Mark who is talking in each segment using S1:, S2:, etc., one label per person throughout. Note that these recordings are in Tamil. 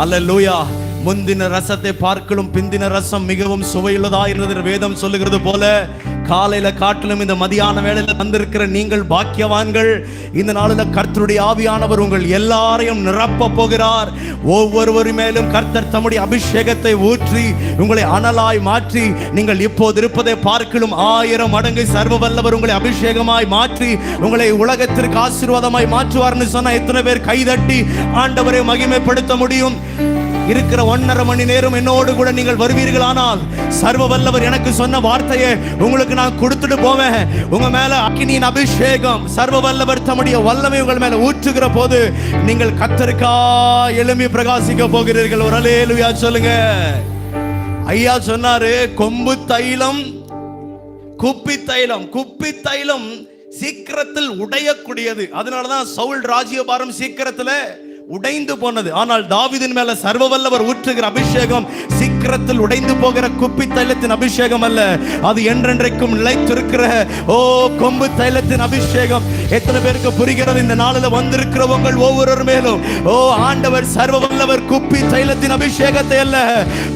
S1: அல்லேலூயா. முந்தின ரசத்தை பார்க்கலும் பிந்தின ரசம் மிகவும் சுவையுள்ளதா இருந்தது வேதம் சொல்லுகிறது போல, காலையில காட்டிலும் இந்த மதியான வேளையில வந்திருக்கிற நீங்கள் பாக்கியவான்கள். இந்த நாளில் கர்த்தருடைய ஆவியானவர் உங்கள் எல்லாரையும் நிரப்ப போகிறார். ஒவ்வொருவரு மேலும் கர்த்தர் தம்முடைய அபிஷேகத்தை ஊற்றி உங்களை அனலாய் மாற்றி, நீங்கள் இப்போது இருப்பதை பார்க்கலும் 1000 மடங்கு சர்வ வல்லவர் உங்களை அபிஷேகமாய் மாற்றி உங்களை உலகத்திற்கு ஆசீர்வாதமாய் மாற்றுவார்னு சொன்ன எத்தனை பேர் கைதட்டி ஆண்டவரை மகிமைப்படுத்த முடியும்? இருக்கிற 1.5 மணி நேரம் என்னோடு கூட நீங்கள் வருவீர்களானால், சர்வ வல்லவர் எனக்கு சொன்ன வார்த்தையை உங்களுக்கு நான் கொடுத்துட்டு போவேன். உங்க மேல அக்கினியின் அபிஷேகம் சர்வ வல்லவர் தம்முடைய வல்லமை உங்கள் மேல ஊற்றுகிற போது நீங்கள் கர்த்தருக்கா எழும்பி பிரகாசிக்க போகிறீர்கள். ஒரு அல்லேலூயா சொல்லுங்க. ஐயா சொன்னாரு, கொம்பு தைலம் குப்பி தைலம். குப்பி தைலம் சீக்கிரத்தில் உடையக்கூடியது. அதனாலதான் சவுல் ராஜ்யபாரம் சீக்கிரத்துல உடைந்து போனது. ஆனால் தாவீதின் மேல சர்வ வல்லவர் ஊற்றுகிற அபிஷேகம் சீக்கிரத்தில் உடைந்து போகிற குப்பி தைலத்தின் அபிஷேகம் அல்ல, அது என்றென்றைக்கும் நிலைத்திருக்கிற கொம்பு தைலத்தின் அபிஷேகம். எத்தனை பேருக்கு புரிகிறது? இந்த நாளில் வந்திருக்கிறவங்க ஒவ்வொரு மேலும் ஆண்டவர் சர்வ வல்லவர் குப்பி தைலத்தின் அபிஷேகத்தை அல்ல,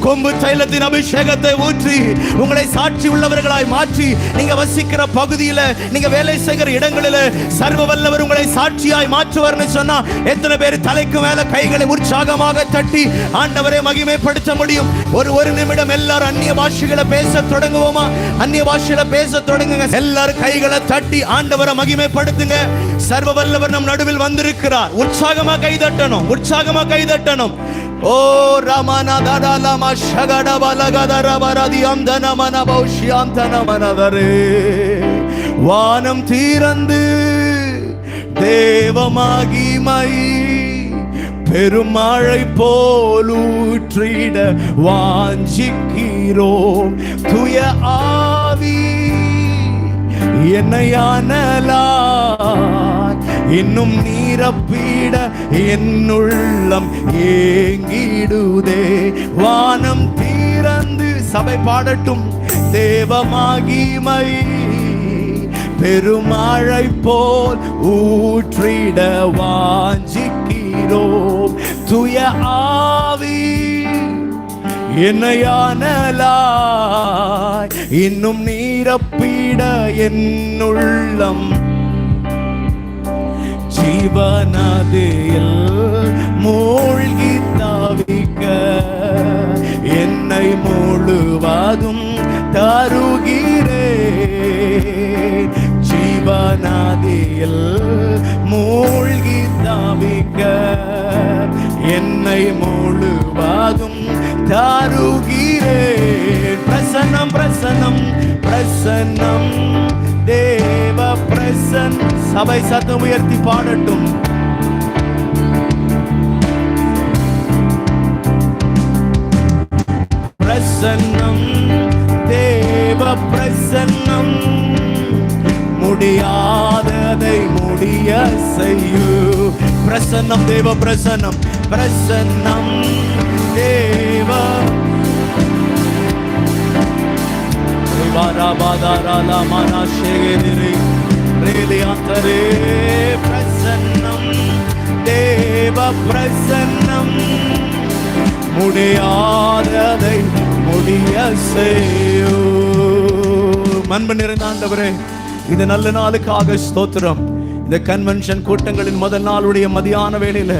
S1: கொம்பு தைலத்தின் அபிஷேகத்தை ஊற்றி உங்களை சாட்சி உள்ளவர்களாய் மாற்றி, நீங்க வசிக்கிற பகுதியில், நீங்க வேலை செய்கிற இடங்களில் சர்வ வல்லவர் உங்களை சாட்சியாய் மாற்றுவார்னு சொன்னா எத்தனை பேர் தலைக்கு மேல கைகளை உற்சாகமாக தட்டி ஆண்டவரை மகிமைப்படுத்த முடியும்? ஒரு நிமிடம் எல்லாரும் அந்நிய பாஷைகளை பேச தொடங்குவோமா? அந்நிய பாஷையில பேச தொடங்குங்க. எல்லாரும் கைகளை தட்டி ஆண்டவரை மகிமைப்படுத்துங்க. சர்வ வல்லவர் நம் நடுவில் வந்திருக்கிறார். உற்சாகமா கைதட்டணும், உற்சாகமா கைதட்டணும். ஓ ரமணா தடலமா ஷகட பலகதர வரதி அம்தன மன பௌஷ்யாம் தன மனதரே. வானம் தீரந்து தேவமாகிமை பெருமழை போலூற்றிட வாஞ்சிக்கிறோம். துய ஆவி என்னையானலாய் இன்னும் நீரப்பீட என்னுள்ளம் ஏங்கிடுதே. வானம் தீரந்து சபை பாடட்டும். தேவமாகிமை பெருமழை போல் ஊற்றிட வாஞ்சிக்கிறோம். துய ஆவி என்னையானலாய் இன்னும் நீரப்பீட என்னுள்ளம். ஜீவநதியில் மூழ்கி தவிக்க என்னை முழுவதும் தருகிறேன். ஜீவநதியில் மூழ்கி தவிக்க என்னை முழுவதும் தருகிறேன். பிரசன்னம் பிரசன்னம் பிரசன்னம் தேவ பிரசன். சபை சத்தம் உயர்த்தி பாடட்டும். பிரசன்னம் தேவ பிரசன்னம் முடியாததை முடிய செய்யு. பிரசன்னம் தேவ பிரசன்னம். பிரசன்னம் தேவ பிரசன்னம் தேவ பிரசன்னம் முடியாததை முடிய செய்யு. அன்பு நிறைந்த ஆண்டவரே, இந்த நல்ல நாளுக்காக ஸ்தோத்திரம். இந்த கன்வென்ஷன் கூட்டங்களின் முதல் நாளுடைய மதியான வேளையில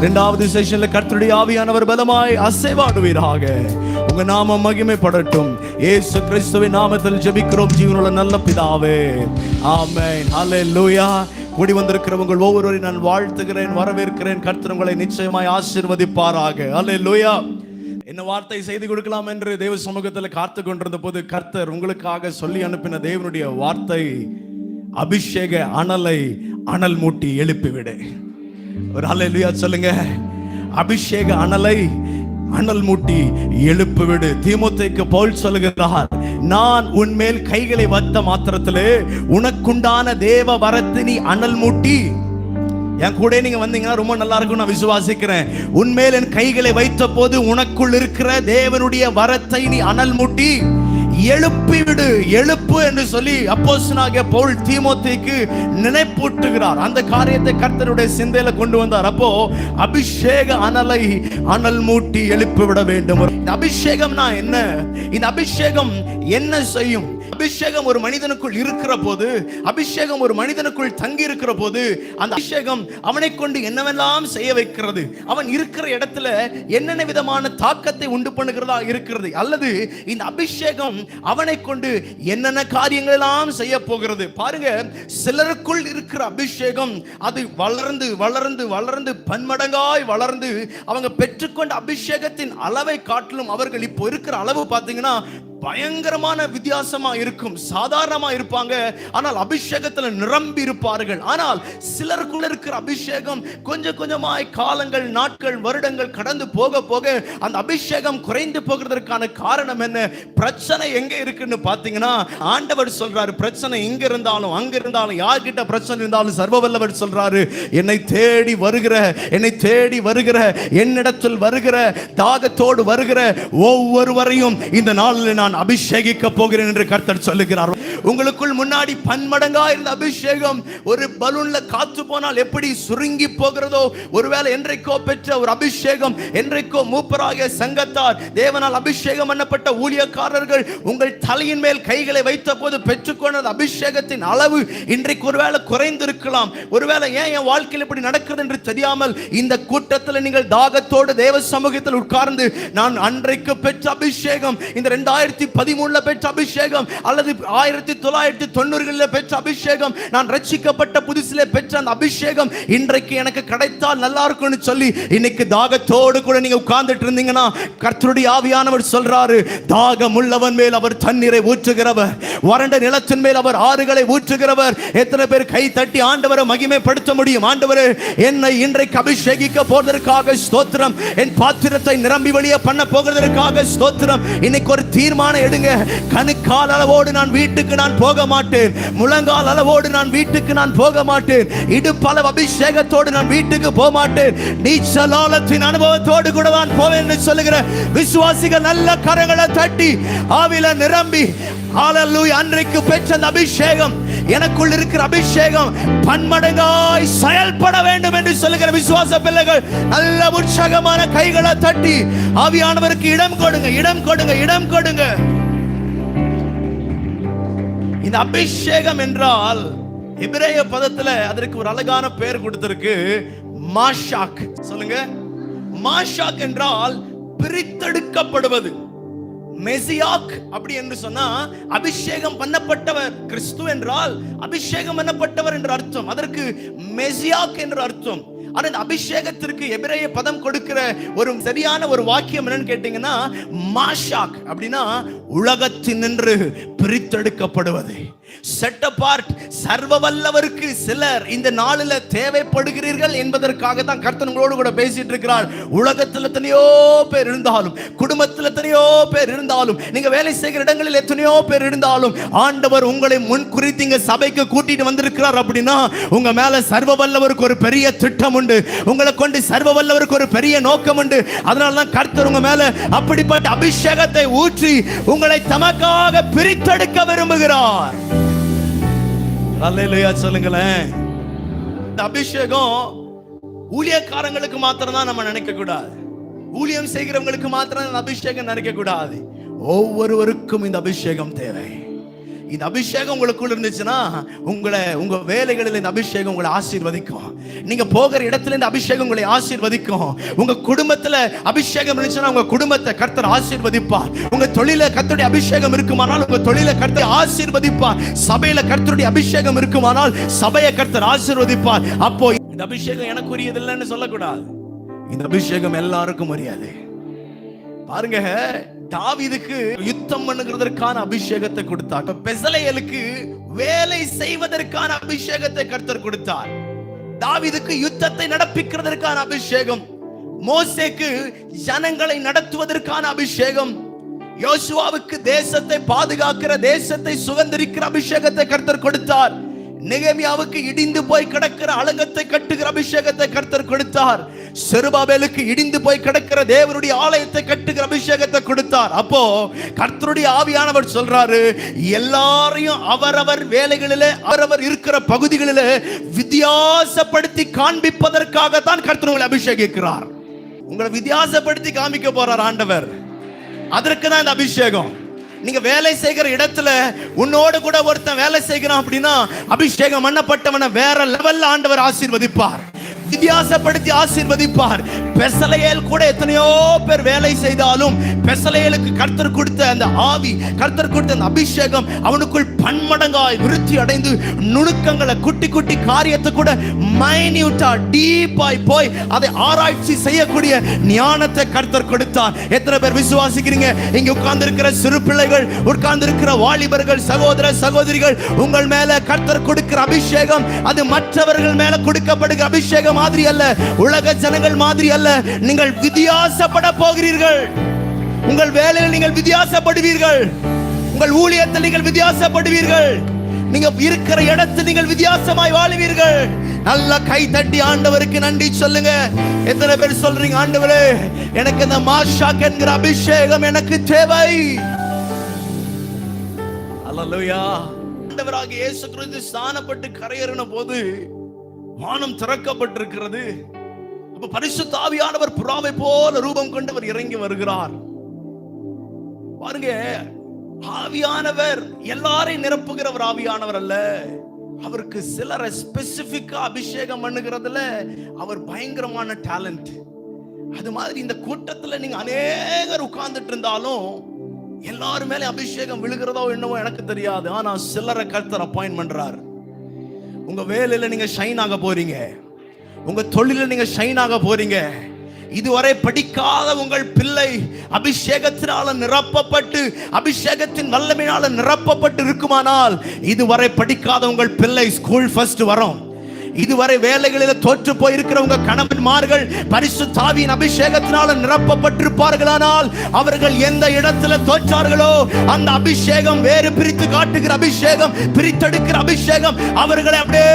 S1: 2வது செஷன்ல கர்த்தருடைய ஆவியானவர் பலமாய் அசைவாடுவீராக. உங்க நாமம் மகிமைப்படட்டும். இயேசு கிறிஸ்துவின் நாமத்தில் ஜெபிக்கிறோம் ஜீவனுள்ள நல்ல பிதாவே, ஆமென். ஹல்லேலூயா. கூடி வந்திருக்கிறவங்க ஒவ்வொருவரையும் நான் வாழ்த்துகிறேன், வரவேற்கிறேன். கர்த்தர் உங்களை நிச்சயமாய் ஆசீர்வதிப்பாராக. ஹல்லேலூயா. என்ன வார்த்தை செய்து கொடுக்கலாம் என்று தேவ சமூகத்தில் காத்து கொண்டிருந்த போது கர்த்தர் உங்களுக்காக சொல்லி அனுப்பின தேவனுடைய வார்த்தை, அபிஷேக அனலை அனல் மூட்டி எழுப்பிவிடு. ஒரு ஹல்லேலூயா சொல்லுங்க. அபிஷேக அனலை அனல் மூட்டி எழுப்பிவிடு. தீமோத்தேயுக்கு பவுல் சொல்லுகிறார், நான் உன்மேல் கைகளை வைத்த மாத்திரத்திலே உனக்குண்டான தேவ வரத்தை நீ அனல் மூட்டி. என் கூட நீங்க வந்தீங்கன்னா ரொம்ப நல்லா இருக்கும் நான் விசுவாசிக்கிறேன். உன்மேல் என் கைகளை வைத்த போது உனக்குள் இருக்கிற தேவனுடைய வரத்தை நீ அனல் மூட்டி எழுப்பிவிடு. எழுப்பு என்று சொல்லி அப்போஸ்தலனாகிய பவுல் தீமோத்தேயுக்கு நினைப்பூட்டுகிறார். அந்த காரியத்தை கர்த்தருடைய சிந்தையில கொண்டு வந்தார். அப்போ அபிஷேக அனலை அனல் மூட்டி எழுப்பி விட வேண்டும். இந்த அபிஷேகம்னா என்ன? இந்த அபிஷேகம் என்ன செய்யும்? அபிஷேகம் ஒரு மனிதனுக்குள் இருக்கிற போது, அபிஷேகம் ஒரு மனிதனுக்குள் தங்கி இருக்கிற போது, அந்த அபிஷேகம் அவனை கொண்டு என்னவெல்லாம் செய்ய வைக்கிறது, அவன் இருக்கிற இடத்துல என்னென்ன விதமான தாக்கத்தை உண்டு பண்ணுகிறதா இருக்கிறது, அல்லது இந்த அபிஷேகம் அவனை கொண்டு என்னென்ன காரியங்கள் எல்லாம் செய்ய போகிறது. பாருங்க, சிலருக்குள் இருக்கிற அபிஷேகம் அது வளர்ந்து வளர்ந்து வளர்ந்து பன்மடங்காய் வளர்ந்து அவங்க பெற்றுக்கொண்ட அபிஷேகத்தின் அளவை காட்டிலும் அவர்கள் இப்போ இருக்கிற அளவு பார்த்தீங்கன்னா பயங்கரமான வித்தியாசமா இருக்கும். சாதாரணமா இருப்பாங்க, ஆனால் அபிஷேகத்துல நிரம்பி இருப்பார்கள். ஆனால் சிலருக்குள்ள இருக்கிற அபிஷேகம் கொஞ்சம் கொஞ்சமாய் காலங்கள், நாட்கள், வருடங்கள் கடந்து போக போக அந்த அபிஷேகம் குறைந்து போகிறதற்கான காரணம் என்ன? பிரச்சனை எங்க இருக்குன்னு பாத்தீங்கன்னா, ஆண்டவர் சொல்றாரு, பிரச்சனை இங்க இருந்தாலும் அங்க இருந்தாலும் யார்கிட்ட பிரச்சனை இருந்தாலும் சர்வவல்லவர் சொல்றாரு, என்னை தேடி வருகிற, என்னை தேடி வருகிற, என்னிடத்தில் வருகிற, தாகத்தோடு வருகிற ஒவ்வொருவரையும் இந்த நாளில் நான் அபிஷேகிக்க போகிறேன் என்று கர்த்தர் சொல்லுகிறார். உங்களுக்குள் முன்னாடி பன்மடங்கா இருந்த அபிஷேகம் ஒரு பலூன்ல காத்து போனால் எப்படி சுருங்கி போகிறதோ, ஒருவேளை என்றைக்கோ பெற்ற ஒரு அபிஷேகம், என்றைக்கோ மூப்பராகிய சங்கத்தார், தேவனால் அபிஷேகம் பண்ணப்பட்ட ஊழியக்காரர்கள் உங்கள் தலையின் மேல் கைகளை வைத்த போது பெற்றுக்கொண்ட அபிஷேகத்தின் அளவு இன்றைக்கு ஒருவேளை குறைந்திருக்கலாம். ஒருவேளை ஏன் என் வாழ்க்கையில் இப்படி நடக்கிறது என்று தெரியாமல் இந்த கூட்டத்தில் நீங்கள் தாகத்தோடு தேவ சமூகத்தில் உட்கார்ந்து, நான் அன்றைக்கு பெற்ற அபிஷேகம், இந்த 2013 பெற்ற அபிஷேகம் அல்லது 1990களில் பெற்ற அபிஷேகம், நான் ரட்சிக்கப்பட்ட புதுசிலே பெற்ற அந்த அபிஷேகம் இன்றைக்கு எனக்கு கிடைத்தால் நல்லா இருக்கும்னு சொல்லி இன்னைக்கு தாகத்தோடு கூட நீங்க உட்கார்ந்துட்டு இருந்தீங்கன்னா, கர்த்தருடைய ஆவியானவர் சொல்றாரு, தாகம் உள்ளவன் மேல் அவர் தண்ணீரை ஊற்றுகிறவர், வறண்ட நிலத்தின் மேல் அவர் ஆறுகளை ஊற்றுகிறவர். எத்தனை பேர் கை தட்டி ஆண்டவரை மகிமைப்படுத்த முடியும்? ஆண்டவரே, என்னை இன்றைக்கு அபிஷேகிக்க போவதற்காக ஸ்தோத்திரம், என் பாத்திரத்தை நிரம்பி வெளியே பண்ண போகிறதற்காக ஸ்தோத்திரம். இன்னைக்கு ஒரு தீர்மானம் எடுங்க. கணுக்கால் அளவோடு நான் வீட்டுக்கு நான் போக மாட்டேன், முழங்கால் அளவோடு நான் வீட்டுக்கு நான் போக மாட்டேன், இடுப்பளவு அபிஷேகத்தோடு நான் வீட்டுக்கு போக மாட்டேன், நீச்சலாலத்தின் அனுபவத்தோடு கூட நான் போவேன் என்று சொல்லுகிற விசுவாசிகள் நல்ல கரங்களை தட்டி ஆவில நிரம்பி, ஹalleluya, அன்றைக்கு பெற்ற அந்த அபிஷேகம், எனக்குள் இருக்கிற அபிஷேகம் பன்மடங்காய் செயல்பட வேண்டும் என்று சொல்லுகிற விசுவாச பிள்ளைகள் நல்ல உற்சாகமான கைகளை தட்டி ஆவியானவருக்கு இடம் கொடுங்க, இடம் கொடுங்க, இடம் கொடுங்க. இந்த அபிஷேகம் என்றால் எபிரேய பதத்துல அதற்கு ஒரு அழகான பெயர் கொடுத்திருக்கு, மாஷாக். சொல்லுங்க, மாஷாக் என்றால் பிரித்தெடுக்கப்படுவது. மெசியாக் அப்படி என்று சொன்னா அபிஷேகம் பண்ணப்பட்டவர். கிறிஸ்து என்றால் அபிஷேகம் பண்ணப்பட்டவர் என்று அர்த்தம். அதற்கு மெசியாக் என்று அர்த்தம். ஆனா இந்த அபிஷேகத்திற்கு எபிரேய பதம் கொடுக்கிற ஒரு சரியான ஒரு வாக்கியம் என்னன்னு கேட்டீங்கன்னா, மாஷாக் அப்படின்னா உலகத்தினின்று பிரித்தெடுக்கப்படுவது, செட் அபார்ட். சர்வ வல்லவருக்கு சிலர் இந்த நாளில் தேவைப்படுகிறீர்கள் என்பதற்காக தான் கர்த்தர் உங்களோடு கூட பேசிட்டு இருக்கிறார். உலகத்தில் எத்தனையோ பேர் இருந்தாலும், குடும்பத்தில் எத்தனையோ பேர் இருந்தாலும், நீங்க வேலை செய்கிற இடங்களில் எத்தனையோ பேர் இருந்தாலும், ஆண்டவர் உங்களை முன் குறித்து இங்க சபைக்கு கூட்டிட்டு வந்திருக்கிறார் அப்படின்னா உங்க மேல சர்வ வல்லவருக்கு ஒரு பெரிய திட்டம் உண்டு, உங்களை கொண்டு சர்வ வல்லவருக்கு ஒரு பெரிய நோக்கம் உண்டு. அதனால தான் கர்த்தர் உங்க மேல அப்படிப்பட்ட அபிஷேகத்தை ஊற்றி உங்களை தமக்காக பிரித்தெடுக்க விரும்புகிறார். அல்லேலூயா சொல்லுங்களேன். இந்த அபிஷேகம் ஊழியக்காரங்களுக்கு மாத்திரம் தான் நம்ம நினைக்க கூடாது, ஊழியம் செய்கிறவங்களுக்கு மாத்திரம் இந்த அபிஷேகம் நினைக்க கூடாது. ஒவ்வொருவருக்கும் இந்த அபிஷேகம் தேவை. இந்த அபிஷேகம் உங்களுக்குள்ள இருந்துச்சுன்னா உங்க வேலைகளில் இந்த அபிஷேகம் உங்களை ஆசீர்வதிக்கும். நீங்க போகிற இடத்துல இந்த அபிஷேகம் உங்களை ஆசீர்வதிக்கும். உங்க குடும்பத்துல அபிஷேகம் இருந்துச்சுன்னா உங்க குடும்பத்தை கர்த்தர் ஆசீர்வதிப்பார். உங்க தொழில கர்த்தருடைய அபிஷேகம் இருக்குமானால் உங்க தொழில கர்த்தர் ஆசீர்வதிப்பார். சபையில கர்த்தருடைய அபிஷேகம் இருக்குமானால் சபையை கர்த்தர் ஆசீர்வதிப்பார். அப்போ இந்த அபிஷேகம் எனக்கு உரியது இல்லைன்னு சொல்லக்கூடாது, இந்த அபிஷேகம் எல்லாருக்கும் உரியது. பாருங்க, தாவீதுக்கு யுத்தம் பண்ணுகிறதற்கான அபிஷேகத்தை கொடுத்தார். பெசலேயலுக்கு வேலை செய்வதற்கான அபிஷேகத்தை கர்த்தர் கொடுத்தார். தாவீதுக்கு யுத்தத்தை நடப்பிக்கிறதற்கான அபிஷேகம், மோசேக்கு ஜனங்களை நடத்துவதற்கான அபிஷேகம், யோசுவாவுக்கு தேசத்தை பாதுகாக்கிற, தேசத்தை சுதந்திரிக்கிற அபிஷேகத்தை கர்த்தர் கொடுத்தார். நெகேமியாவுக்கு இடிந்து போய் கிடக்கிற அலங்கத்தை கட்டுகிற அபிஷேகத்தை கர்த்தர் கொடுத்தார். செருபாபேலுக்கு இடிந்து போய் கிடக்கிற தேவனுடைய ஆலயத்தை கட்டுகிற அபிஷேகத்தை கொடுத்தார். அப்போ கர்த்தருடைய ஆவியானவர் சொல்றாரு, எல்லாரையும் அவரவர் வேலைகளிலே அவரவர் இருக்கிற பகுதிகளிலே வித்தியாசப்படுத்தி காண்பிப்பதற்காக தான் கர்த்தர் உங்களை அபிஷேகிக்கிறார். உங்களை வித்தியாசப்படுத்தி காமிக்க போறார் ஆண்டவர். அதற்கு தான் இந்த அபிஷேகம். நீங்க வேலை செய்கிற இடத்துல உன்னோடு கூட ஒருத்தன் வேலை செய்கிறான் அப்படின்னா அபிஷேகம் பண்ணப்பட்டவனை வேற லெவல்ல ஆண்டவர் ஆசீர்வதிப்பார், வித்தியாசப்படுத்தி ஆசீர்வதிப்பார். பெசலேயேல் கூட எத்தனையோ பேர் வேலை செய்தாலும் பெசலேயேலுக்கு கர்த்தர் கொடுத்த அந்த ஆவி, கர்த்தர் கொடுத்த அந்த அபிஷேகம் அவனுக்குள் பன்மடங்காய் விருத்தி அடைந்து நுணுக்கங்களை குட்டி குட்டி காரியத்தை கூட மைன்யூட்டா டீப்பாய் போய் அதை ஆராய்ச்சி செய்யக்கூடிய ஞானத்தை கர்த்தர் கொடுத்தார். எத்தனை பேர் விசுவாசிக்கிறீங்க? இங்க உட்கார்ந்து இருக்கிற சிறு பிள்ளைகள், உட்கார்ந்து இருக்கிற வாலிபர்கள், சகோதர சகோதரிகள், உங்கள் மேல கர்த்தர் கொடுக்கிற அபிஷேகம் அது மற்றவர்கள் மேல கொடுக்கப்படுகிற அபிஷேகம் மாதிரி அல்ல, உலக ஜனங்கள் மாதிரி அல்ல. நீங்கள் வித்தியாசப்பட போகிறீர்கள். உங்கள் வேலையில் நீங்கள் வித்தியாசப்படுவீர்கள். உங்கள் ஊழியத்தில் நீங்கள் வித்தியாசப்படுவீர்கள். நீங்க இருக்கிற இடத்தில் நீங்கள் வித்தியாசமாய் வாழுவீர்கள். நல்ல கை தட்டி ஆண்டவருக்கு நன்றி சொல்லுங்க. எத்தனை பேர் சொல்றீங்க, ஆண்டவரே எனக்கு இந்த மாஷாக் என்கிற அபிஷேகம் எனக்கு தேவை. அல்லேலூயா. ஆண்டவராகிய இயேசு கிறிஸ்து ஸ்நானப்பட்டு கரையேறின போது வானம் திறக்கப்பட்டிருக்கிறது. அப்ப பரிசுத்த ஆவியானவர் புறாவை போல ரூபம் கொண்டவர் இறங்கி வருகிறார். பாருங்க, ஆவியானவர் எல்லாரையும் நிரப்புகிறவர் ஆவியானவர் அல்ல. அவருக்கு சிலரை ஸ்பெசிபிக்கா அபிஷேகம் பண்ணுகிறதுல அவர் பயங்கரமான டேலண்ட். அது மாதிரி இந்த கூட்டத்துல நீங்க அநேகர் உட்கார்ந்துட்டு இருந்தாலும் எல்லாரும் மேலே அபிஷேகம் விழுகிறதோ என்னவோ எனக்கு தெரியாது. ஆனா சிலரை கர்த்தர் அப்பாயின்ட் பண்றார். உங்க வேலையில நீங்க ஷைன் ஆக போறீங்க, உங்க தொழில நீங்க ஷைன் ஆக போறீங்க. இதுவரை படிக்காத உங்கள் பிள்ளை அபிஷேகத்தினால நிரப்பப்பட்டு அபிஷேகத்தின் வல்லமையினால நிரப்பப்பட்டு இருக்குமானால், இதுவரை படிக்காத உங்கள் பிள்ளை ஸ்கூல் ஃபர்ஸ்ட் வரும். இதுவரை வேலைகளில் தோற்று போயிருக்கிற உங்க கணவன்மார்கள் பரிசுத்த ஆவியின் அபிஷேகத்தினால நிரப்பப்பட்டிருப்பார்களானால், அவர்கள் எந்த இடத்துல தோற்றார்களோ அந்த அபிஷேகம், வேறு பிரித்து காட்டுகிற அபிஷேகம், பிரித்தெடுக்கிற அபிஷேகம் அவர்களை அப்படியே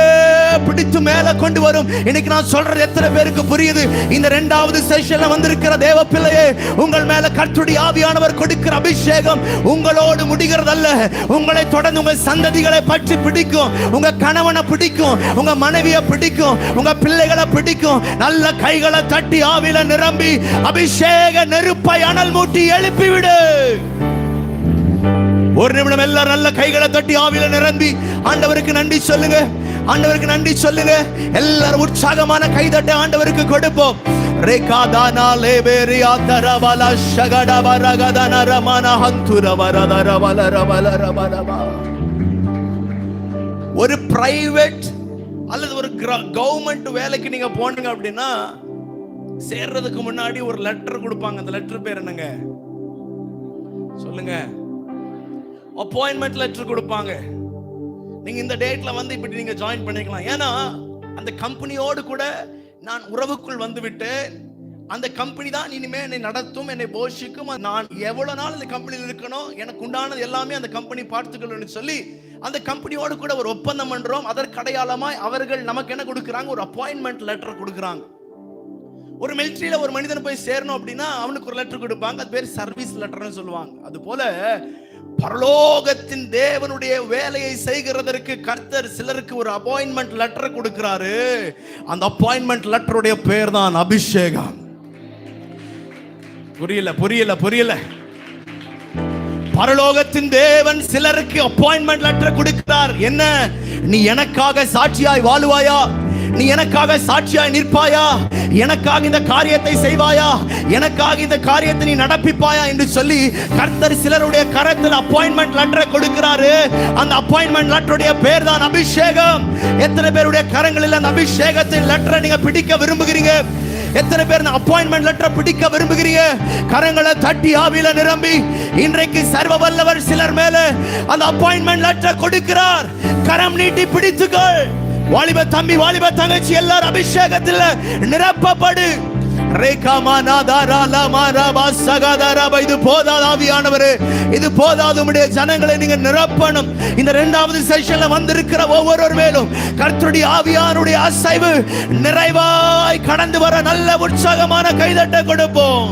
S1: பிடித்து மேல கொண்டு வரும். இன்னைக்கு நான் சொல்றது எத்தனை பேருக்கு புரியுது? இந்த இரண்டாவது செஷன்ல வந்திருக்கிற தேவ பிள்ளையே, உங்கள் மேல கர்த்தருடைய ஆவியானவர் கொடுக்கிற அபிஷேகம் உங்களோடு முடிகிறதல்ல. உங்களை தொடர்ந்து உங்கள் சந்ததிகளை பற்றி பிடிக்கும், உங்க கணவனை பிடிக்கும், உங்க மனைவி பிடிக்கும், உங்க பிள்ளைகளை பிடிக்கும். நல்ல கைகளை தட்டி ஆவில நிரம்பி அபிஷேக நெருப்பை அனல் மூட்டி எழுப்பிவிடு. ஒரு நிமிடம் எல்லாரும் நல்ல கைகளை தட்டி ஆவில நிரம்பி ஆண்டவருக்கு நன்றி சொல்லுங்க. ஆண்டவருக்கு நன்றி சொல்லுங்க. எல்லாரும் உற்சாகமான கைதட்டை ஆண்டவருக்கு கொடுப்போம். ரேகாதானா லேபேரியா தரவல ஷகடவரகதன ரமன ஹந்துரவரதரவலரவலரவலரவ. ஒரு பிரைவேட் அல்லது ஒரு கவர்மெண்ட் வேலைக்கு நீங்க போனீங்க அப்படின்னா சேர்றதுக்கு முன்னாடி ஒரு லெட்டர் கொடுப்பாங்க. அந்த லெட்டர் பேர் என்னங்க சொல்லுங்க? அப்பாயின்மெண்ட் லெட்டர் கொடுப்பாங்க. நீங்க இந்த டேட்ல வந்து இப்படி நீங்க ஜாயின் பண்ணிக்கலாம். ஏன்னா அந்த கம்பெனியோடு கூட நான் உறவுக்குள் வந்து விட்டேன். அந்த கம்பெனி தான் இனிமே என்னை நடத்தும், என்னை போஷிக்கும். நான் எவ்வளவு நாள் இந்த கம்பெனியில் இருக்கணும், எனக்கு உண்டானது எல்லாமே அந்த கம்பெனி பார்த்துக்கணும்னு சொல்லி அந்த கம்பெனியோடு கூட ஒரு ஒப்பந்தம் பண்றோம். அதற்கு அடையாளமாய் அவர்கள் நமக்கு என்ன கொடுக்குறாங்க? ஒரு அப்பாயின்மெண்ட் லெட்டர் கொடுக்குறாங்க. ஒரு மிலிட்டரியில ஒரு மனிதன் போய் சேரணும் அப்படின்னா அவனுக்கு ஒரு லெட்டர் கொடுப்பாங்க. அது பேர் சர்வீஸ் லெட்டர்னு சொல்லுவாங்க. அது போல பரலோகத்தின் தேவனுடைய வேலையை செய்கிறதற்கு கர்த்தர் சிலருக்கு ஒரு அப்பாயின்மெண்ட் லெட்டர் கொடுக்கிறாரு. அந்த அப்பாயின்மெண்ட் லெட்டருடைய பேர் தான் அபிஷேகம். புரியல புரியல புரியல. பரலோகத்தின் தேவன் சிலருக்கு அப்பாயின்மெண்ட் லெட்டர் கொடுக்கிறார். என்ன? நீ எனக்காக சாட்சியாய் வாழுவாயா? நீ எனக்காக சாட்சியாய் நிற்பாயா? எனக்காக இந்த காரியத்தை செய்வாயா? எனக்காக இந்த காரியத்தை நீ நடப்பிப்பாயா என்று சொல்லி கர்த்தர் சிலருடைய கரத்தில் அப்பாயின்மெண்ட் லெட்டரை கொடுக்கிறாரு. அந்த அப்பாயின்மெண்ட் லெட்டருடைய பேர் தான் அபிஷேகம். எத்தனை பேருடைய கரங்களில் அந்த அபிஷேகத்தின் லெட்டரை நீங்க பிடிக்க விரும்புகிறீங்க? எத்தனை பேர் அப்பாயின்மெண்ட் லெட்டர் பிடிக்க விரும்புகிறீங்க? கரங்களை தட்டி ஆவில நிரம்பி இன்றைக்கு சர்வ வல்லவர் சிலர் மேல அந்த அப்பாயின்மெண்ட் லெட்டர் கொடுக்கிறார். கரம் நீட்டி பிடித்துக்கள். வாலிப தம்பி, வாலிப தங்கச்சி, எல்லாரும் அபிஷேகத்தில் நிரப்பப்படு. இது போதாது ஆவியானவரே, இது போதாது. உம்முடைய ஜனங்களை நீங்க நிரப்பணும். இந்த இரண்டாவது செஷன்ல வந்திருக்கிற ஒவ்வொருவர் மேலும் கர்த்தருடைய ஆவியானுடைய அசைவு நிறைவாய் கடந்து வர நல்ல உற்சாகமான கைதட்ட கொடுப்போம்.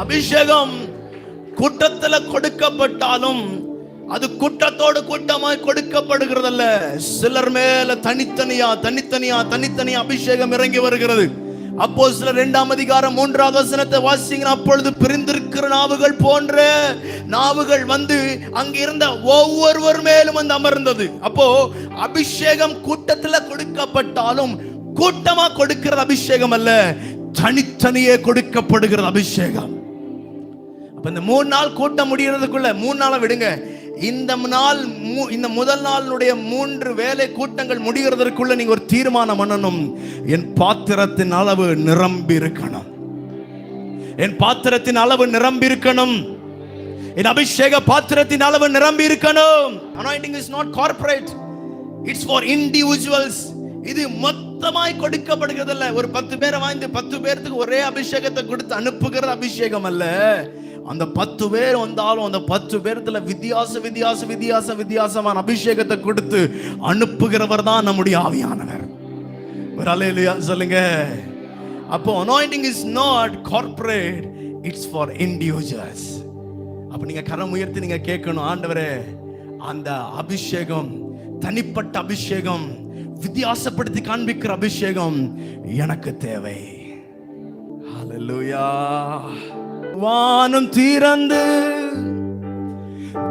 S1: அபிஷேகம் கூட்டத்துல கொடுக்கப்பட்டாலும் அது கூட்டத்தோடு கூட்டமாய் கொடுக்கப்படுகிறதல்ல. சிலர் மேல தனித்தனியா அபிஷேகம் இறங்கி வருகிறது. அப்போஸ்தலர் 2ஆம் அதிகாரம் 3ஆவது வசனத்தை வாசிங்கன்னா, அப்பொழுது பிரிந்திருக்கிற நாவுகள் போன்ற நாவுகள் வந்து அங்க இருந்த ஒவ்வொருவர் மேலும் வந்து அமர்ந்தது. அப்போ அபிஷேகம் கூட்டத்துல கொடுக்கப்பட்டாலும் கூட்டமா கொடுக்கிறது அபிஷேகம் அல்ல, தனித்தனியே கொடுக்கப்படுகிறது அபிஷேகம். அப்ப இந்த 3 நாள் கூட்டம் முடிகிறதுக்குள்ள 3 நாளை விடுங்க, இந்த முதல் நாளுடைய 3 வேலை கூட்டங்கள் முடிகிறதற்குள்ள நீங்க ஒரு தீர்மானம் பண்ணணும். என் பாத்திரத்தின் அளவு நிரம்பி இருக்கணும். என் பாத்திரத்தின் அளவு நிரம்பி இருக்கணும். என் அபிஷேக பாத்திரத்தின் அளவு நிரம்பி இருக்கணும். Anointing is not corporate, it's for individuals. இது மொத்தமாய் கொடுக்கப்படுகிறது அல்ல. ஒரு 10 பேரை வாங்கி 10 பேருக்கு ஒரே அபிஷேகத்தை கொடுத்து அனுப்புகிறது அபிஷேகம் அல்ல. அந்த 10 பேர் வந்தாலும் அந்த 10 பேர்த்துல வித்தியாசமான அபிஷேகத்தை கொடுத்து அனுப்புகிறவர் தான் நம்முடைய ஆவியானவர். ஒரு அல்லேலூயா சொல்லுங்க. அப்போ anointing is not corporate, it's for individuals. அப்ப நீங்க கரம் உயர்த்தி நீங்க கேட்கணும், ஆண்டவரே அந்த அபிஷேகம், தனிப்பட்ட அபிஷேகம், வித்தியாசப்படுத்தி காண்பிக்கிற அபிஷேகம் எனக்கு தேவை. ஹல்லேலூயா. வானம் திறந்து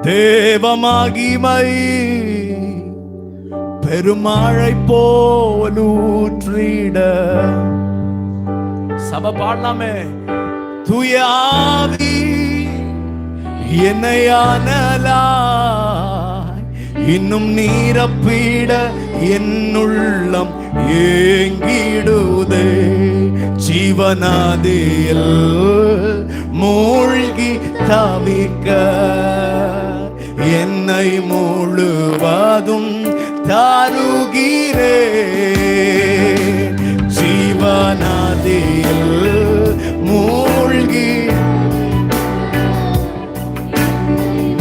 S1: தேவ மகிமை பெருமழை போல் ஊற்றிட. சபை பாடலாமே. தூய ஆவி என்னை அனலாய் இன்னும் நீரப்பிட என்னுள்ளம் ஏங்கிடுதே. ஜீவநதியில் மூழ்கி தவிக்க என்னை முழுவதும் தருகிறே. ஜீவநதியில் மூழ்கி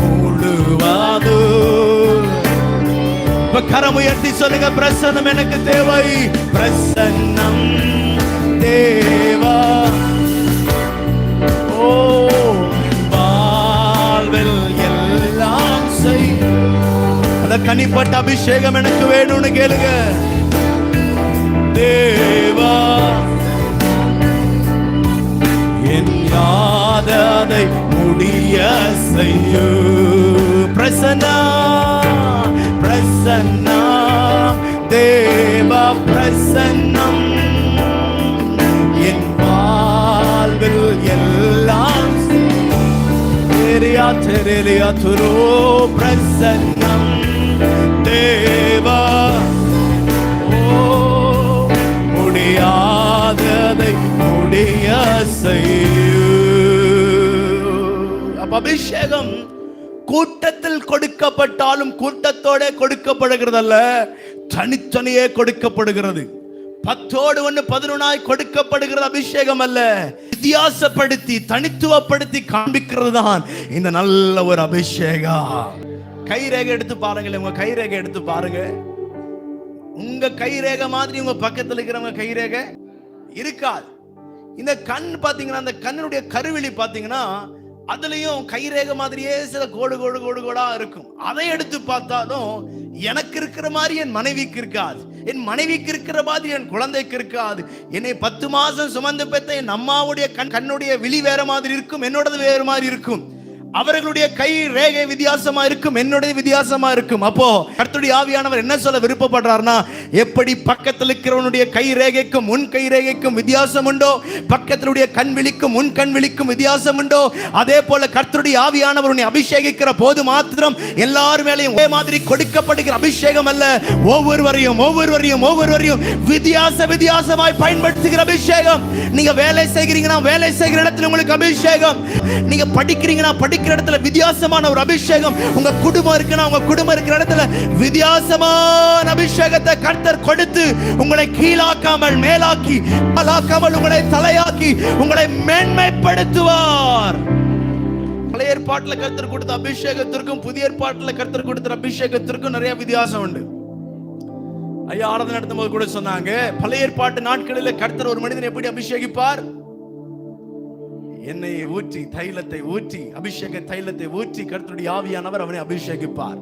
S1: முழுவதும். கரம் உயர்த்தி சொல்லுங்க, பிரசன்னம் எனக்கு தேவை. பிரசன்னம் தேவா. ஓ வாழ்வில் எல்லாம் செய். அந்த கனிப்பட்ட அபிஷேகம் எனக்கு வேணும்னு கேளுங்க. தேவா என் யாததை முடிய செய்யு. பிரசன்னா பிரசன்னா தேவா பிரசன்னம் என் வாழ்வில் எல்லாம் தெரிய துரோ. பிரசன்னம் தேவா. ஓ முடியாததை முடிய செய்யு. அப்ப அபிஷேகம் கூட்டத்தில் கொடுக்கப்பட்டாலும் கூட்டத்தோட கொடுக்கப்படுகிறதல்ல, தனித்தனியே கொடுக்கப்படுகிறது. 10 1 11 கொடுக்கப்படுகிறது அபிஷேகம் அல்ல. வித்தியாசப்படுத்தி தனித்துவப்படுத்தி காண்பிக்கிறது தான் இந்த நல்ல ஒரு அபிஷேகம். கைரேகை எடுத்து பாருங்களேன். உங்க கைரேகை எடுத்து பாருங்க. உங்க கைரேகை மாதிரி உங்க பக்கத்தில் இருக்கிறவங்க கைரேகை இருக்காது. இந்த கண் பாத்தீங்கன்னா, அந்த கண்ணுடைய கருவிழி பாத்தீங்கன்னா அதுலயும் கைரேகை மாதிரியே சில கோடா இருக்கும். அதை எடுத்து பார்த்தாலும் எனக்கு இருக்கிற மாதிரி என் மனைவிக்கு இருக்காது, என் மனைவிக்கு இருக்கிற மாதிரி என் குழந்தைக்கு இருக்காது. என்னை 10 மாசம் சுமந்து பெற்ற என் அம்மாவுடைய கண்ணுடைய விழி வேற மாதிரி இருக்கும், என்னோடது வேற மாதிரி இருக்கும். அவர்களுடைய கை ரேகை வித்தியாசமா இருக்கும், என்னுடைய வித்தியாசமா இருக்கும். அப்போ கர்த்தருடைய ஆவியானவர் என்ன சொல்ல விருப்பப்படுறார்னா, எப்படி பக்கத்தில் இருக்கிறவனுடைய கை ரேகைக்கும் முன் கை ரேகைக்கும் வித்தியாசம் உண்டோ, பக்கத்தினுடைய கண் விழிக்கும் முன் கண் விழிக்கும் வித்தியாசம் உண்டோ, அதே போல கர்த்தருடைய ஆவியானவர் உன்னை அபிஷேகிக்கிற போது மாத்திரம் எல்லார் மேலையும் ஒரே மாதிரி கொடுக்கப்படுகிற அபிஷேகம் அல்ல, ஒவ்வொருவரையும் வித்தியாசமாய் பயன்படுத்துகிற அபிஷேகம். நீங்க வேலை செய்கிறீங்கன்னா வேலை செய்கிற இடத்துல உங்களுக்கு அபிஷேகம், நீங்க படிக்கிறீங்கன்னா இருக்கிற இடத்துல வித்தியாசமான ஒரு அபிஷேகம், உங்க குடும்பம் இருக்குன்னா உங்க குடும்பம் இருக்கிற இடத்துல வித்தியாசமான அபிஷேகத்தை கர்த்தர் கொடுத்து உங்களை கீழாக்காமல் மேலாக்கி, மேலாக்காமல் உங்களை தலையாக்கி உங்களை மேன்மைப்படுத்துவார். பழைய ஏற்பாட்டுல கர்த்தர் கொடுத்த அபிஷேகத்திற்கும் புதிய ஏற்பாட்டுல கர்த்தர் கொடுத்த அபிஷேகத்திற்கும் நிறைய வித்தியாசம் உண்டு. ஐயா ஆராதனை நடத்தும் போது கூட சொன்னாங்க, பழைய ஏற்பாட்டு நாட்களில் கர்த்தர் ஒரு மனிதனை எப்படி அபிஷேகிப்பார்? எண்ணெயை ஊற்றி, தைலத்தை ஊற்றி, அபிஷேக தைலத்தை ஊற்றி கர்த்தருடைய ஆவியானவர் அவனை அபிஷேகிப்பார்.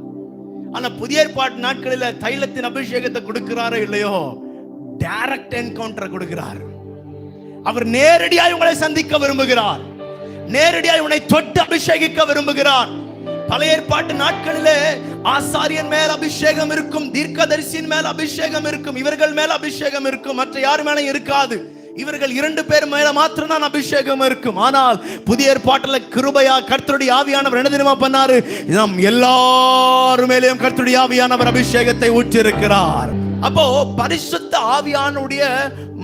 S1: ஆனா புதிய ஏற்பாட்டு நாட்களில் தைலத்தின் அபிஷேகத்தை கொடுக்கிறாரோ இல்லையோ, டைரக்ட் என்கவுண்டர் கொடுக்கிறார். அவர் நேரடியாக உங்களை சந்திக்க விரும்புகிறார், நேரடியாக உன்னை தொட்டு அபிஷேகிக்க விரும்புகிறார். பழைய ஏற்பாட்டு நாட்களிலே ஆசாரியன் மேல் அபிஷேகம் இருக்கும், தீர்க்கதரிசியின் மேல் அபிஷேகம் இருக்கும், இவர்கள் மேல் அபிஷேகம் இருக்கும், மற்ற யார் மேல இருக்காது. இவர்கள் 2 பேர் மேல மாத்திரம் தான் அபிஷேகம் இருக்கும். ஆனால் புதிய ஏற்பாட்டில் கிருபையா கர்த்தருடைய ஆவியானவர் என்ன தெரியுமா பண்ணாரு? நாம் எல்லாரும் மேலேயும் கர்த்தருடைய ஆவியானவர் அபிஷேகத்தை ஊற்றி இருக்கிறார். அப்போ பரிசுத்த ஆவியானுடைய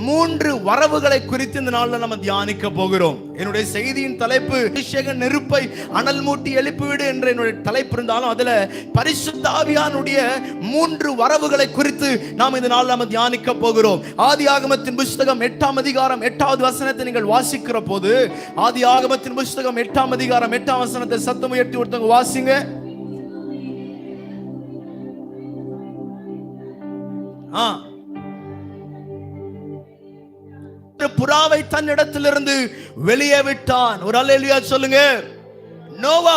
S1: 3 வரவுகளை குறித்து இந்த நாள்ல நம்ம தியானிக்க போகிறோம். என்னுடைய செய்தியின் தலைப்பு அபிஷேக நெருப்பை அனல் மூட்டி எழுப்பிவிடு என்ற என்னுடைய தலைப்பு இருந்தாலும் அதுல பரிசுத்த ஆவியானுடைய 3 வரவுகளை குறித்து நாம் இந்த நாள்ல நம்ம தியானிக்க போகிறோம். ஆதியாகமத்தின் புஸ்தகம் 8ஆம் அதிகாரம் 8வது வசனத்தை நீங்கள் வாசிக்கிற போது, ஆதியாகமத்தின் புஸ்தகம் 8ஆம் அதிகாரம் 8ஆம் வசனத்தை சத்தம் உயர்த்தி ஒருத்தவங்க வாசிங்க. புறாவை தன்னிடத்திலிருந்து வெளியே விட்டான். ஒரு அல்லேலூயா சொல்லுங்க. நோவா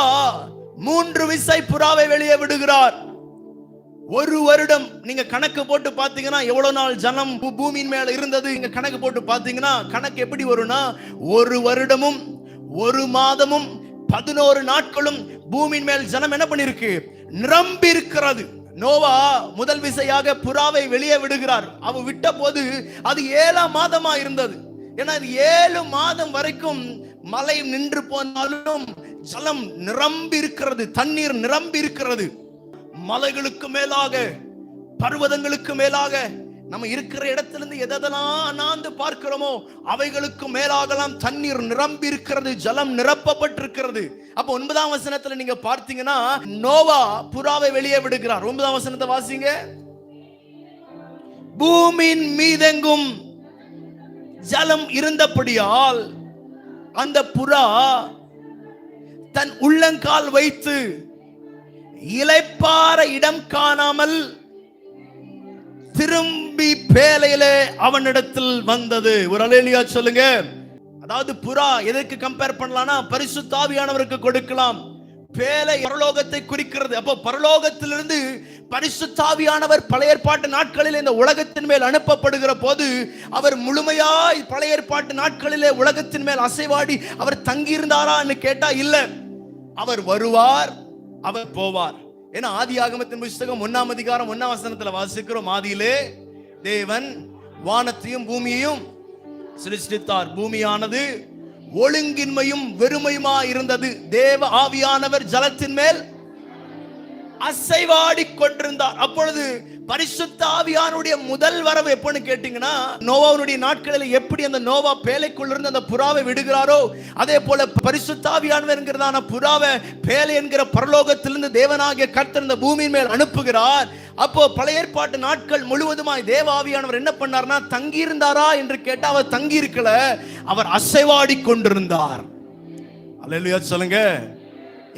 S1: 3 விசை புறாவை வெளியே விடுகிறார். 1 வருடம் நீங்க கணக்கு போட்டு பாத்தீங்கன்னா எவ்வளவு நாள் ஜனம் பூமியின் மேல இருந்தது நீங்க கணக்கு போட்டு பாத்தீங்கன்னா கணக்கு எப்படி வரும்னா 1 வருடமும் 1 மாதமும் 11 நாட்களும் பூமியின் மேல் ஜனம் என்ன பண்ணிருக்கு? நிரம்பி இருக்கிறது. நோவா முதல் விசையாக புறாவை வெளியே விடுகிறார். அவ விட்ட போது அது 7ஆம் மாதமா இருந்தது. ஏன்னா 7 மாதம் வரைக்கும் மழை நின்று போனாலும் ஜலம் நிரம்பி இருக்கிறது, தண்ணீர் நிரம்பி இருக்கிறது. மலைகளுக்கு மேலாக, பர்வதங்களுக்கு மேலாக, நம்ம இருக்கிற இடத்திலிருந்து எதெல்லாம் அண்ணாந்து பார்க்கிறோமோ அவைகளுக்கு மேலாகலாம் தண்ணீர் நிரம்பி இருக்கிறது, ஜலம் நிரப்பப்பட்டிருக்கிறது. அப்ப 9ஆம் வசனத்துல நீங்க பார்த்தீங்கன்னா நோவா புறாவை வெளியே விடுகிறார். 9ஆம் வசனத்தை வாசிங்க. பூமியின் மீதெங்கும் ஜலம் இருந்தபடியால் அந்த புறா தன் உள்ளங்கால் வைத்து இளைப்பாற இடம் காணாமல் திரும்பி பேலையிலே அவனிடத்தில் வந்தது. ஒரு அல்லேலூயா சொல்லுங்க. அதாவது புறா எதற்கு கம்பேர் பண்ணலாம்னா பரிசுத்த ஆவியானவருக்கு கொடுக்கலாம். பேலை பரலோகத்தை குறிக்கிறது. அப்போ பரலோகத்திலிருந்து பரிசுத்த ஆவியானவர் பழைய ஏற்பாட்டு நாட்களில் இந்த உலகத்தின் மேல் அனுப்பப்படுகிற போது அவர் முழுமையாய் பழைய ஏற்பாட்டு நாட்களிலே உலகத்தின் மேல் அசைவாடி அவர் தங்கியிருந்தாரான்னு கேட்டா இல்ல. அவர் வருவார், அவர் போவார். ஏன்னா ஆதியாகமத்தின் புஸ்தகம் 1ஆம் அதிகாரம் 1ஆம் வசனத்துல வாசிக்கிறோம், ஆதியிலே தேவன் வானத்தையும் பூமியையும் சிருஷ்டித்தார். பூமியானது ஒழுங்கின்மையும் வெறுமையுமா இருந்தது. தேவ ஆவியானவர் ஜலத்தின் மேல் அசைவாடி கொண்டிருந்தார். அப்பொழுது பரிசுத்த ஆவியானுடைய முதல் வரவு எப்பன்னு கேட்டீங்கன்னா நோவாவுடைய நாட்களில் எப்படி அந்த நோவா பேலைக்குள்ள இருந்து அந்த புறாவை விடுகிறாரோ அதே போல பரிசுத்த ஆவியானவர் என்கிறதான புறாவை பேலை என்கிற பரலோகத்திலிருந்து தேவனாகிய கர்த்தர் இந்த பூமியின் மேல் அனுப்புகிறார். அப்போ பழைய ஏற்பாட்டு நாட்கள் முழுவதுமாய் தேவ ஆவியானவர் என்ன பண்ணார்னா தங்கி இருந்தாரா என்று கேட்டா அவர் தங்கி இருக்கல, அவர் அசைவாடி கொண்டிருந்தார். அல்லேலூயா சொல்லுங்க.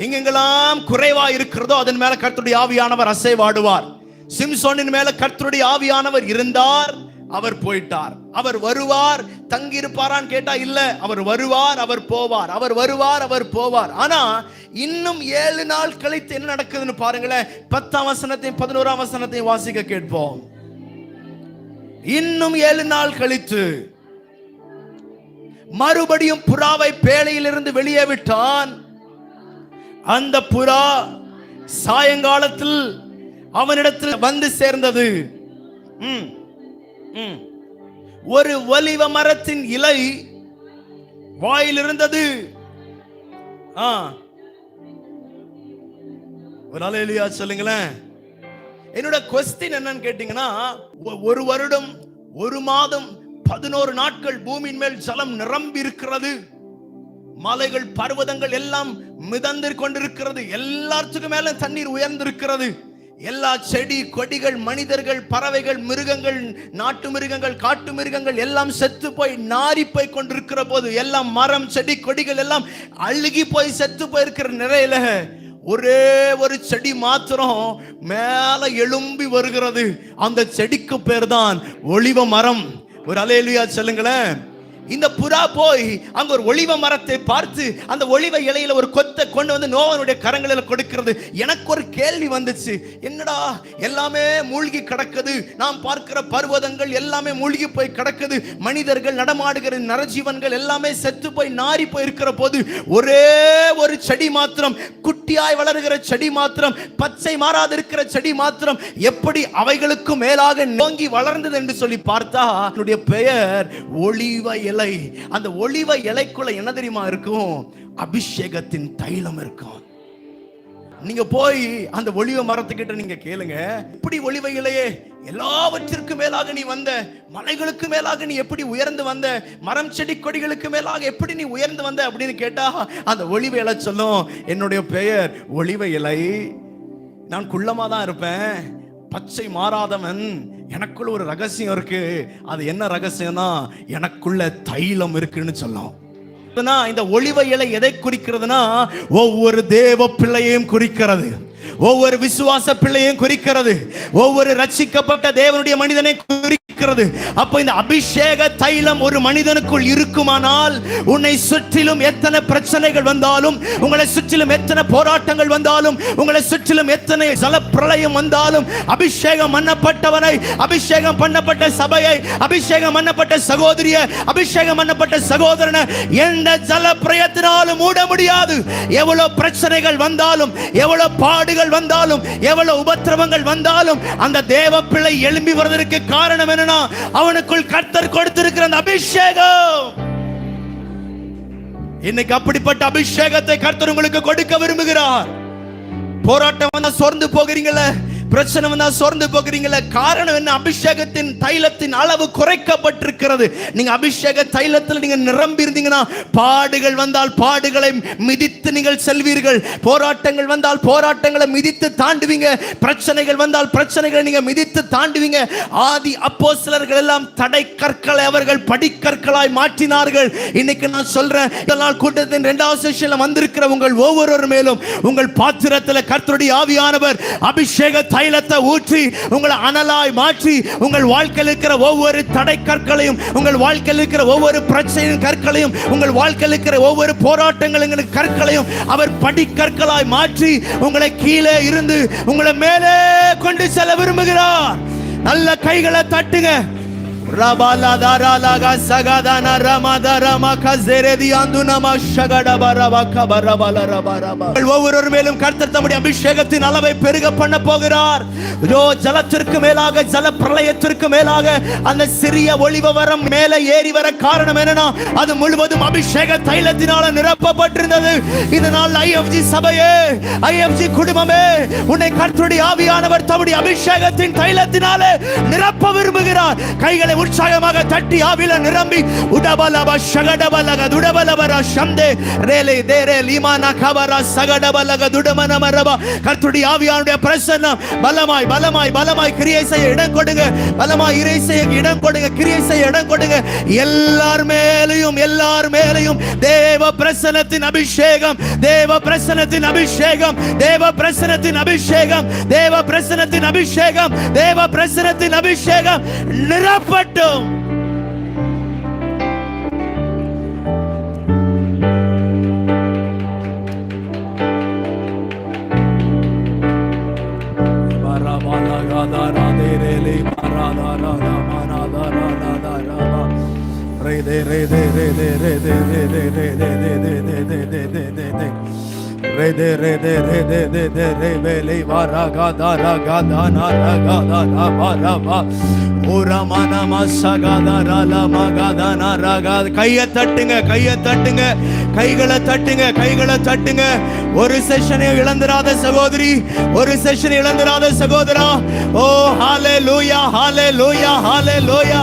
S1: எங்கெங்கெல்லாம் குறைவா இருக்கிறதோ அதன் மேல கர்த்தருடைய ஆவியானவர் அசைவாடுவார். சிம்சோனின் மேல கர்த்தருடைய ஆவியானவர் இருந்தார், அவர் போயிட்டார். அவர் வருவார், தங்கி இருப்பாரான்னு கேட்டா இல்ல, அவர் வருவார், அவர் போவார், அவர் வருவார், அவர் போவார். ஆனா இன்னும் 7 நாள் கழித்து என்ன நடக்குதுன்னு பாருங்களேன். 10ஆம் வசனத்தையும் 11ஆம் வசனத்தையும் வாசிக்க கேட்போம். இன்னும் 7 நாள் கழித்து மறுபடியும் புறாவை பேழையிலிருந்து வெளியே விட்டான். அந்த புறா சாயங்காலத்தில் அவனிடத்தில் வந்து சேர்ந்தது. ஒரு ஒலிவ மரத்தின் இலை வாயில் இருந்தது. ஒரு அல்லேலூயா சொல்லுங்களேன். என்னோட கொஸ்டின் என்னன்னு கேட்டீங்கன்னா 1 வருடம் 1 மாதம் 11 நாட்கள் பூமியின் மேல் ஜலம் நிரம்பி இருக்கிறது. மலைகள் பர்வதங்கள் எல்லாம் மிதந்து கொண்டிருக்கிறது. எல்லாத்துக்கும் மேல தண்ணீர் உயர்ந்திருக்கிறது. எல்லா செடி கொடிகள், மனிதர்கள், பறவைகள், மிருகங்கள், நாட்டு மிருகங்கள், காட்டு மிருகங்கள் எல்லாம் செத்து போய் நாரி போய் கொண்டிருக்கிற போது, எல்லாம் மரம் செடி கொடிகள் எல்லாம் அழுகி போய் செத்து போயிருக்கிற நிலையில ஒரே ஒரு செடி மாத்திரம் மேல எழும்பி வருகிறது. அந்த செடிக்கு பேர் தான் ஒலிவ மரம். ஒரு அல்லேலூயா சொல்லுங்களேன். இந்த புறா போய் அங்க ஒரு ஒலிவ மரத்தை பார்த்து அந்த ஒலிவ இலையில ஒரு கொத்தை கொண்டு வந்து நோவானுடைய கரங்களில் கொடுக்கிறது. எனக்கு ஒரு கேள்வி வந்துச்சு, என்னடா எல்லாமே மூழ்கி கிடக்குது, நாம் பார்க்கிற பர்வதங்கள் எல்லாமே மூழ்கி போய் கிடக்குது, மனிதர்கள், நடமாடுகிற நரஜீவன்கள் எல்லாமே செத்து போய் நாரி போய் இருக்கிற போது ஒரே ஒரு செடி மாத்திரம், குட்டியாய் வளர்கிற செடி மாத்திரம், பச்சை மாறாது இருக்கிற செடி மாத்திரம் எப்படி அவைகளுக்கு மேலாக நோங்கி வளர்ந்தது என்று சொல்லி பார்த்தா அதனுடைய பெயர் ஒலிவ இலை. அந்த ஒலிவ இலைக்குள்ள என்ன தெரியுமா இருக்கும்? அபிஷேகத்தின் தைலம் இருக்கும். நீங்க போய் அந்த ஒலிவ மரத்துக்கிட்ட நீங்க கேளுங்க, இப்படி ஒலிவ இலையே, எல்லாவற்றிற்கும் மேலாக நீ வந்த, மலைகளுக்கு மேலாக நீ எப்படி உயர்ந்து வந்த, மரம் செடி கொடிகளுக்கு மேலாக எப்படி நீ உயர்ந்து வந்த அப்படின்னு கேட்டா அந்த ஒலிவ இலை சொல்லும், என்னுடைய பெயர் ஒலிவ இலை, நான் குள்ளமா தான் இருப்பேன், பச்சை மாறாதவன், எனக்குள்ள ஒரு ரகசியம் இருக்கு. அது என்ன ரகசியம்னா எனக்குள்ள தைலம் இருக்குன்னு சொல்லும். இந்த ஒலிவ இலை எதை குறிக்கிறதுனா ஒவ்வொரு தேவ பிள்ளையையும் குறிக்கிறது, ஒவ்வொரு விசுவாச பிள்ளையையும் குறிக்கிறது, ஒவ்வொரு ரட்சிக்கப்பட்ட தேவனுடைய மனிதனை குறிக்கிறது. அப்ப இந்த அபிஷேக தைலம் ஒரு மனிதனுக்குள் இருக்குமானால் உன்னை சுற்றிலும் எத்தனை பிரச்சனைகள் வந்தாலும், உங்களை சுற்றிலும் எத்தனை போராட்டங்கள் வந்தாலும், உங்களை சுற்றிலும் எத்தனை ஜல பிரளயம் வந்தாலும், அபிஷேகம் பண்ணப்பட்டவனை, அபிஷேகம் பண்ணப்பட்ட சபையை, அபிஷேகம் பண்ணப்பட்ட சகோதரியை, அபிஷேகம் பண்ணப்பட்ட சகோதரனை எந்த ஜல பிரயத்தினாலும் மூட முடியாது. எவ்வளவு பிரச்சனைகள் வந்தாலும், எவ்வளவு பாடுகள் வந்தாலும், எவ்வளவு உபத்திரவங்கள் வந்தாலும், அந்த தேவ பிள்ளை எழும்பி வருவதற்கு காரணம் என்னன்னா அவனுக்குள் கர்த்தர் கொடுத்திருக்கிற அந்த அபிஷேகம். இன்னைக்கு அப்படிப்பட்ட அபிஷேகத்தை கர்த்தர் உங்களுக்கு கொடுக்க விரும்புகிறார். போராட்டம் வந்தா சோர்ந்து போகிறீங்களே, பிரச்சனை வந்தா சோர்ந்து போகிறீங்களே, காரணம் என்ன? அபிஷேகத்தின் தைலத்தின் அளவு குறைக்கப்பட்டிருக்கிறது. நீங்க அபிஷேக தைலத்தில் நீங்க நிரம்பி இருந்தீங்கன்னா பாடுகள் வந்தால் பாடுகளை மிதித்து நீங்கள் செல்வீர்கள், போராட்டங்கள் வந்தால் போராட்டங்களை மிதித்து தாண்டுவீங்க, பிரச்சனைகள் வந்தால் பிரச்சனைகளை நீங்க மிதித்து தாண்டுவீங்க. ஆதி அப்போஸ்தலர்கள் எல்லாம் தடை கற்களை அவர்கள் படிக்கற்களாய் மாற்றினார்கள். இன்னைக்கு நான் சொல்றேன், இதனால் கூட்டத்தின் 2வது செஷன்ல வந்திருக்கிற உங்கள் ஒவ்வொருவர் மேலும் உங்கள் பாத்திரத்தில் கர்த்தருடைய ஆவியானவர் அபிஷேக தைலத்தை ஊற்றி உங்களை அனலாய் மாற்றி உங்கள் வாழ்க்கையில் இருக்கிற ஒவ்வொரு தடை கற்களையும், உங்கள் வாழ்க்கையில் இருக்கிற ஒவ்வொரு பிரச்சனையின் கற்களையும், உங்கள் வாழ்க்கையில் இருக்கிற ஒவ்வொரு போராட்டங்களின் கற்களையும் அவர் படிக்கற்களாய் மாற்றி உங்களை கீழே இருந்து உங்களை மேலே கொண்டு செல்ல விரும்புகிறார். நல்ல கைகளை தட்டுங்க. ஒவ்வொரு மேலும் கர்த்தர் தம்முடைய அபிஷேகத்தின் அளவை பெருக பண்ண போகிறார். ஜலத்திற்கு மேலாக, ஜல பிரளயத்திற்கு மேலாக அந்த சிறிய ஒலிவ மரம் மேலே ஏறி வர காரணம் என்னன்னா அது முழுவதும் அபிஷேக தைலத்தினால நிரப்பப்பட்டிருந்தது. இதனால் ஐஎஃப்ஜி சபையே, ஐஎஃப்ஜி குடும்பமே, உன்னை கர்த்தருடைய ஆவியானவர் தம்முடைய அபிஷேகத்தின் தைலத்தினாலே நிரப்ப விரும்புகிறார். கைகளை உற்சாகமாக தட்டி ஆவில நிரம்பி உடபலப ஷகடபலக துடபலபர ஷம்தே ரேலே தேரே லீமானா கவரா சகடபலக துடமனமரப. கர்த்தருடைய ஆவியானுடைய பிரசன்னம் பலமாய் பலமாய் பலமாய் கிரியை செய்ய இடம் கொடுங்க, பலமாய் இறை செய்ய இடம் கொடுங்க, கிரியை செய்ய இடம் கொடுங்க. எல்லார் மேலையும் தேவ பிரசன்னத்தின் அபிஷேகம், தேவ பிரசன்னத்தின் அபிஷேகம், தேவ பிரசன்னத்தின் அபிஷேகம், தேவ பிரசன்னத்தின் அபிஷேகம், தேவ பிரசன்னத்தின் அபிஷேகம் நிரப்பட்டும். கையை தட்டுங்க, கையை தட்டுங்க, கைகளை தட்டுங்க, கைகளை தட்டுங்க. ஒரு செஷனை இழந்துராத சகோதரி, ஒரு செஷனை இழந்துராத சகோதரா. ஓ ஹalleluya, ஹalleluya, ஹalleluya.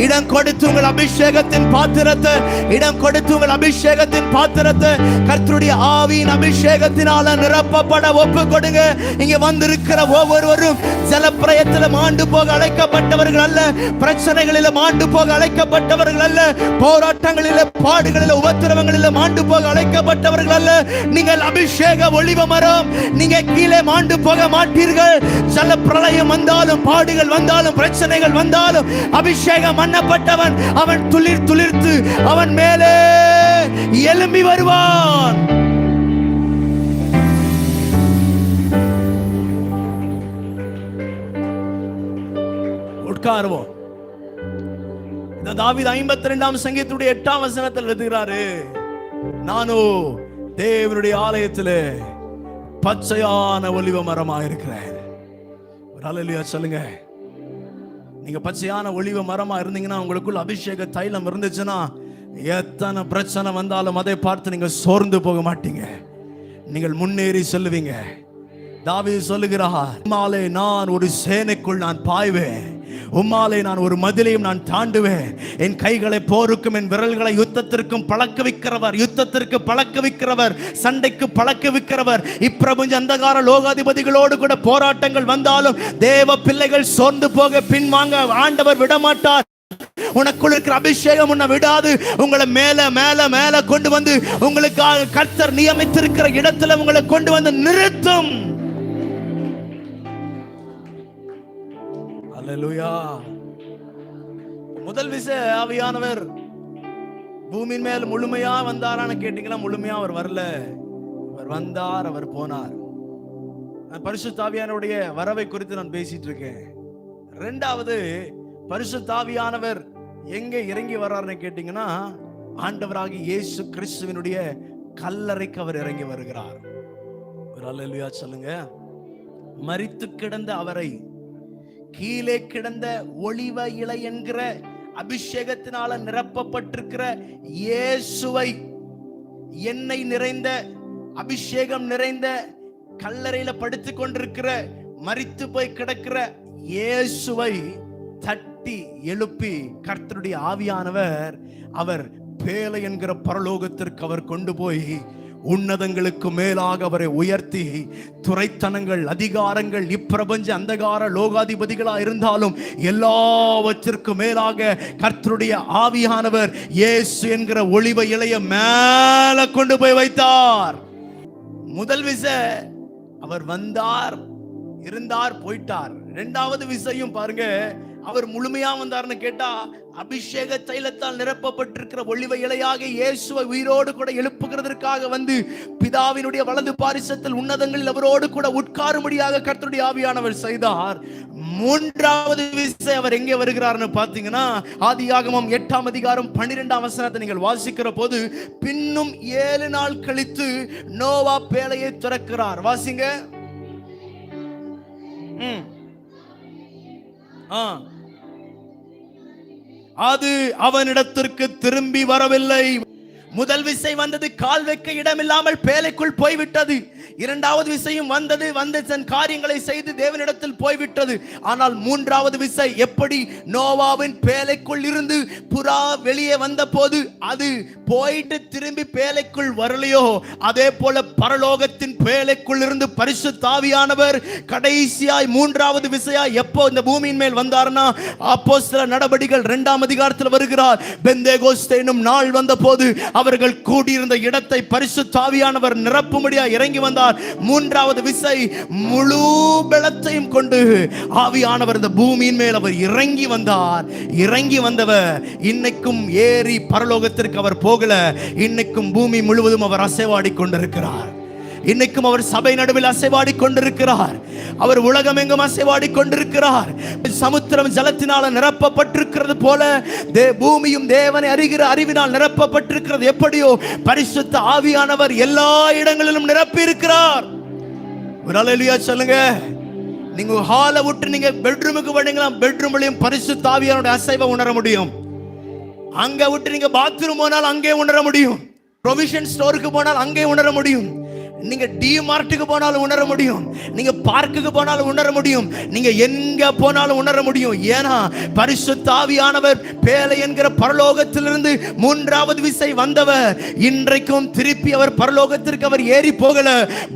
S1: இடம் கொடுத்து உங்கள் அபிஷேகத்தின் பாத்திரத்தை, இடம் கொடுத்து உங்கள் அபிஷேகத்தின் பாத்திரத்தை கர்த்தருடைய ஆவியின் அபிஷேகத்தினால நிரப்பப்பட ஒப்பு கொடுங்க. இங்க வந்திருக்கிற ஒவ்வொருவரும் ஜலப்பிரயத்தில் மாண்டு போக அழைக்கப்பட்டவர்கள் அல்ல, பிரச்சனைகளில் மாண்டு போக அழைக்கப்பட்டவர்கள் அல்ல, போராட்டங்களில், பாடுகளில், உபத்திரவங்களில் மாண்டு போக அழைக்கப்பட்டவர்கள் அல்ல. நீங்கள் அபிஷேக ஒளிவ மரம். நீங்க கீழே மாண்டு போக மாட்டீர்கள். ஜல பிரளயம் வந்தாலும், பாடுகள் வந்தாலும், பிரச்சனைகள் வந்தாலும், அபிஷேகம் பண்ணப்பட்டவன் அவன் துளிர் துளிர்த்து அவன் மேலே எழும்பி வருவான். உட்காருவோம். தாவீது 52ஆம் சங்கீதத்துடைய 8ஆம் வசனத்தில் எழுதுகிறாரு, நானோ தேவனுடைய ஆலயத்திலே பச்சையான ஒலிவ மரமாக இருக்கிறேன். ஒரு ஹல்லேலூயா சொல்லுங்க. நீங்க பச்சையான ஒலிவ மரமா இருந்தீங்கன்னா, உங்களுக்குள்ள அபிஷேக தைலம் இருந்துச்சுன்னா, எத்தனை பிரச்சனை வந்தாலும் அதை பார்த்து நீங்க சோர்ந்து போக மாட்டீங்க. நீங்கள் முன்னேறி செல்லுவீங்க. தாவீது சொல்லுகிறார், உம்மாலே நான் ஒரு சேனைக்குள் நான் பாய்வேன், உம்மாலே நான் ஒரு மதிலையும் நான் தாண்டுவேன். என் கைகளை போருக்கும் என் விரல்களை யுத்தத்திற்கும் பழக்க வைக்கிறவர், யுத்தத்திற்கு பழக்க வைக்கிறவர், சண்டைக்கு பழக்க வைக்கிறவர். இப்பிரபஞ்ச அந்தகார லோகாதிபதிகளோடு கூட போராட்டங்கள் வந்தாலும் தேவ பிள்ளைகள் சோர்ந்து போக பின்வாங்க ஆண்டவர் விடமாட்டார். உனக்குள் இருக்கிற அபிஷேகம் உன்னை விடாது. உங்களை மேல மேல மேல கொண்டு வந்து உங்களுக்கு கர்த்தர் நியமித்திருக்கிற இடத்துல உங்களை கொண்டு வந்து நிறுத்தும். அல்லேலூயா. முதல் விசை ஆவியானவர் பூமியின் மேல் முழுமையா வந்தாரான்னு கேட்டீங்களா? முழுமையா அவர் வரல. அவர் வந்தார், அவர் போனார். பரிசுத்த ஆவியானவருடைய வரவை குறித்து நான் பேசிட்டு இருக்கேன். இரண்டாவது, பரிசுத்த ஆவியானவர் எங்க இறங்கி வர்றாருன்னு கேட்டீங்கன்னா, ஆண்டவராகிய இயேசு கிறிஸ்துவினுடைய கல்லறைக்கு அவர் இறங்கி வருகிறார். ஒரு அல்லேலூயா சொல்லுங்க. மரித்து கிடந்த அவரை, கீழே கிடந்த ஒளிவ இலை என்கிற அபிஷேகத்தினால நிரப்பப்பட்டிருக்கிற இயேசுவை, எண்ணெய் நிறைந்த, அபிஷேகம் நிறைந்த, கல்லறையில படுத்துக் கொண்டிருக்கிற, மரித்து போய் கிடக்கிற இயேசுவை தட்டி எழுப்பி கர்த்தருடைய ஆவியானவர் அவர் பேலை என்கிற பரலோகத்திற்கு அவர் கொண்டு போய் உன்னதங்களுக்கு மேலாக அவரை உயர்த்தி, துரைத்தனங்கள், அதிகாரங்கள், இப்பிரபஞ்ச அந்தகார லோகாதிபதிகளா இருந்தாலும் எல்லாவற்றிற்கும் மேலாக கர்த்தருடைய ஆவியானவர் இயேசு என்கிற ஒளிவ இலைய மேல கொண்டு போய் வைத்தார். முதல் விசை அவர் வந்தார், இருந்தார், போயிட்டார். இரண்டாவது விசையும் பாருங்க, அவர் முழுமையா வந்தார்னு கேட்டா, அபிஷேக தைலத்தால் நிரப்பப்பட்டிருக்கிற ஒளிவ இலையாக இயேசுவை உயிரோடு கூட எழுப்புகிறதற்காக வந்து பிதாவினுடைய வலது பாரிசத்தில் உன்னதங்களில் அவரோடு கூட உட்காரும்படியாக கர்த்தருடைய ஆவியானவர் செய்தார். மூன்றாவது விசை அவர் எங்கே வருகிறார்னு பாத்தீங்கன்னா, ஆதியாகமம் 8ஆம் அதிகாரம் 12ஆம் வசனத்தை நீங்கள் வாசிக்கிற போது, பின்னும் 7 நாள் கழித்து நோவா பேழையை திறக்கிறார். வாசிங்க. அது அவனிடத்திற்கு திரும்பி வரவில்லை. முதல் விசை வந்தது, கால் வைக்க இடமில்லாமல் பேழைக்குள் போய்விட்டது. இரண்டாவது விசையும் வந்தது, வந்து தன் காரியங்களை செய்து தேவனிடத்தில் போய்விட்டது. ஆனால் மூன்றாவது விசை எப்படி நோவாவின் பேழைக்குள் இருந்து புறா வெளியே வந்த போது அது போயிட்டு திரும்பி பேழைக்குள் வரலையோ, அதே போல பரலோகத்தின் பேழைக்குள் இருந்து பரிசுத்த ஆவியானவர் கடைசியாய் மூன்றாவது விசையா எப்போ இந்த பூமியின் மேல் வந்தார்னா, அப்போஸ்தலர் நடபடிகள் 2ஆம் அதிகாரத்தில் வருகிறார். பெந்தேகோஸ்தே என்னும் நாள் வந்த போது அவர்கள் கூடியிருந்த இடத்தை பரிசுத்த ஆவியானவர் நிரப்பும்படியா இறங்கி வந்தார். மூன்றாவது விசை முழு பலத்தையும் கொண்டு ஆவியானவர் இந்த பூமியின் மேல் அவர் இறங்கி வந்தார். இறங்கி வந்தவர் இன்னைக்கும் ஏறி பரலோகத்திற்கு அவர் போகல. இன்னைக்கும் பூமி முழுவதும் அவர் அசைவாடி கொண்டிருக்கிறார். இன்னைக்கும் அவர் சபை நடுவில் அசைவாடி கொண்டிருக்கிறார். அவர் உலகம் எங்கும் அசைவாடி கொண்டிருக்கிறார். சமுத்திரம் ஜலத்தினால் நிரப்பப்பட்டிருக்கிறது போல பூமியும் தேவனை அறிகிற அறிவினால் நிரப்பப்பட்டிருக்கிறது. எப்படியோ பரிசுத்த ஆவியானவர் எல்லா இடங்களிலும் நிரப்பி இருக்கிறார். ஒரு அல்லேலூயா சொல்லுங்க. நீங்க ஹாலை விட்டு நீங்க பெட்ரூமுக்கு போனீங்களா, பெட்ரூம்லயும் பரிசுத்த ஆவியானவருடைய அசைவை உணர முடியும். அங்க விட்டு நீங்க பாத்ரூம் போனால் அங்கே உணர முடியும். ப்ரொவிஷன் ஸ்டோருக்கு போனால் அங்கே உணர முடியும். நீங்க டிமார்ட்டுக்கு போனாலும் உணர முடியும், நீங்க பார்க்குக்கு போனாலும் உணர முடியும், நீங்க எங்க போனாலும் உணர முடியும். ஏன்னா பரிசுத்த ஆவியானவர் பேலை என்கிற பரலோகத்திலிருந்து மூன்றாவது விசை வந்தவர். இன்றைக்கும் திருப்பி அவர் பரலோகத்திற்கு அவர் ஏறி போகல,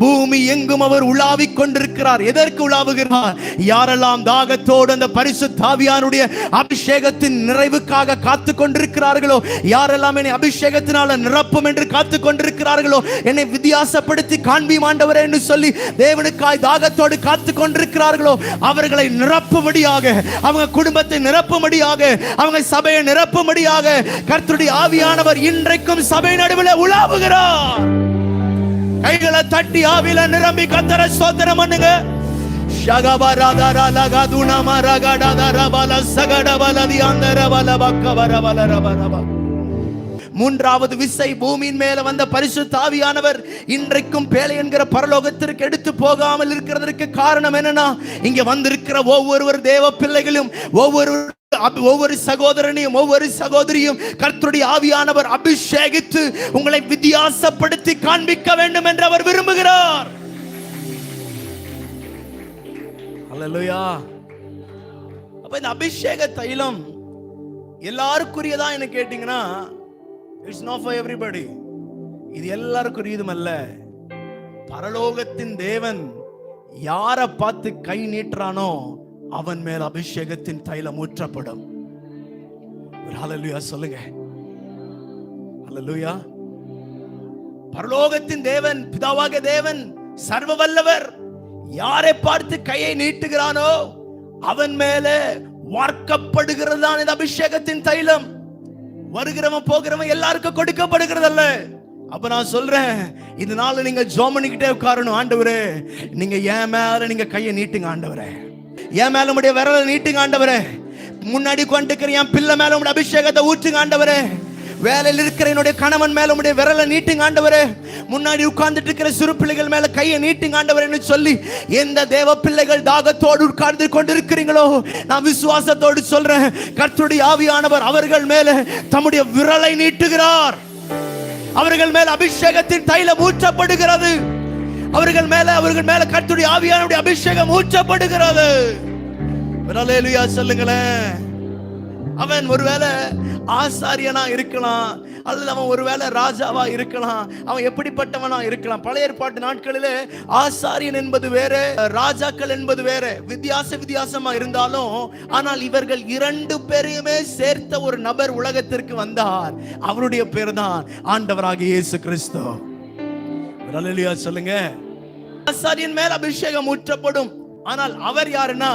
S1: பூமி எங்கும் அவர் உலாவிக் கொண்டிருக்கிறார். எதற்கு உலாவுகிறார்? யாரெல்லாம் தாகத்தோடு அந்த பரிசுத்த ஆவியானுடைய அபிஷேகத்தின் நிறைவுக்காக காத்து கொண்டிருக்கிறார்களோ, யாரெல்லாம் என்னை அபிஷேகத்தினால நிரப்பும் என்று காத்து கொண்டிருக்கிறார்களோ, என்னை வித்தியாசப்படுத்தி காண்பியும் ஆண்டவரே என்று சொல்லி தேவனுக்காய் தாகத்தோடு காத்து கொண்டிருக்கிறார்களோ, அவர்களை நிரப்பும்படியாக, அவங்க குடும்பத்தை நிரப்பும்படியாக, அவங்க சபையை நிரப்பும்படியாக கர்த்தருடைய ஆவியானவர் இன்றைக்கும் சபை நடுவில் உலாவுகிறார். கைகளை தட்டி ஆவியில நிரம்பி கர்த்தரை ஸ்தோத்திரம் பண்ணுங்க. மூன்றாவது விசை பூமியின் மேல வந்த பரிசுத்த ஆவியானவர் இன்றைக்கும் பேலை என்கிற பரலோகத்திற்கு எடுத்து போகாமல் இருக்கிறதற்கு காரணம் என்னன்னா, இங்க வந்திருக்கிற ஒவ்வொரு தேவ பிள்ளைகளும், ஒவ்வொரு சகோதரனையும் ஒவ்வொரு சகோதரியும் கர்த்தருடைய ஆவியானவர் அபிஷேகித்து உங்களை வித்தியாசப்படுத்தி காண்பிக்க வேண்டும் என்று அவர் விரும்புகிறார். அல்லேலூயா. அப்ப இந்த அபிஷேக தைலம் எல்லாருக்குரியதா என்ன கேட்டீங்கன்னா, இட்ஸ் நாட் ஃபார் எவரிபடி. இது எல்லாருக்குரியதும் அல்ல. பரலோகத்தின் தேவன் யாரை பார்த்து கை நீட்டுறானோ அவன் மேல் அபிஷேகத்தின் தைலம் ஊற்றப்படும். ஹல்லேலூயா சொல்லுங்க. ஹல்லேலூயா. பரலோகத்தின் தேவன், பிதாவாக தேவன், சர்வ வல்லவர் யாரை பார்த்து கையை நீட்டுகிறானோ அவன் மேல வார்க்கப்படுகிறது தான் இந்த அபிஷேகத்தின் தைலம். வருகிறவன் போகிறவன் எல்லாருக்கும் கொடுக்கப்படுகிறது அல்ல. அப்ப நான் சொல்றேன், இந்த நாள் நீங்க ஜெபம் பண்ணிக்கிட்டே உட்காரணும். ஆண்டவரே, நீங்க என் மேல நீங்க கையை நீட்டுங்க ஆண்டவரே, என் மேல உடைய விரலை நீட்டுங்க ஆண்டவரே, முன்னாடி கொண்டிருக்கிற என் பிள்ளை மேல உடைய அபிஷேகத்தை ஊற்றுங்க ஆண்டவரே, வேலையில் இருக்கிற என்னுடைய கணவன் மேல உடைய விரலை நீட்டுங்க ஆண்டவரே, முன்னாடி உட்கார்ந்துட்டு இருக்கிற சிறு பிள்ளைகள் மேல கையை நீட்டுங்க ஆண்டவரே சொல்லி எந்த தேவ பிள்ளைகள் தாகத்தோடு உட்கார்ந்து கொண்டிருக்கிறீங்களோ, நான் விசுவாசத்தோடு சொல்றேன், கர்த்தருடைய ஆவியானவர் அவர்கள் மேல தம்முடைய விரலை நீட்டுகிறார். அவர்கள் மேல அபிஷேகத்தின் தைலம் ஊற்றப்படுகிறது. அவர்கள் மேல கர்த்தருடைய ஆவியானவருடைய அபிஷேகம் ஊற்றப்படுகிறது. ஹல்லேலூயா சொல்லுங்களேன். அவன் ஒருவேளை ஆசாரியனா இருக்கலாம், அல்லது அவன் ஒருவேளை ராஜாவா இருக்கலாம். அவன் எப்படிப்பட்டவனா இருக்கலாம். பழைய ஏற்பாட்டு நாட்களிலே ஆசாரியன் என்பது வேற, ராஜாக்கள் என்பது வேற, வித்தியாசமா இருந்தாலும், ஆனால் இவர்கள் இரண்டு பேரையுமே சேர்த்த ஒரு நபர் உலகத்திற்கு வந்தார். அவருடைய பேர் தான் ஆண்டவராகிய இயேசு கிறிஸ்து. ஹல்லேலூயா சொல்லுங்க. ஆசாரியன் மேல் அபிஷேகம் ஊற்றப்படும். ஆனால் அவர் யாருன்னா,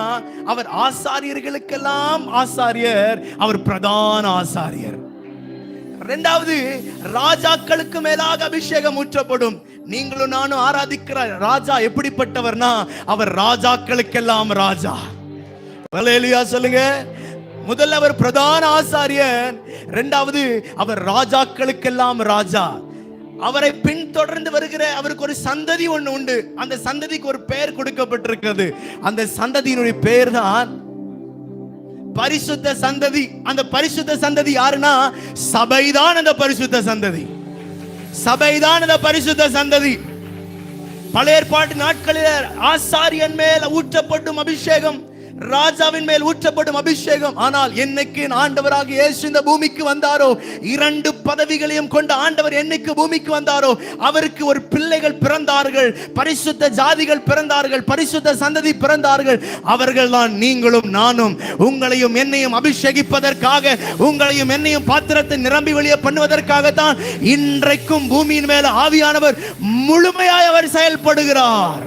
S1: அவர் ஆசாரியர்களுக்கெல்லாம் ஆசாரியர், அவர் பிரதான ஆசாரியர். இரண்டாவது, ராஜாக்களுக்கு மேலாக அபிஷேகம் ஊற்றப்படும். நீங்களும் நானும் ஆராதிக்கிற ராஜா எப்படிப்பட்டவர்னா, அவர் ராஜாக்களுக்கெல்லாம் ராஜா. ஹல்லேலூயா சொல்லுங்க. முதல்ல அவர் பிரதான ஆசாரியர், இரண்டாவது அவர் ராஜாக்களுக்கெல்லாம் ராஜா. அவரை பின்தொடர்ந்து வருகிற அவருக்கு ஒரு சந்ததி ஒன்று உண்டு. அந்த சந்ததிக்கு ஒரு பெயர் கொடுக்கப்பட்டிருக்கிறது. அந்த சந்ததியினுடைய பெயர் தான் பரிசுத்த சந்ததி. அந்த பரிசுத்த சந்ததி யாருன்னா, சபைதான். அந்த பரிசுத்த சந்ததி சபைதான் அந்த பரிசுத்த சந்ததி. பழைய ஏற்பாட்டு நாட்களில் ஆசாரியன் மேல் ஊற்றப்படும் அபிஷேகம், ராஜாவின் மேல் ஊற்றப்படும் அபிஷேகம். ஆனால் என்னைக்கு ஆண்டவராக இயேசு இந்த பூமிக்கு வந்தாரோ, இரண்டு பதவிகளையும் கொண்ட ஆண்டவர் என்னைக்கு பூமிக்கு வந்தாரோ, அவருக்கு ஒரு பிள்ளைகள் பிறந்தார்கள், பரிசுத்த ஜாதிகள் பிறந்தார்கள், பரிசுத்த சந்ததி பிறந்தார்கள். அவர்கள் தான் நீங்களும் நானும். உங்களையும் என்னையும் அபிஷேகிப்பதற்காக, உங்களையும் என்னையும் பாத்திரத்தை நிரம்பி வெளியே பண்ணுவதற்காக தான் இன்றைக்கும் பூமியின் மேல ஆவியானவர் முழுமையாய் அவர் செயல்படுகிறார்.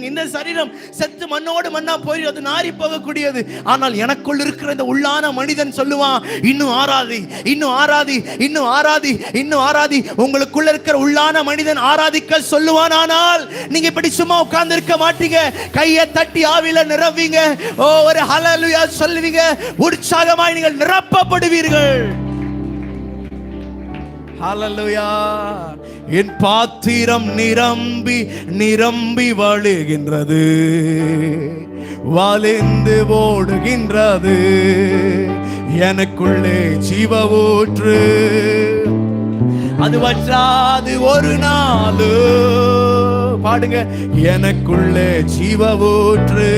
S1: இந்த சரீரம் செத்து மண்ணோடு மண்ணா போய் அது நாரி போகக்கூடியது. ஆனால் எனக்குள் இருக்கிற இந்த உள்ளான மனிதன் சொல்லுவான், இன்னும் ஆராதி, இன்னும் ஆராதி, இன்னும் ஆராதி, இன்னும் ஆராதி. உங்களுக்குள்ள இருக்கிற உள்ளான மனிதன் ஆராதிக்க சொல்லுவான். ஆனால் நீங்க இப்படி சும்மா உட்கார்ந்து இருக்க மாட்டீங்க. கையை தட்டி ஆவியில நிரம்புவீங்க. ஒரு ஹல்லேலூயா சொல்லுவீங்க. உற்சாகமாய் நீங்கள் நிரப்பப்படுவீர்கள். ஹல்லேலூயா. என் பாத்திரம் நிரம்பி நிரம்பி வழிகின்றது, வழிந்து ஓடுகின்றது, எனக்குள்ளே ஜீவ ஊற்று அது வற்றாது ஒரு நாளு. பாடுங்க. எனக்குள்ளே ஜீவ ஊற்று,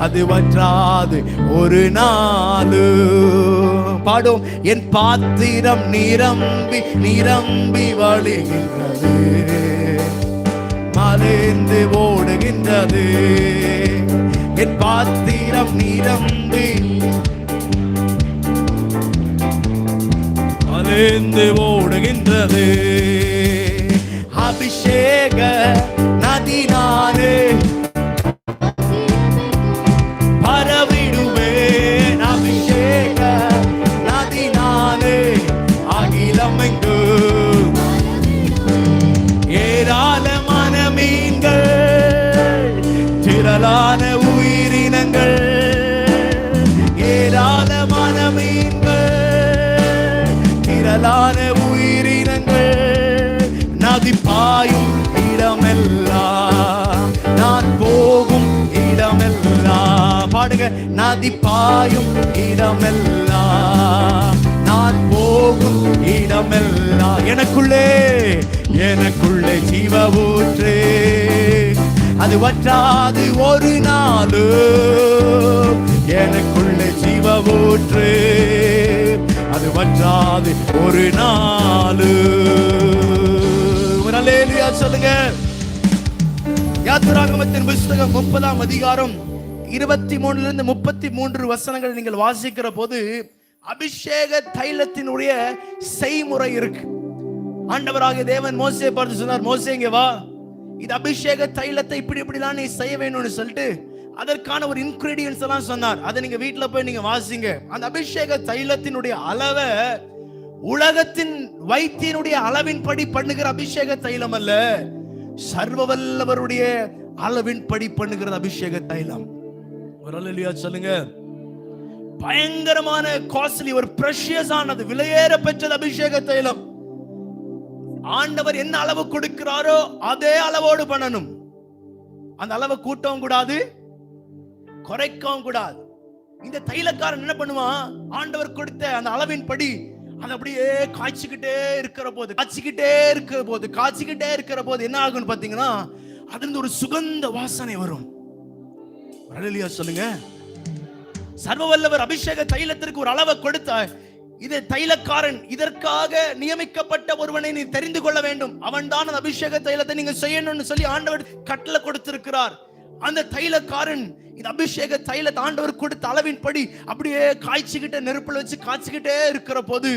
S1: அது வற்றாது ஒரு நாளு. பாடும். என் பாத்திரம் நிரம்பி நிரம்பி வழிகின்றது, மலைந்து ஓடுகின்றது. என் பாத்திரம் நிரம்பி மலைந்து ஓடுகின்றது. அபிஷேக நதி நானே, பரவிடுவேன். அபிஷேக நதி நானே, அகிலமெங்கு ஏராளமான மீன்கள், திரளான உயிரினங்கள், ஏராளமான மீன்கள், திரளான உயிரினங்கள், நதி பாயும் இடமெல்லாம், நான் போகும் இடமெல்லாம். பாடுங்க. நதி பாயும் இடமெல்லாம், நான் போகும் இடமெல்லாம். எனக்குள்ளே எனக்குள்ளே ஜீவ ஊற்று, அது வற்றாது ஒரு நாளு. எனக்குள்ளே ஜீவ ஊற்று, அது வற்றாது ஒரு நாளு. அல்லேலூயா சொல்லுங்க. யாத்திராகமத்தின் புத்தகம் 30ஆம் அதிகாரம் 23 33 வசனங்கள் நீங்கள் வாசிக்கிற போது அபிஷேக தைலத்தினுடைய செய்முறை இருக்கு. ஆண்டவராகிய தேவன் மோசேயை பார்த்து சொன்னார், மோசே இங்க வா, இது அபிஷேக தைலத்தை இப்படி இப்படிலாம் நீ செய்ய வேணும்னு சொல்லிட்டு அதற்கான ஒரு இன்கிரீடியன்ஸ் எல்லாம் சொன்னார். அதை நீங்க வீட்டுல போய் நீங்க வாசிங்க. அந்த அபிஷேக தைலத்தினுடைய அளவை உலகத்தின் வைத்தியனுடைய அளவின் படி பண்ணுகிற அபிஷேக தைலம் அல்ல, சர்வ வல்லவருடைய அளவின் படி பண்ணுகிற அபிஷேக தைலம். ஒரு அல்லேலூயா சொல்லுங்க. பயங்கரமான காஸ்ட்லி, ஒரு பிரஷியஸ் ஆனது, விலையேற பெற்றது அபிஷேக தைலம். ஆண்டவர் என்ன அளவு கொடுக்கிறாரோ அதே அளவோடு பண்ணணும். அந்த அளவை கூட்டவும் கூடாது, குறைக்கவும் கூடாது. இந்த தைலக்காரன் என்ன பண்ணுவான், ஆண்டவர் கொடுத்த அந்த அளவின் படி அது அப்படியே காய்ச்சிக்கிட்டே இருக்கிற போது என்ன ஆகும் பாத்தீங்கன்னா, அதுல இருந்து ஒரு சுகந்த வாசனை வரும். அல்லேலூயா சொல்லுங்க. சர்வ வல்லவர் அபிஷேக தைலத்திற்கு ஒரு அளவை கொடுத்த, இது தைலக்காரன், இதற்காக நியமிக்கப்பட்ட ஒருவனை நீ தெரிந்து கொள்ள வேண்டும், அவன் தான் அந்த அபிஷேக தைலத்தை நீங்க செய்யணும்னு சொல்லி ஆண்டவர் கட்டளை கொடுத்திருக்கிறார். அந்த தைலக்காரன் இந்த அபிஷேக தைலத்தை ஆண்டவர் கொடுத்த அளவின் படி அப்படியே காய்ச்சிக்கிட்டே, நெருப்புல வச்சு காய்ச்சிக்கிட்டே இருக்கிற போது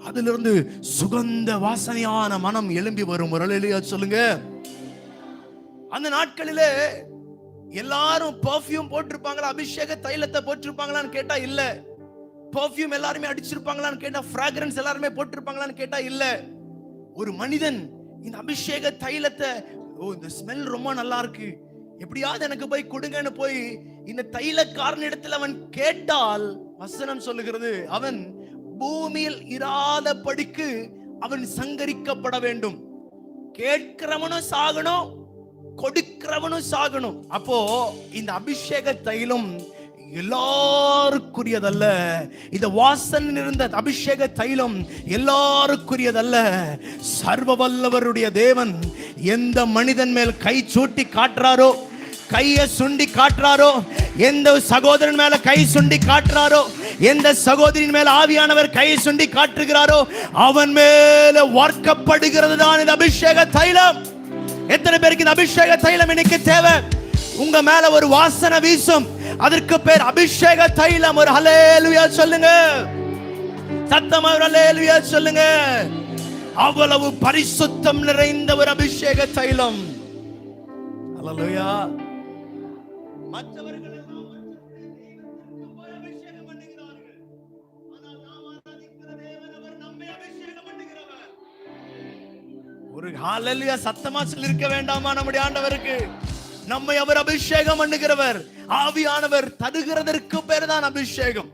S1: அதிலிருந்து சுகந்த வாசனையான மனம் எழும்பி வரும். அல்லேலூயா சொல்லுங்க. அந்த நாட்களிலே எல்லாரும் பெர்ஃப்யூம் போட்டிருப்பாங்களா, அபிஷேக தைலத்தை போட்டிருப்பாங்களான்னு கேட்டா இல்ல. பெர்ஃப்யூம் எல்லாருமே அடிச்சிருப்பாங்களான்னு கேட்டா, ஃப்ராக்ரன்ஸ் எல்லாருமே போட்டிருப்பாங்களான்னு கேட்டா இல்ல. ஒரு மனிதன் இந்த அபிஷேக தைலத்தை, இந்த ஸ்மெல் ரொம்ப நல்லா இருக்கு, எப்படியாவது எனக்கு போய் கொடுங்கன்னு போய் இந்த தைலக்காரன் இடத்துல அவன் கேட்டால், வசனம் சொல்லுகிறது, அவன் பூமியில் இராதபடிக்கு அவன் சங்கரிக்கப்பட வேண்டும். கேட்கிறவனும் சாகணும், கொடுக்கிறவனும் சாகணும். அப்போ இந்த அபிஷேக தைலம் எல்லாருக்குரியதல்ல. இந்த வாசனை இருந்த அபிஷேக தைலம் எல்லாருக்குரியதல்ல. சர்வ வல்லவருடைய தேவன் எந்த மனிதன் மேல் கை சூட்டி காட்டுறாரோ, கையை சுண்டி காட்டுறாரோ, எந்த சகோதரன் மேல கை சுண்டி காட்டுறாரோ, எந்த சகோதரின் மேல ஆவியானவர் கை சுண்டி காட்டுகிறாரோ, அவன் மேல வார்க்கப்படுகிறது தான் இந்த அபிஷேக தைலம். எத்தனை பேருக்கு இந்த அபிஷேக தைலம் இன்னைக்கு தேவை? உங்க மேல ஒரு வாசனை வீசும், அதற்கு பேர் அபிஷேக தைலம். ஒரு ஹல்லேலூயா சொல்லுங்க, சத்தமா ஒரு ஹல்லேலூயா சொல்லுங்க. அவ்வளவு பரிசுத்தம் நிறைந்த ஒரு அபிஷேக தைலம். ஹல்லேலூயா. மற்றவர்கள் அபிஷேகம் பண்ணுகிறார்கள், ஆனால் நாம் ஆராதிக்கிற தேவன் அவர் நம்மை அபிஷேகம் பண்ணுகிறவர். ஒரு ஹல்லேலூயா சத்தமா சொல்லிருக்க வேண்டாமா நம்முடைய ஆண்டவருக்கு? நம்மை அவர் அபிஷேகம் பண்ணுகிறவர். ஆவியானவர் தருகிறதற்கு பேர் தான் அபிஷேகம்.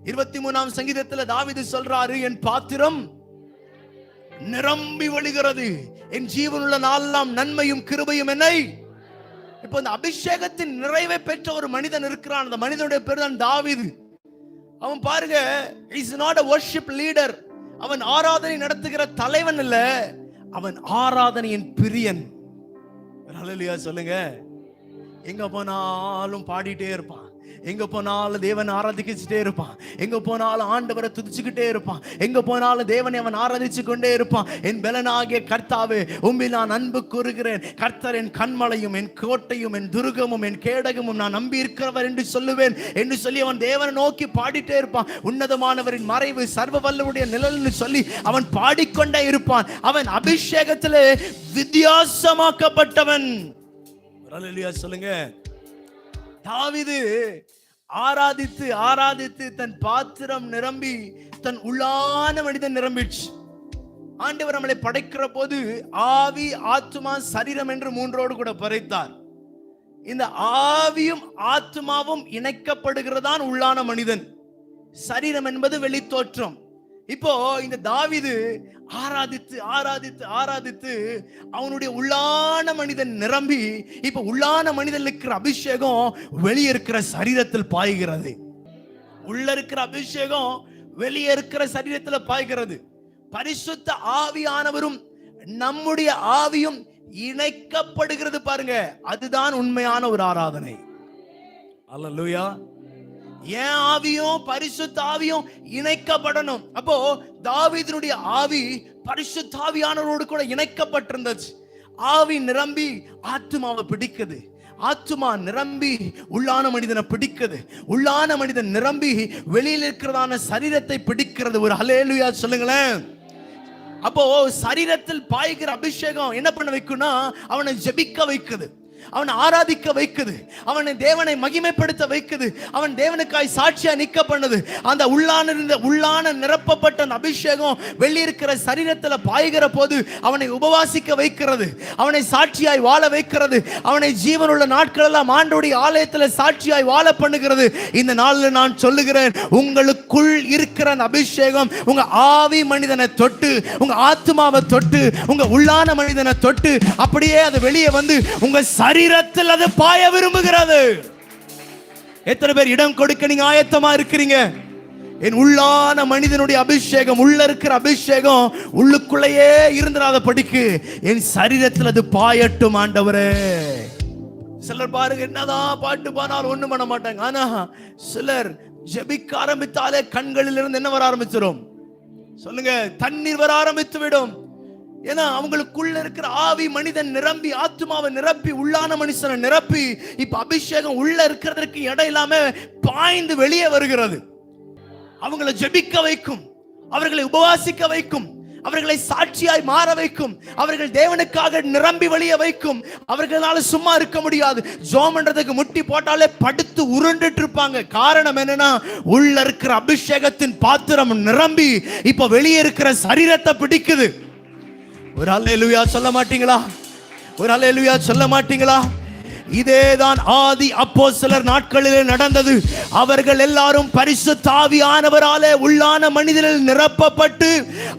S1: 23ஆம் சங்கீதத்தில் தாவீது சொல்றாரு, என் பாத்திரம் நிரம்பி வழிகிறது, என் ஜீவனுள்ள நாளெல்லாம் நன்மையும் கிருபையும் என்னை. இப்போ இந்த அபிஷேகத்தின் நிறைவை பெற்ற ஒரு மனிதன் இருக்கிறான். அந்த மனிதனுடைய பேர் தான் தாவீது. அவன் பாருங்க, he is not a worship leader. அவன் ஆராதனை நடத்துகிற தலைவன் இல்ல, அவன் ஆராதனையின் பிரியன். ஹல்லேலூயா சொல்லுங்க. எங்க போனாலும் பாடிட்டே இருப்பான், எங்க போனாலும் தேவன் ஆராதிச்சுட்டே இருப்பான், எங்க போனாலும் ஆண்டவரை துதிச்சுக்கிட்டே இருப்பான், எங்க போனாலும் தேவனை அவன் ஆராதிச்சு கொண்டே இருப்பான். என் பலனாகிய கர்த்தாவே, உம்மில் நான் அன்பு கூறுகிறேன். கர்த்தர் என் கண்மலையும் என் கோட்டையும் என் துருகமும் என் கேடகமும், நான் நம்பி இருக்கிறவர் என்று சொல்லுவேன் என்று சொல்லி அவன் தேவனை நோக்கி பாடிட்டே இருப்பான். உன்னதமானவரின் மறைவு சர்வ வல்லவருடைய நிழல்னு சொல்லி அவன் பாடிக்கொண்டே இருப்பான். அவன் அபிஷேகத்திலே வித்தியாசமாக்கப்பட்டவன். ஹல்லேலூயா சொல்லுங்க. தாவீது ஆராதித்து ஆராதித்து தன் பாத்திரம் நிரம்பி தன் உள்ளான மனிதன் நிரம்பிச்சு. ஆண்டவர் நம்மளை படைக்கிற போது ஆவி, ஆத்துமா, சரீரம் என்று மூன்றோடு கூட படைத்தார். இந்த ஆவியும் ஆத்துமாவும் இணைக்கப்படுகிறதான் உள்ளான மனிதன். சரீரம் என்பது வெளித்தோற்றம். இப்போ இந்த தாவீது ஆராதித்து ஆராதித்து ஆராதித்து அவனுடைய உள்ளான மனிதன் நிரம்பி, இப்ப உள்ளான மனிதன் இருக்கிற அபிஷேகம் வெளியே இருக்கிற சரீரத்தில் பாய்கிறது. உள்ள இருக்கிற அபிஷேகம் வெளியே இருக்கிற சரீரத்தில் பாய்கிறது. பரிசுத்த ஆவியானவரும் நம்முடைய ஆவியும் இணைக்கப்படுகிறது பாருங்க, அதுதான் உண்மையான ஒரு ஆராதனை. அல்லேலூயா. ஏன் ஆவியும் பரிசுத்த ஆவியும் இணைக்கப்படணும். அப்போ தாவீதினுடைய ஆவி பரிசுத்த ஆவியானவரோடு கூட இணைக்கப்பட்டிருந்துச்சு. ஆவி நிரம்பி ஆத்துமாவை பிடிக்குது, ஆத்துமா நிரம்பி உள்ளான மனிதனை பிடிக்குது, உள்ளான மனிதன் நிரம்பி வெளியில் இருக்கிறதான சரீரத்தை பிடிக்கிறது. ஒரு ஹல்லேலூயா சொல்லுங்களேன். அப்போ சரீரத்தில் பாய்கிற அபிஷேகம் என்ன பண்ண வைக்கும்னா, அவனை ஜெபிக்க வைக்குது, அவனை ஆராதிக்க வைக்குது, அவனை தேவனை மகிமைப்படுத்த வைக்குது, அவன் தேவனுக்காய் சாட்சியா நிக்க பண்ணுது. அந்த உள்ளான நிரப்பப்பட்ட அந்த அபிஷேகம் வெளியிருக்கிற சரீரத்தில் பாய்கிற போது அவனை உபவாசிக்க வைக்கிறது, அவனை சாட்சியாய் வாழ வைக்கிறது, அவனை ஜீவனுள்ள நாட்கள் எல்லாம் ஆண்டவருடைய ஆலயத்தில் சாட்சியாய் வாழ பண்ணுகிறது. இந்த நாளில் நான் சொல்லுகிறேன், உங்களுக்குள் இருக்கிற அந்த அபிஷேகம் உங்க ஆவி மனிதனை தொட்டு, உங்க ஆத்மாவை தொட்டு, உங்க உள்ளான மனிதனை தொட்டு, அப்படியே அது வெளியே வந்து உங்க சரீரத்தில் அது பாய விரும்புகிறது. எத்தனை பேர் இடம் கொடுக்க நீங்க ஆயத்தமா இருக்கிறீங்க? என் உள்ளான மனிதனுடைய அபிஷேகம், உள்ள இருக்கிற அபிஷேகம் உள்ளுக்குள்ளேயே இருந்துராத படிக்கு என் சரீரத்தில் அது பாயட்டும் ஆண்டவரே. சிலர் பாருங்க, என்னதான் பாட்டு பாடினாலும் ஒண்ணும் பண்ண மாட்டாங்க. ஆனா சிலர் ஜெபிக்க ஆரம்பித்தாலே கண்களில் இருந்து என்ன வர ஆரம்பிச்சிடும் சொல்லுங்க? தண்ணீர் வர ஆரம்பித்து விடும். ஏன்னா அவங்களுக்குள்ள இருக்கிற ஆவி மனிதன் நிரம்பி, ஆத்துமாவை நிரப்பி, உள்ளான மனுஷனை நிரப்பி, இப்ப அபிஷேகம் உள்ள இருக்கிறதற்கு இடம் இல்லாம பாய்ந்து வெளியே வருகிறது. அவங்களை ஜெபிக்க வைக்கும், அவர்களை உபவாசிக்க வைக்கும், அவர்களை சாட்சியாய் மாற வைக்கும், அவர்கள் தேவனுக்காக நிரம்பி வெளியே வைக்கும். அவர்களால சும்மா இருக்க முடியாது. ஜெபம் பண்றதுக்கு முட்டி போட்டாலே படுத்து உருண்டுட்டு இருப்பாங்க. காரணம் என்னன்னா, உள்ள இருக்கிற அபிஷேகத்தின் பாத்திரம் நிரம்பி இப்ப வெளியே இருக்கிற சரீரத்தை பிடிக்குது. ஒரு அல்லேலூயா சொல்ல மாட்டீங்களா? ஒரு அல்லேலூயா சொல்ல மாட்டீங்களா? இதேதான் ஆதி அப்போஸ்தலர் நாட்களிலே நடந்தது. அவர்கள் எல்லாரும் பரிசுத்த ஆவியானவராலே உள்ளான மனிதனில் நிரப்பப்பட்டு,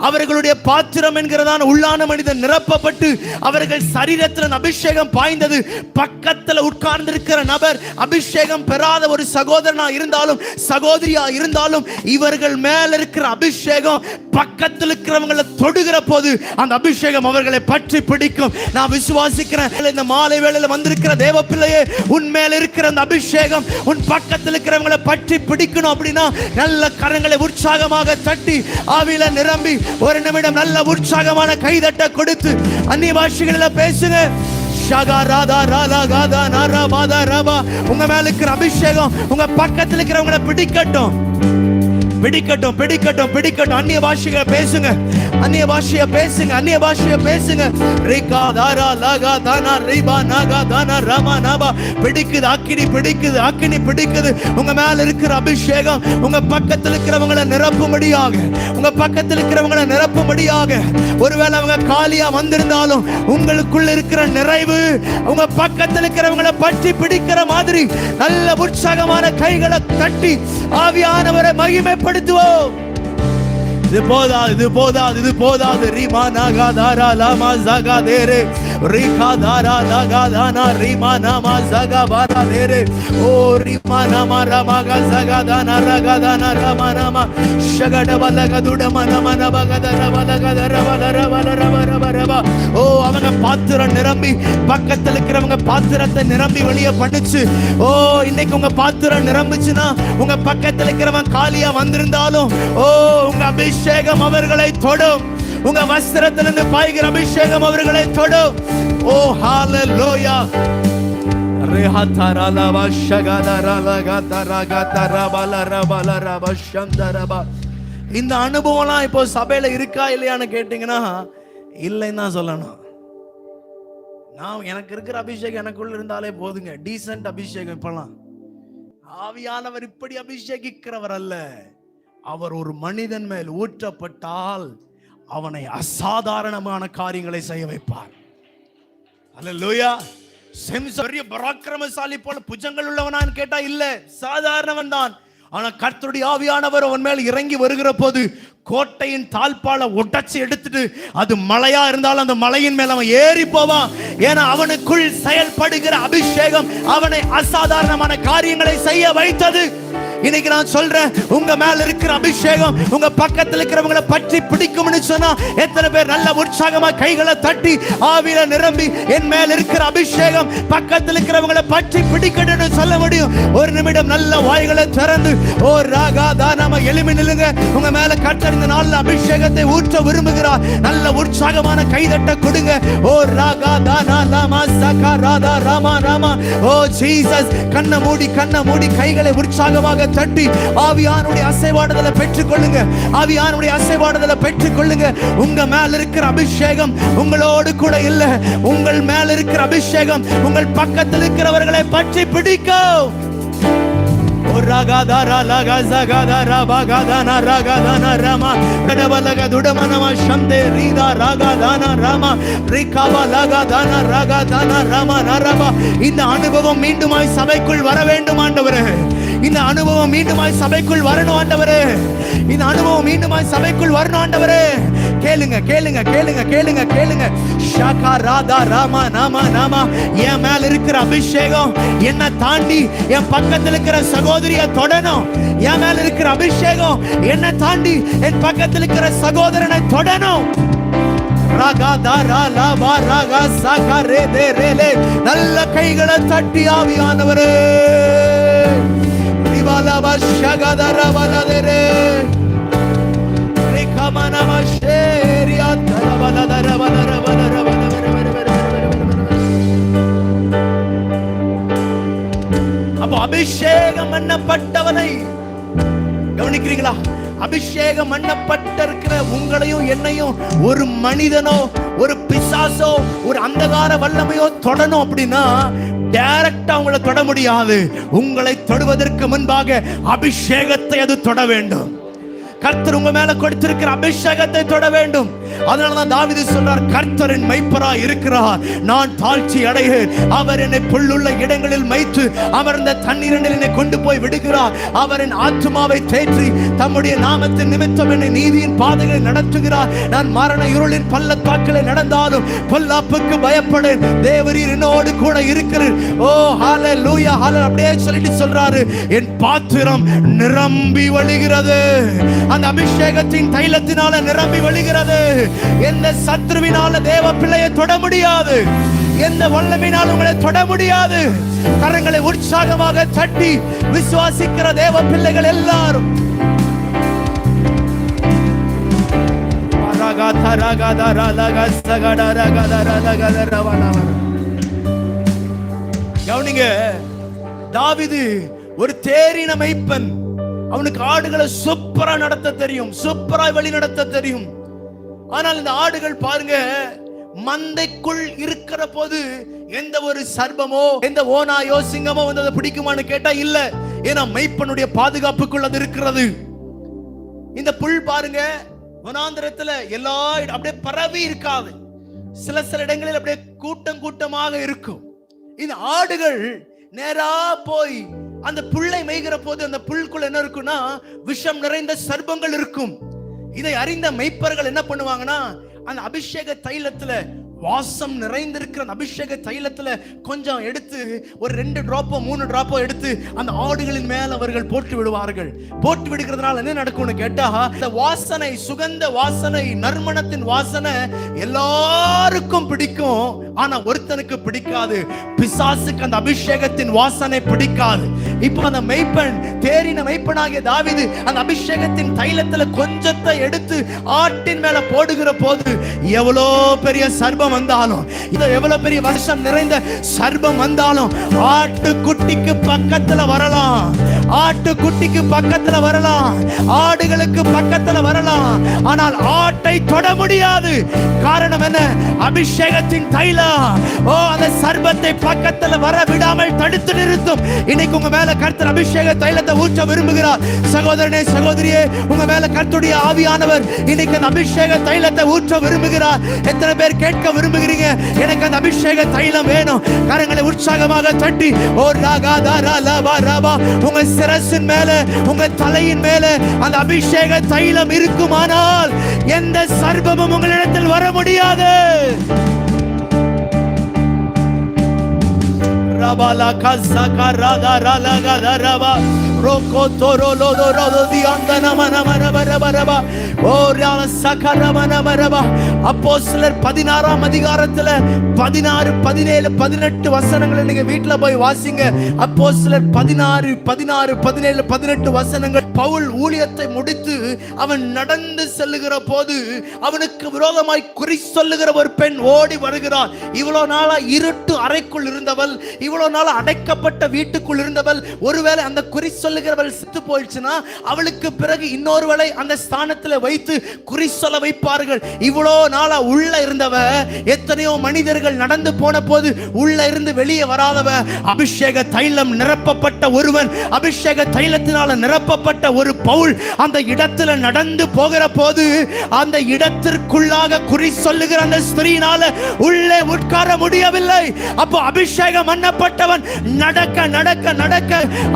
S1: அவர்களுடைய பாத்திரம் என்கிறதான உள்ளான மனிதன் நிரப்பப்பட்டு, அவர்கள் சரீரத்தில் அபிஷேகம் பாய்ந்தது. பக்கத்தில் உட்கார்ந்திருக்கிற நபர் அபிஷேகம் பெறாத ஒரு சகோதரனா இருந்தாலும் சகோதரியா இருந்தாலும், இவர்கள் மேல இருக்கிற அபிஷேகம் பக்கத்தில் இருக்கிறவங்களை தொடுகிற போது அந்த அபிஷேகம் அவர்களை பற்றி பிடிக்கும். நான் விசுவாசிக்கிறேன், இந்த மாலை வேளையில் வந்திருக்கிற தேவ பிள்ளையே, உன் மேல இருக்கிற அந்த அபிஷேகம் உன் பக்கத்தில் இருக்கிறவங்களை பற்றி பிடிக்கணும். அப்படின்னா நல்ல கரங்களை உற்சாகமாக தட்டி ஆவியில நிரம்பி ஒரு நிமிடம் நல்ல உற்சாகமான கைதட்ட கொடுத்து அந்நிய பாஷைகளில் பேசுங்க. உங்க மேல இருக்கிற அபிஷேகம் உங்க பக்கத்தில் இருக்கிறவங்களை பிடிக்கட்டும், பிடிக்கட்டும், பிடிக்கட்டும், பிடிக்கட்டும். அந்நிய பாஷையை பேசுங்க, அந்நிய பாஷையை பேசுங்க, அந்நிய பாஷையை பேசுங்க. ரீகா தாரா லகா தானா ரீபா நாகா தானா ரமா நாபா. பிடிக்குது அக்கினி, பிடிக்குது அக்கினி, பிடிக்குது. உங்க மேல இருக்கிற அபிஷேகம் உங்க பக்கத்தில் இருக்கிறவங்களை நிரப்பும்படியாக, உங்க பக்கத்தில் இருக்கிறவங்களை நிரப்பும்படியாக. ஒருவேளை அவங்க காலியா வந்திருந்தாலும் உங்களுக்குள்ள இருக்கிற நிறைவு உங்க பக்கத்தில் இருக்கிறவங்களை பற்றி பிடிக்கிற மாதிரி நல்ல உற்சாகமான கைகளை தட்டி ஆவியானவரை மகிமைப்படுத்துவோம். இது போதாது, இது போதாது, இது போதாது. ரீமா நாகா தாரா லாமா ஜகா தேரே ரீகா தாரா லகா தானா ரீமா நாமா ஜகா பாரா தேரே ஓ ரீமா நாமா ரமாகா ஜகா தானா ரகா தானா ரமா நாமா ஷகட வலக துடம நம நபகத ரவலகத ரவல ரவல ரவ ரவ ரவ. ஓ அவங்க பாத்திரம் நிரம்பி, பக்கத்துல இருக்கிறவங்க பாத்திரத்தை நிரம்பி வெளியே பண்ணுச்சு. ஓ இன்னைக்கு உங்க பாத்திரம் நிரம்பிச்சுன்னா, உங்க பக்கத்துல இருக்கிறவன் காலியா வந்திருந்தாலும், ஓ உங்க அபிஷேகம் அவர்களை தொடும். உங்க வஸ்திரத்திலிருந்து பாய்கிற அபிஷேகம் அவர்களை தொடும். ஓ ஹalleluya. ரஹதரலவ ஷகதரலகதரகதரபலரபலரப ஷந்தரப. இந்த அனுபவம்லாம் இப்போ சபையில இருக்கா இல்லையான்னு கேட்டீங்கன்னா இல்லைன்னு தான் சொல்லணும். நான் எனக்கு இருக்கிற அபிஷேகம் எனக்குள்ள இருந்தாலே போதுங்க. டீசன்ட் அபிஷேகம். இப்பெல்லாம் ஆவியானவர் இப்படி அபிஷேகிக்கிறவர் அல்ல. அவர் ஒரு மனிதன் மேல் ஊற்றப்பட்டால் அவனை அசாதாரணமான காரியங்களை செய்ய வைப்பார். அல்லேலூயா. பெரிய பராக்கிரமசாலி போல புஜங்கள் உள்ளவனான்னு கேட்டா இல்ல, சாதாரணவன் தான். ஆனா கர்த்தருடைய ஆவியானவர் அவன் மேல் இறங்கி வருகிற போது கோட்டையின் தாழ்பால உடைச்சு எடுத்துட்டு, அது மலையா இருந்தாலும் அந்த மலையின் மேல் அவன் ஏறி போவான். ஏன்னா அவனுக்குள் செயல்படுகிற அபிஷேகம் அவனை அசாதாரணமான காரியங்களை செய்ய வைத்தது. இன்னைக்கு நான் சொல்றேன், உங்க மேல இருக்கிற அபிஷேகம் உங்க பக்கத்துல இருக்கிறவங்களை பற்றி பிடிக்கும்னு சொன்னா எத்தனை பேர் நல்ல உற்சாகமா கைகளை தட்டி ஆவியில நிரம்பி என் மேல இருக்கிற அபிஷேகம் பக்கத்துல இருக்கிறவங்களை பற்றி பிடிக்கணும்னு சொல்ல முடியும்? ஒரு நிமிடம் நல்ல வாய்களை திறந்து ஓ ராகா தானாம எழுமி நில்லுங்க. உங்க மேல கர்த்தர் இந்த நாள்ல அபிஷேகத்தை ஊற்ற விரும்புகிறார். நல்ல உற்சாகமான கைதட்ட கொடுங்க. ஓ ராகா தானா லாமா சகா ராதா ராமா ராமா. ஓ ஜீசஸ். கண்ணை மூடி கைகளை உற்சாகமாக தட்டி ஆவியானுடைய அசைவாடுதலை பெற்றுக் கொள்ளுங்க. ஆவியானுடைய அசைவாடுதலை பெற்றுக் கொள்ளுங்க. உங்க மேல இருக்கிற அபிஷேகம் உங்களோடு கூட இல்ல. உங்கள் மேல இருக்கிற அபிஷேகம் உங்கள் பக்கத்தில் இருக்கிறவர்களை பற்றி பிடிக்கும். ராகாதாரா லகா ஜகாதாரா பாகாதானா ராகாதானா ராமா கடவலக துடமனமா ஷம்தே ரீதா ராகாதானா ராமா ரிகாவா லகாதானா ராகாதானா ராமா நரபா. இந்த அனுபவம் மீண்டுமாய் சபைக்குள் வர வேண்டும் ஆண்டவரே. இந்த அனுபவம் மீண்டுமாய் சபைக்குள் வரணும் ஆண்டவரே. இந்த அனுபவம் மீண்டுமாய் சபைக்குள் வரணும் ஆண்டவரே. கேளுங்க கேளுங்க கேளுங்க கேளுங்க கேளுங்க. ஷாகா ராதா ராமா நாமா நாமா. என் மேல இருக்கிற அபிஷேகம் என்ன தாண்டி என் பக்கத்தில் இருக்கிற சகோதரியை தொடணும். என் மேல இருக்கிற அபிஷேகம் என்ன தாண்டி என் பக்கத்தில் இருக்கிற சகோதரனை தொடணும். நல்ல கைகளை தட்டி ஆவியானவரே அப்போ அபிஷேகம் பண்ணப்பட்டவனை கவனிக்கிறீங்களா? அபிஷேகம் பண்ணப்பட்டிருக்கிற உங்களையும் என்னையும் ஒரு மனிதனோ ஒரு பிசாசோ ஒரு அந்தகார வல்லமையோ தொடணும் அப்படின்னா டைரக்டா உங்களை தொட முடியாது. உங்களை தொடுவதற்கு முன்பாக அபிஷேகத்தை அது தொட வேண்டும். கர்த்தர் உங்க மேல கொடுத்திருக்கிற அபிஷேகத்தை தொட வேண்டும். அதனாலதான் தாவீது சொல்றார், கர்த்தரின் மெய்ப்பராய் இருக்கிறார், நான் தாழ்ச்சி அடையேன். அவர் என்னை புல்லுள்ள இடங்களில் மேய்த்து அமர்ந்த தண்ணீரில் என்னை கொண்டு போய் விடுகிறார். அவரின் ஆத்துமாவை தேற்றி தம்முடைய நாமத்தின் நிமித்தம் என்னை நீதியின் பாதைகளை நடத்துகிறார். நான் மரண இருளின் பள்ளத்தாக்களை நடந்தாலும் பொல்லாப்புக்கு பயப்படேன், தேவரீர் என்னோடு கூட இருக்கிறார். ஓ ஹalleluya ஹalleluya. அப்படியே சொல்லிட்டு சொல்றாரு, என் பாத்திரம் நிரம்பி வழிகிறது. அந்த அபிஷேகத்தின் தைலத்தினால நிரம்பி வழிகிறது. எந்த சத்ருவினால தேவ பிள்ளையை தொட முடியாது. எந்த வல்லமையினால் உங்களை தொட முடியாது. கரங்களை உற்சாகமாக தட்டி விசுவாசிக்கிற தேவ பிள்ளைகள் எல்லாரும் கவனிங்க. தாவீது ஒரு தேறின மெய்ப்பன். அவனுக்கு ஆடுகளை சூப்பரா நடத்த தெரியும், சூப்பரா வழி நடத்த தெரியும். ஆனால் இந்த ஆடுகள் பாருங்க, மந்தைக்குள் இருக்கிற போது எந்த ஒரு சர்பமோ எந்த ஓனாயோ சிங்கமோ வந்து அதை பிடிக்குமான்னு கேட்டா இல்ல. ஏன்னா மெய்ப்பனுடைய பாதுகாப்புக்குள் அது இருக்கிறது. இந்த புல் பாருங்க, வனாந்திரத்துல எல்லா அப்படியே பரவி இருக்காது. சில இடங்களில் அப்படியே கூட்டம் கூட்டமாக இருக்கும். இந்த ஆடுகள் நேரா போய் அந்த புல்லை மேய்கிற போது அந்த புல்குள்ள என்ன இருக்குன்னா விஷம் நிறைந்த சர்ப்பங்கள் இருக்கும். இதை அறிந்த மெய்ப்பர்கள் என்ன பண்ணுவாங்கன்னா, அந்த அபிஷேக தைலத்துல, வாசம் நிறைந்திருக்கிற அந்த அபிஷேக தைலத்துல கொஞ்சம் எடுத்து ஒரு 2 டிராப்போ 3 டிராப்போ எடுத்து அந்த ஆடுகளின் மேல் அவர்கள் போட்டு விடுவார்கள். போட்டு விடுகிறதுனால என்ன நடக்கும்னு கேட்டா, அந்த வாசனை, சுகந்த வாசனை, நறுமணத்தின் வாசனை எல்லாருக்கும் பிடிக்கும். ஆனா ஒருத்தனுக்கு பிடிக்காது. பிசாசுக்கு அந்த அபிஷேகத்தின் வாசனை பிடிக்காது. இப்போ அந்த மெய்ப்பன், தேறின மெய்ப்பனாகிய தாவீது அந்த அபிஷேகத்தின் தைலத்துல கொஞ்சத்தை எடுத்து ஆட்டின் மேல போடுகிற போது, எவ்வளோ பெரிய சர்பம் வந்தாலும், இது எவ்வளவு பெரிய வருஷம் நிறைந்த சர்பம் வந்தாலும் ஆட்டுக்குட்டிக்கு பக்கத்துல வரலாம், ஆட்டுக்குட்டிக்கு பக்கத்துல வரலாம், ஆடுகளுக்கு பக்கத்துல வரலாம். ஆனால் ஆட்டை தொட முடியாது. காரணம் என்ன? அபிஷேகத்தின் தைலம் அந்த சர்பத்தை பக்கத்துல வர விடாமல் தடுத்து நிறுத்தும். இன்னைக்கு உங்க மேல கர்த்தர் அபிஷேக தைலத்தை ஊற்ற விரும்புகிறார். சகோதரனே, சகோதரியே, உங்க மேல கர்த்தருடைய ஆவியானவர் இன்னைக்கு அந்த அபிஷேக தைலத்தை ஊற்ற விரும்புகிறார். எத்தனை பேர் கேட்க விரும்புகிறீங்க, எனக்கு அந்த அபிஷேக தைலம் வேணும்? கரங்களை உற்சாகமாக தட்டி, ஓ ராகாதாரா லபா ரபா, உங்க சிரசின் மேல, உங்க தலையின் மேல அந்த அபிஷேக தைலம் இருக்குமானால் எந்த சர்பமும் உங்களிடத்தில் வர முடியாது. Rabala kasaka raga ralaga daraba roko toro lodo rodo dianda nama nama raba raba ஓரியால சகரமன மரபா. அப்போஸ்தலர் 16ஆம் அதிகாரத்துல 16, 17, 18 வசனங்களை நீங்க வீட்டுல போய் வாசிங்க. அப்போஸ்தலர் 16, 17, 18 வசனங்கள். பவுல் ஊழியத்தை முடித்து அவன் நடந்து செல்லுகிற போது அவனுக்கு விரோதமாய் குறி சொல்லுகிற ஒரு பெண் ஓடி வருகிறார். இவ்வளவு நாளா இருட்டு அறைக்குள் இருந்தவள், இவ்வளவு நாளா அடைக்கப்பட்ட வீட்டுக்குள் இருந்தவள், ஒருவேளை அந்த குறி சொல்லுகிறவள் செத்து போயிடுச்சுன்னா அவளுக்கு பிறகு இன்னொருவளை அந்த ஸ்தானத்துல வைத்து குறி சொல்ல வைப்பார்கள். இவ்வளோ நாளா உள்ள இருந்தவ, எத்தனையோ மனிதர்கள் நடந்து போன போது உள்ள இருந்து வெளியே வராதவ, அபிஷேக தைலம் நிரப்பப்பட்ட ஒருவன், அபிஷேக தைலத்தினால நிரப்பப்பட்ட ஒரு பவுல் அந்த இடத்துல நடந்து போகிற போது அந்த இடத்திற்குள்ளாக குறி சொல்லுகிற அந்த ஸ்திரீனால உள்ளே உட்கார முடியவில்லை. அப்போ அபிஷேகம் பண்ணப்பட்டவன் நடக்க நடக்க நடக்க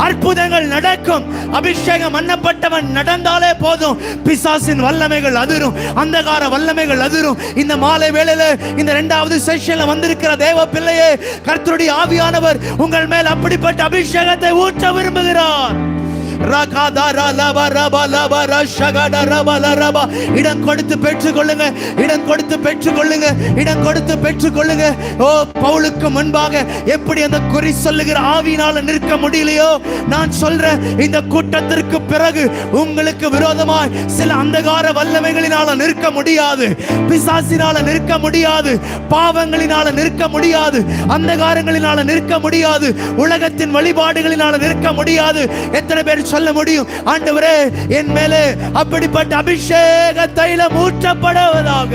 S1: அற்புதங்கள் நடக்கும். அபிஷேகம் பண்ணப்பட்டவன் நடந்தாலே போதும், பிசாசின் வல்லமைகள் அதிரும், அந்தகார வல்லமைகள் அதிரும். இந்த மாலை வேளையில இந்த 2வது செஷன்ல வந்திருக்கிற தேவ பிள்ளையே, கர்த்தருடைய ஆவியானவர் உங்கள் மேல் அப்படிப்பட்ட அபிஷேகத்தை ஊற்ற விரும்புகிறார். இடம் கொடுத்து பெற்றுக்கொள்ளுங்க, இடம் கொடுத்து பெற்றுக்கொள்ளுங்க, இடம் கொடுத்து பெற்றுக்கொள்ளுங்க. ஓ, பவுலுக்கு முன்பாக எப்படி அந்த குறி சொல்லுகிற ஆவியினால நிற்க முடியலையோ, நான் சொல்றேன், இந்த கூட்டத்திற்கு பிறகு உங்களுக்கு விரோதமாய் சில அந்தகார வல்லமைகளினால நிற்க முடியாது, பிசாசினால நிற்க முடியாது, பாவங்களினால நிற்க முடியாது, அந்தகாரங்களினால நிற்க முடியாது, உலகத்தின் வழிபாடுகளினால நிற்க முடியாது. எத்தனை பேர் சொல்ல முடியும், ஆண்டவரே என் மேலே அப்படிப்பட்ட அபிஷேக தைலம் ஊற்றப்படுவதாக?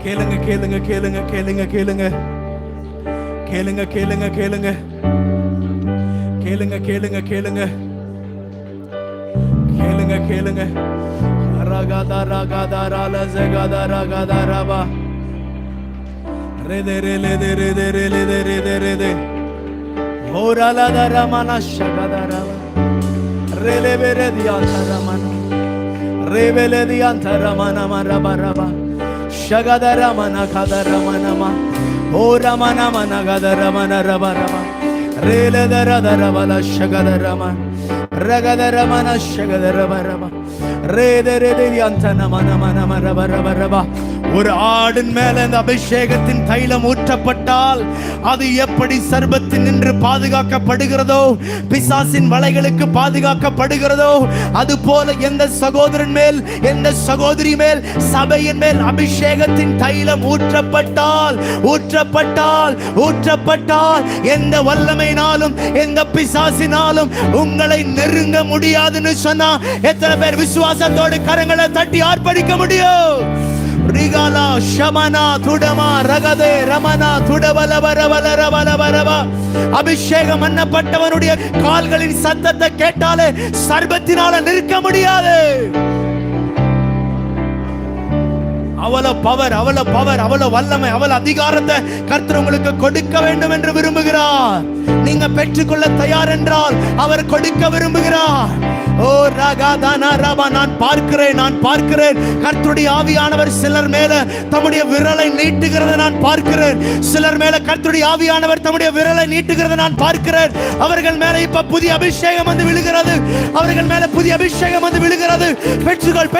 S1: கேளுங்க கேளுங்க கேளுங்க கேளுங்க கேளுங்க கேளுங்க கேளுங்க கேளுங்க கேளுங்க கேளுங்க கேளுங்க கேளுங்க கேளுங்க ரகதா ரகதா ரல ஜகதா ரகதா ரபா ரெதே ரெலே ரெதே ரெதே ரெதே ரெதே ரெதே ஓரல தரமன ஷகதா ரபா ரெலே வெரே தியாந்த ரமன ரெவெலே தியாந்த ரமன ரபா ரபா ஷகதா ரமன கதா ரமன மா ஓரமன மன கதா ரமன ரபா ரபா ரெலே தரதா ரபல ஷகதா ரமன ரகதா ரமன ஷகதா ரபா ரபா ஒரு ஆடின் மேல இந்த அபிஷேகத்தின் தைலம் ஊற்றப்பட்டால் அது எப்படி சர்பத்தில் நின்று பாதுகாக்கப்படுகிறதோ, பிசாசின் வலைகளுக்கு பாதுகாக்கப்படுகிறதோ, அது போல எந்த சகோதரன் மேல், எந்த சகோதரி மேல், சபையின் மேல் அபிஷேகத்தின் தைலம் ஊற்றப்பட்டால் ஊற்றப்பட்டால் ஊற்றப்பட்டால் எந்த வல்லமையினாலும் எந்த பிசாசினாலும் உங்களை நெருங்க முடியாதுன்னு சொன்னா எத்தனை பேர் விசுவாசத்தோடு கரங்களை தட்டி ஆர்ப்பரிக்க முடியும்? ரிகாலா ஷமனா துடமா ரகதே ரமனா துடவலவரவலரவலவரவ. அபிஷேகம் பண்ணப்பட்டவனுடைய கால்களின் சத்தத்தை கேட்டாலே சர்பத்தினால நிற்க முடியாது. அவ்வளவு பவர், அவ்வளவு வல்லமை, அவ்வளவு அதிகாரத்தை கர்த்தர் உங்களுக்கு கொடுக்க வேண்டும் என்று விரும்புகிறார். நீங்க பெற்றுக்கொள்ள தயார் என்றால் அவர் கொடுக்க விரும்புகிறார். ஓ ரகாதானா ரபா, நான் பார்க்கிறேன் கர்த்தருடைய ஆவியானவர் சிலர் மேல தம்முடைய விரலை நீட்டுகிறதை நான் பார்க்கிறேன். சிலர் மேல கர்த்தருடைய ஆவியானவர் தம்முடைய விரலை நீட்டுகிறதை நான் பார்க்கிறேன். அவர்கள் மேல இப்ப புதிய அபிஷேகம் வந்து விழுகிறது. அவர்கள் மேல புதிய அபிஷேகம் வந்து விழுகிறது. பெற்றுகள்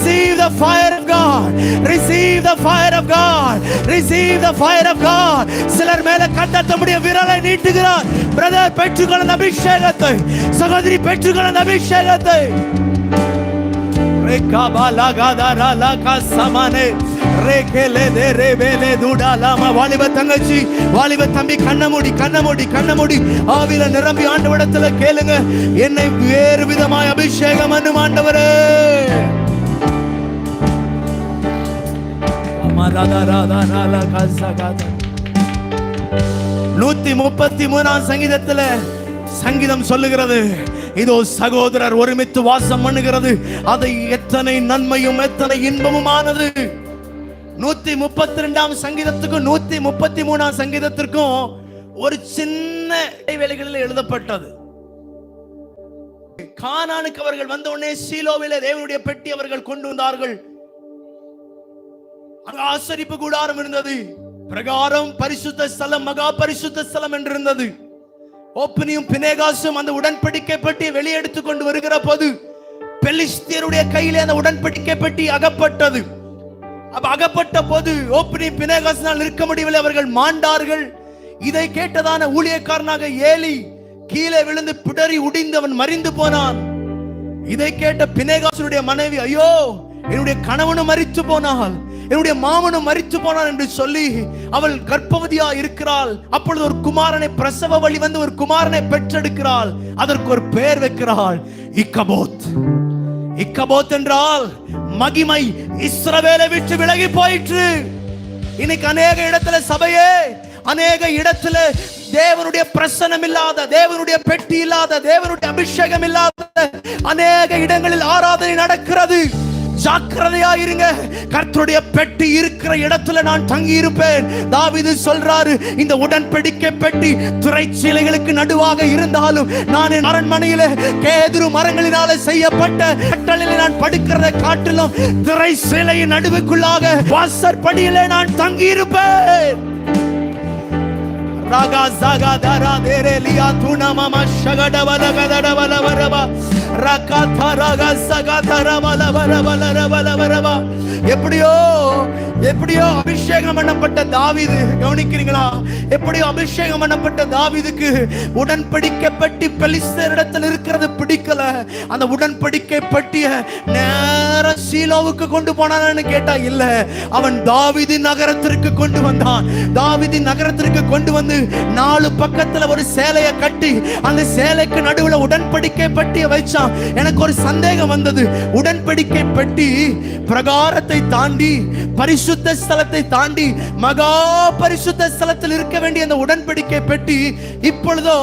S1: receive the fire of God, receive the fire of God, receive the fire of God. சிலர் மேல கர்த்தர் தம்முடைய விரலை நீட்டுகிறார். பிரதர், பெற்றுகள் அந்த அபிஷேகத்தை. சகோதரி, பெற்றுகள் அந்த அபிஷேகத்தை. வாலிப தங்கச்சி, வாலிப தம்பி, கண்ணமூடி ஆவில நிரம்பி ஆண்டவரிடத்துல கேளுங்க, என்னை வேறு விதமாய் அபிஷேகம் பண்ணும் ஆண்டவரே. 133 சங்கீதத்துல சங்கீதம் சொல்லுகிறது, இதோ சகோதரர் ஒருமித்து வாசம் பண்ணுகிறது, அதை எத்தனை நன்மையும் எத்தனை இன்பமுமானது. 132 சங்கீதத்துக்கும் 133 சங்கீதத்திற்கும் ஒரு சின்ன இடைவேளைகளில் எழுதப்பட்டது. கானானுக்கு அவர்கள் வந்த உடனே சீலோவிலே தேவனுடைய பெட்டி அவர்கள் கொண்டு வந்தார்கள். அங்கு ஆசரிப்பு கூடாரம் இருந்தது. பிரகாரம் பரிசுத்த ஸ்தலம், மகா பரிசுத்த ஸ்தலம் என்று இருந்தது. ஓப்பனியும் பினேகாசும் அந்த உடன்படிக்கை பெட்டியை வெளியெடுத்து கொண்டு வருகிற போது பெலிஸ்தியருடைய கையிலே அந்த உடன்படிக்கை பெட்டி அகப்பட்டது. அகப்பட்ட போது ஓப்பனியும் பினேகாசினால் இருக்க முடியவில்லை, அவர்கள் மாண்டார்கள். இதை கேட்டதான ஊழியக்காரனாக ஏலி கீழே விழுந்து பிடறி உடைந்து அவன் மரிந்து போனான். இதை கேட்ட பினேகாசனுடைய மனைவி, ஐயோ, என்னுடைய கணவனும் மரித்து போனாள், என்னுடைய மாமனும் மரித்து போனான் என்று சொல்லி அவள் கர்ப்பவதியா இருக்கிறாள். அப்பொழுது ஒரு குமாரனை, பிரசவ வழி வந்து ஒரு குமாரனை பெற்றெடுக்கிறாள். அதற்கு ஒரு பெயர் வைக்கிறாள், இக்கபோத். இக்கபோத் என்றால் மகிமை இஸ்ரவேலை விட்டு விலகி போயிற்று. இன்னைக்கு அநேக இடத்துல சபையே, அநேக இடத்துல தேவனுடைய பிரசன்னம் இல்லாத, தேவனுடைய பெட்டி இல்லாத, தேவனுடைய அபிஷேகம் இல்லாத அநேக இடங்களில் ஆராதனை நடக்கிறது. ஜாக்கிரதையா இருங்க. கர்த்தருடைய பெட்டி இருக்கிற இடத்துல நான் தங்கி இருப்பேன். தாவீது சொல்றாரு, இந்த உடன்படிக்கை பெட்டி திரைச்சீலைகளுக்கு நடுவாக இருந்தாலும் நான் என் அரண்மனையில கேதுரு மரங்களினால செய்யப்பட்ட கட்டளிலே நான் படுக்கிறதை காட்டிலும் திரைச்சீலையின் நடுவுக்குள்ளாக வாசற்படியிலே நான் தங்கி இருப்பேன். ராகா ஜாகா தாரா தேரேலியா துனா மாமா ஷகடவல கதடவல வரவா ரகாதா ராகா சகா தரவல வரவல ரவல வரவா. எப்படியோ அபிஷேகம் பண்ணப்பட்ட தாவீது, கவனிக்கிறீங்களா? எப்படியோ அபிஷேகம் பண்ணப்பட்ட தாவீதுக்கு உடன்படிக்கை பெட்டி பெலிஸ்தரிடத்தில் இருக்கிறது பிடிக்கல. அந்த உடன்படிக்கை பெட்டிய நேர சீலோவுக்கு கொண்டு போனான்னு கேட்டா இல்ல, அவன் தாவீது நகரத்திற்கு கொண்டு வந்தான். தாவீது நகரத்திற்கு கொண்டு வந்து 4 பக்கத்துல ஒரு சேலையை கட்டி அந்த சேலைக்கு நடுவுல உடன்படிக்கை பெட்டியை வைச்சான். எனக்கு ஒரு சந்தேகம் வந்தது. உடன்படிக்கை பெட்டி பிரகாரத்தை தாண்டி, பரிசுத்த ஸ்தலத்தை தாண்டி, மகா பரிசுத்த ஸ்தலத்தில் இருக்க வேண்டிய அந்த உடன்படிக்கை பெட்டி இப்பொழுதோ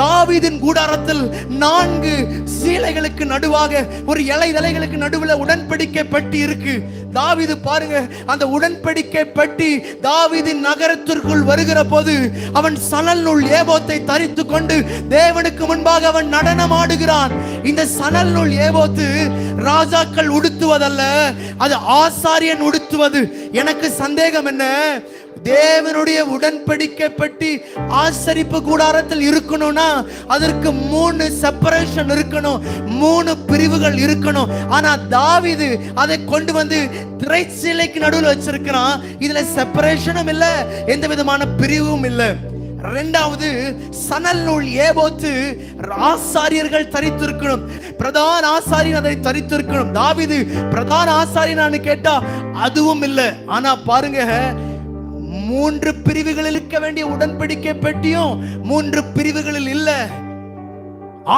S1: தாவீதின் கூடாரத்தில் 4 சீலைகளுக்கு நடுவாக, ஒரு இலைதலைகளுக்கு நடுவுல உடன்படிக்கை பெட்டி இருக்கு. தாவீது பாருங்க, அந்த உடன்படிக்கை பெட்டி தாவீதின் நகரத்திற்குள் வருகிற போது அவன் சணல் நூல் ஏபோத்தை தரித்து கொண்டு தேவனுக்கு முன்பாக அவன் நடனம் ஆடுகிறான். இந்த சணல் நூல் ஏபோத்து ராஜாக்கள் உடுத்துவதல்ல, அது ஆசாரியன் உடுத்துவது. எனக்கு சந்தேகம் என்ன, தேவனுடைய உடன்படிக்கை பெட்டி ஆசரிப்பு கூடாரத்தில் இருக்கணும்னா அதற்கு 3 செப்பரேஷன் இருக்கணும், 3 பிரிவுகள் இருக்கணும். ஆனா தாவீது அதை கொண்டு வந்து திரைச்சீலைக்கு நடுவில் வச்சிருக்கிறான். இதுல செப்பரேஷனும் இல்ல, எந்த விதமான பிரிவும் இல்ல. 2வது, சணல் நூல் ஏபோத்து ஆசாரியர்கள் தரித்திருக்கணும், பிரதான ஆசாரியன் அதை தரித்திருக்கணும். தாவீது பிரதான ஆசாரியனான்னு கேட்டா அதுவும் இல்ல. ஆனா பாருங்க, 3 பிரிவுகளில் இருக்க வேண்டிய உடன்படிக்கை பெட்டியும் 3 பிரிவுகளில் இல்ல.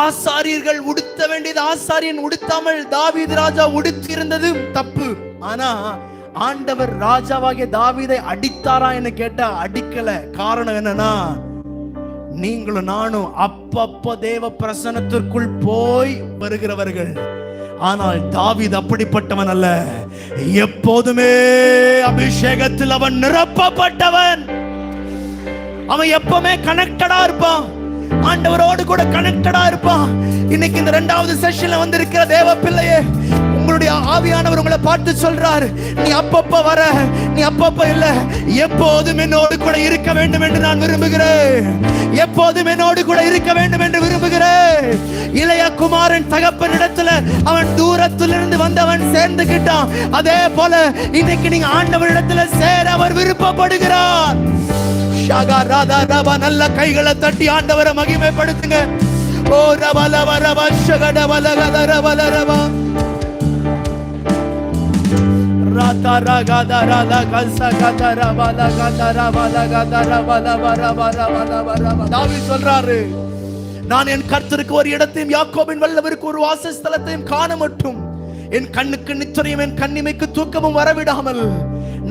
S1: ஆசாரியர்கள் உடுத்த வேண்டியது ஆசாரியன் உடுத்தாமல் தாவீது ராஜா உடுத்தி இருந்தது தப்பு. ஆனா ஆண்டவர் ராஜாவாகிய தாவீதை அடித்தாரா என்று கேட்டா அடிக்கல. காரணம் என்னன்னா, நீங்களும் நானும் அப்பப்ப தேவ பிரசன்னத்திற்குள் போய் வருகிறவர்கள். ஆனால் தாவீது அப்படிப்பட்டவன் அல்ல. எப்போதுமே அபிஷேகத்தில் அவன் நிரப்பப்பட்டவன். அவன் எப்பவுமே கனெக்டடா இருப்பான், ஆண்டவரோடு கூட கனெக்டடா இருப்பான். இன்னைக்கு இந்த 2வது செஷன்ல வந்திருக்கிற தேவ பிள்ளையே, உங்களுடைய ஆவியானவர் உங்களை பார்த்து சொல்றாரு, நீ அப்பப்ப வர, நீ அப்பப்ப இல்ல, எப்போதும் என்னோடு கூட இருக்க வேண்டும் என்று நான் விரும்புகிறேன். எப்போதும் என்னோடு கூட இருக்க வேண்டும் என்று விரும்புகிறேன். இளைய குமாரன் தகப்பனிடத்துல அவன் தூரத்திலிருந்து வந்தவன் சேர்ந்துகிட்டான். அதே போல இன்னைக்கு நீங்க ஆண்டவரிடத்துல சேர அவர் விருப்பப்படுகிறார். நல்ல கைகளை தட்டி ஆண்டவரை மகிமைப்படுத்துங்க. ஓ ரபல வரப ஷகட வலகத ரபல ரப ராதா ரகத ரத கல்சகத ரபல கத ரபல கத ரபல வரபல வரபல. தாவீது சொல்றாரு, நான் என் கர்த்தருக்கு ஒரு இடத்தையும் யாக்கோபின் வல்லவருக்கு ஒரு வாசஸ்தலத்தையும் காண மட்டும் என் கண்ணுக்கு நிச்சயம் என் கண்ணிமைக்கு தூக்கமும் வரவிடாமல்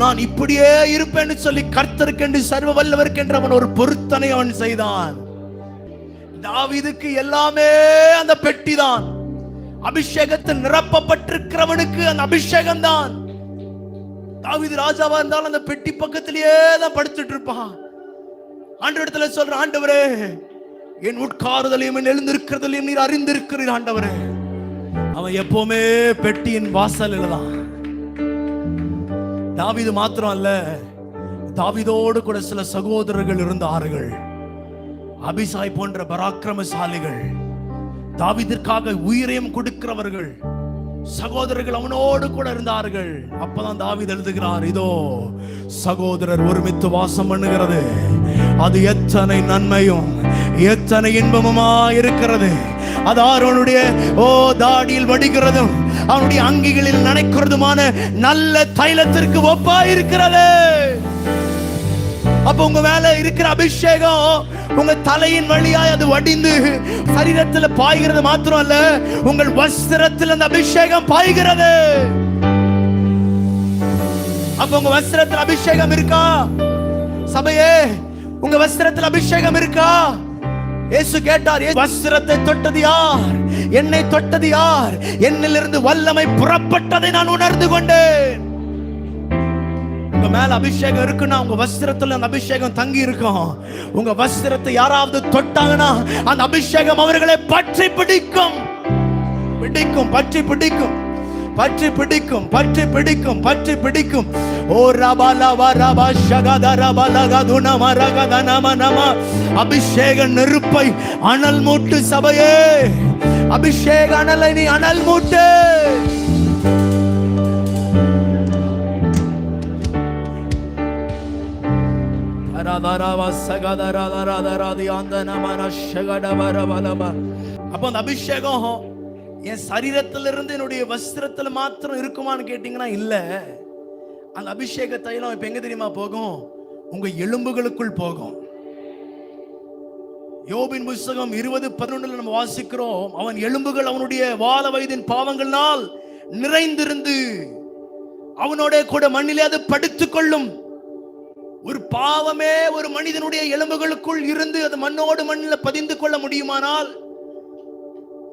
S1: நான் இப்படியே இருப்பேன்னு சொல்லி கர்த்தருக்கென்று சர்வ வல்லவருக்கென்று அவன் ஒரு பொருத்தனை அவன் செய்தான். தாவீதுக்கு எல்லாமே அந்த பெட்டி தான். அபிஷேகத்தில் நிரப்பப்பட்டிருக்கிறவனுக்கு அந்த அபிஷேகம் தான். தாவீது ராஜாவா இருந்தாலும் அந்த பெட்டி பக்கத்திலேயே தான் படுத்துட்டு இருப்பான். ஆண்டவரிடத்துல சொல்ற, ஆண்டவரே என் உட்காருதலையும் என் எழுந்திருக்கிறதையும் நீர் அறிந்திருக்கிறீர் ஆண்டவரே. அவன் எப்பவுமே பெட்டியின் வாசலில் தான். தாவீது மாத்திரம் அல்ல, தாவீதோடு கூட சில சகோதரர்கள் இருந்தார்கள். அபிசாய் போன்ற பராக்கிரமசாலிகள், தாவீதிற்காக உயிரையும் கொடுக்கிறவர்கள் சகோதரர்கள் அவனோடு கூட இருந்தார்கள். அப்பதான் தாவீது எழுதுகிறார், இதோ சகோதரர் ஒருமித்து வாசம் பண்ணுகிறது, அது எத்தனை நன்மையும் எத்தனை இன்பமுமா இருக்கிறது. அது அவனுடைய தாடியில் வடிகிறதும் அவனுடைய அங்கிகளில் நனைக்கிறதுமான நல்ல தைலத்திற்கு ஒப்பா இருக்கிறது. அப்ப உங்க மேல இருக்கிற அபிஷேகம் உங்க தலையின் வழியாய் அது வடிந்து சரீரத்தில் பாய்கிறது மாத்திரம் அல்ல, உங்கள் வஸ்திரத்தில் அந்த அபிஷேகம் பாய்கிறது. அப்ப உங்க வஸ்திரத்தில் அபிஷேகம் இருக்கா? சபையே, உங்க வஸ்திரத்தில் அபிஷேகம் இருக்கா? இயேசு கேட்டார், வஸ்திரத்தை தொட்டது யார்? என்னை தொட்டது யார்? என்னிலிருந்து வல்லமை புறப்பட்டதை நான் உணர்ந்து கொண்டேன். உங்க மேல அபிஷேகம் இருக்குன்னா உங்க வஸ்திரத்துல அந்த அபிஷேகம் தங்கி இருக்கும். உங்க வஸ்திரத்தை யாராவது தொட்டாங்கன்னா அந்த அபிஷேகம் அவர்களை பற்றி பிடிக்கும், பற்றி பிடிக்கும், பற்றி பிடிக்கும், பற்றி பிடிக்கும், பற்றி பிடிக்கும். ஓ ரபல வரப ஷகத ரபல கதுன மரகத நம நம. அபிஷேக நெருப்பை அனல் மூட்டு சபையே, அபிஷேக அனலை நீ அனல் மூட்டு. அப்ப அந்த அபிஷேகம் என் சரீரத்திலிருந்து என்னுடைய வஸ்திரத்துல மாத்திரம் இருக்குமான்னு கேட்டீங்கன்னா இல்ல. அந்த அபிஷேக தைலம் இப்ப எங்க தெரியுமா போகும்? உங்க எலும்புகளுக்குள் போகும். யோபின் புத்தகம் 20:11 நம்ம வாசிக்கிறோம், அவன் எலும்புகள் அவனுடைய வால வயதின் பாவங்களால் நிறைந்திருந்து அவனோட கூட மண்ணிலே அது படுத்துக் கொள்ளும். ஒரு பாவமே ஒரு மனிதனுடைய எலும்புகளுக்குள் இருந்து அது மண்ணோடு மண்ணில் பதிந்து கொள்ள முடியுமானால்,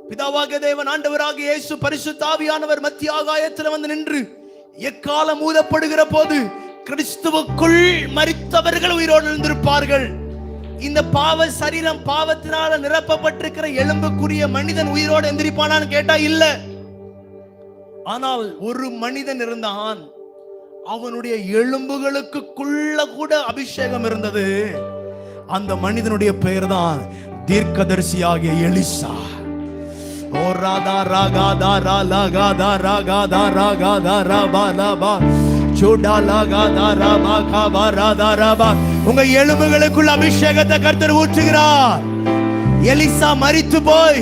S1: பிதாவாகிய தேவன் ஆண்டவராக இயேசு பரிசுத்த ஆவியானவர் மத்திய ஆகாயத்தில் வந்து நின்று எக்காலம் ஊதப்படுகிற போது கிறிஸ்துவுக்குள் மரித்தவர்கள் உயிரோடு எழுந்திருப்பார்கள். இந்த பாவ சரீரம் பாவத்தினால நிரப்பப்பட்டிருக்கிற எலும்புக்குரிய மனிதன் உயிரோடு எந்திரிப்பானான்னு கேட்டா இல்ல. ஆனால் ஒரு மனிதன் இருந்தான், அவனுடைய எலும்புகளுக்குள்ள கூட அபிஷேகம் இருந்தது. அந்த மனிதனுடைய பெயர் தான் தீர்க்கதரிசியாகிய எலிசா. ஓ ராதா ராகாதா ராகாதா ராகாதா ராகாதா ராபாலாபா சோடா லாகாதா ராபா காபா ராதா ராபா. உங்க எலும்புகளுக்குள்ள அபிஷேகத்தை கர்த்தர் ஊற்றுகிறார். எலிசா மரித்து போய்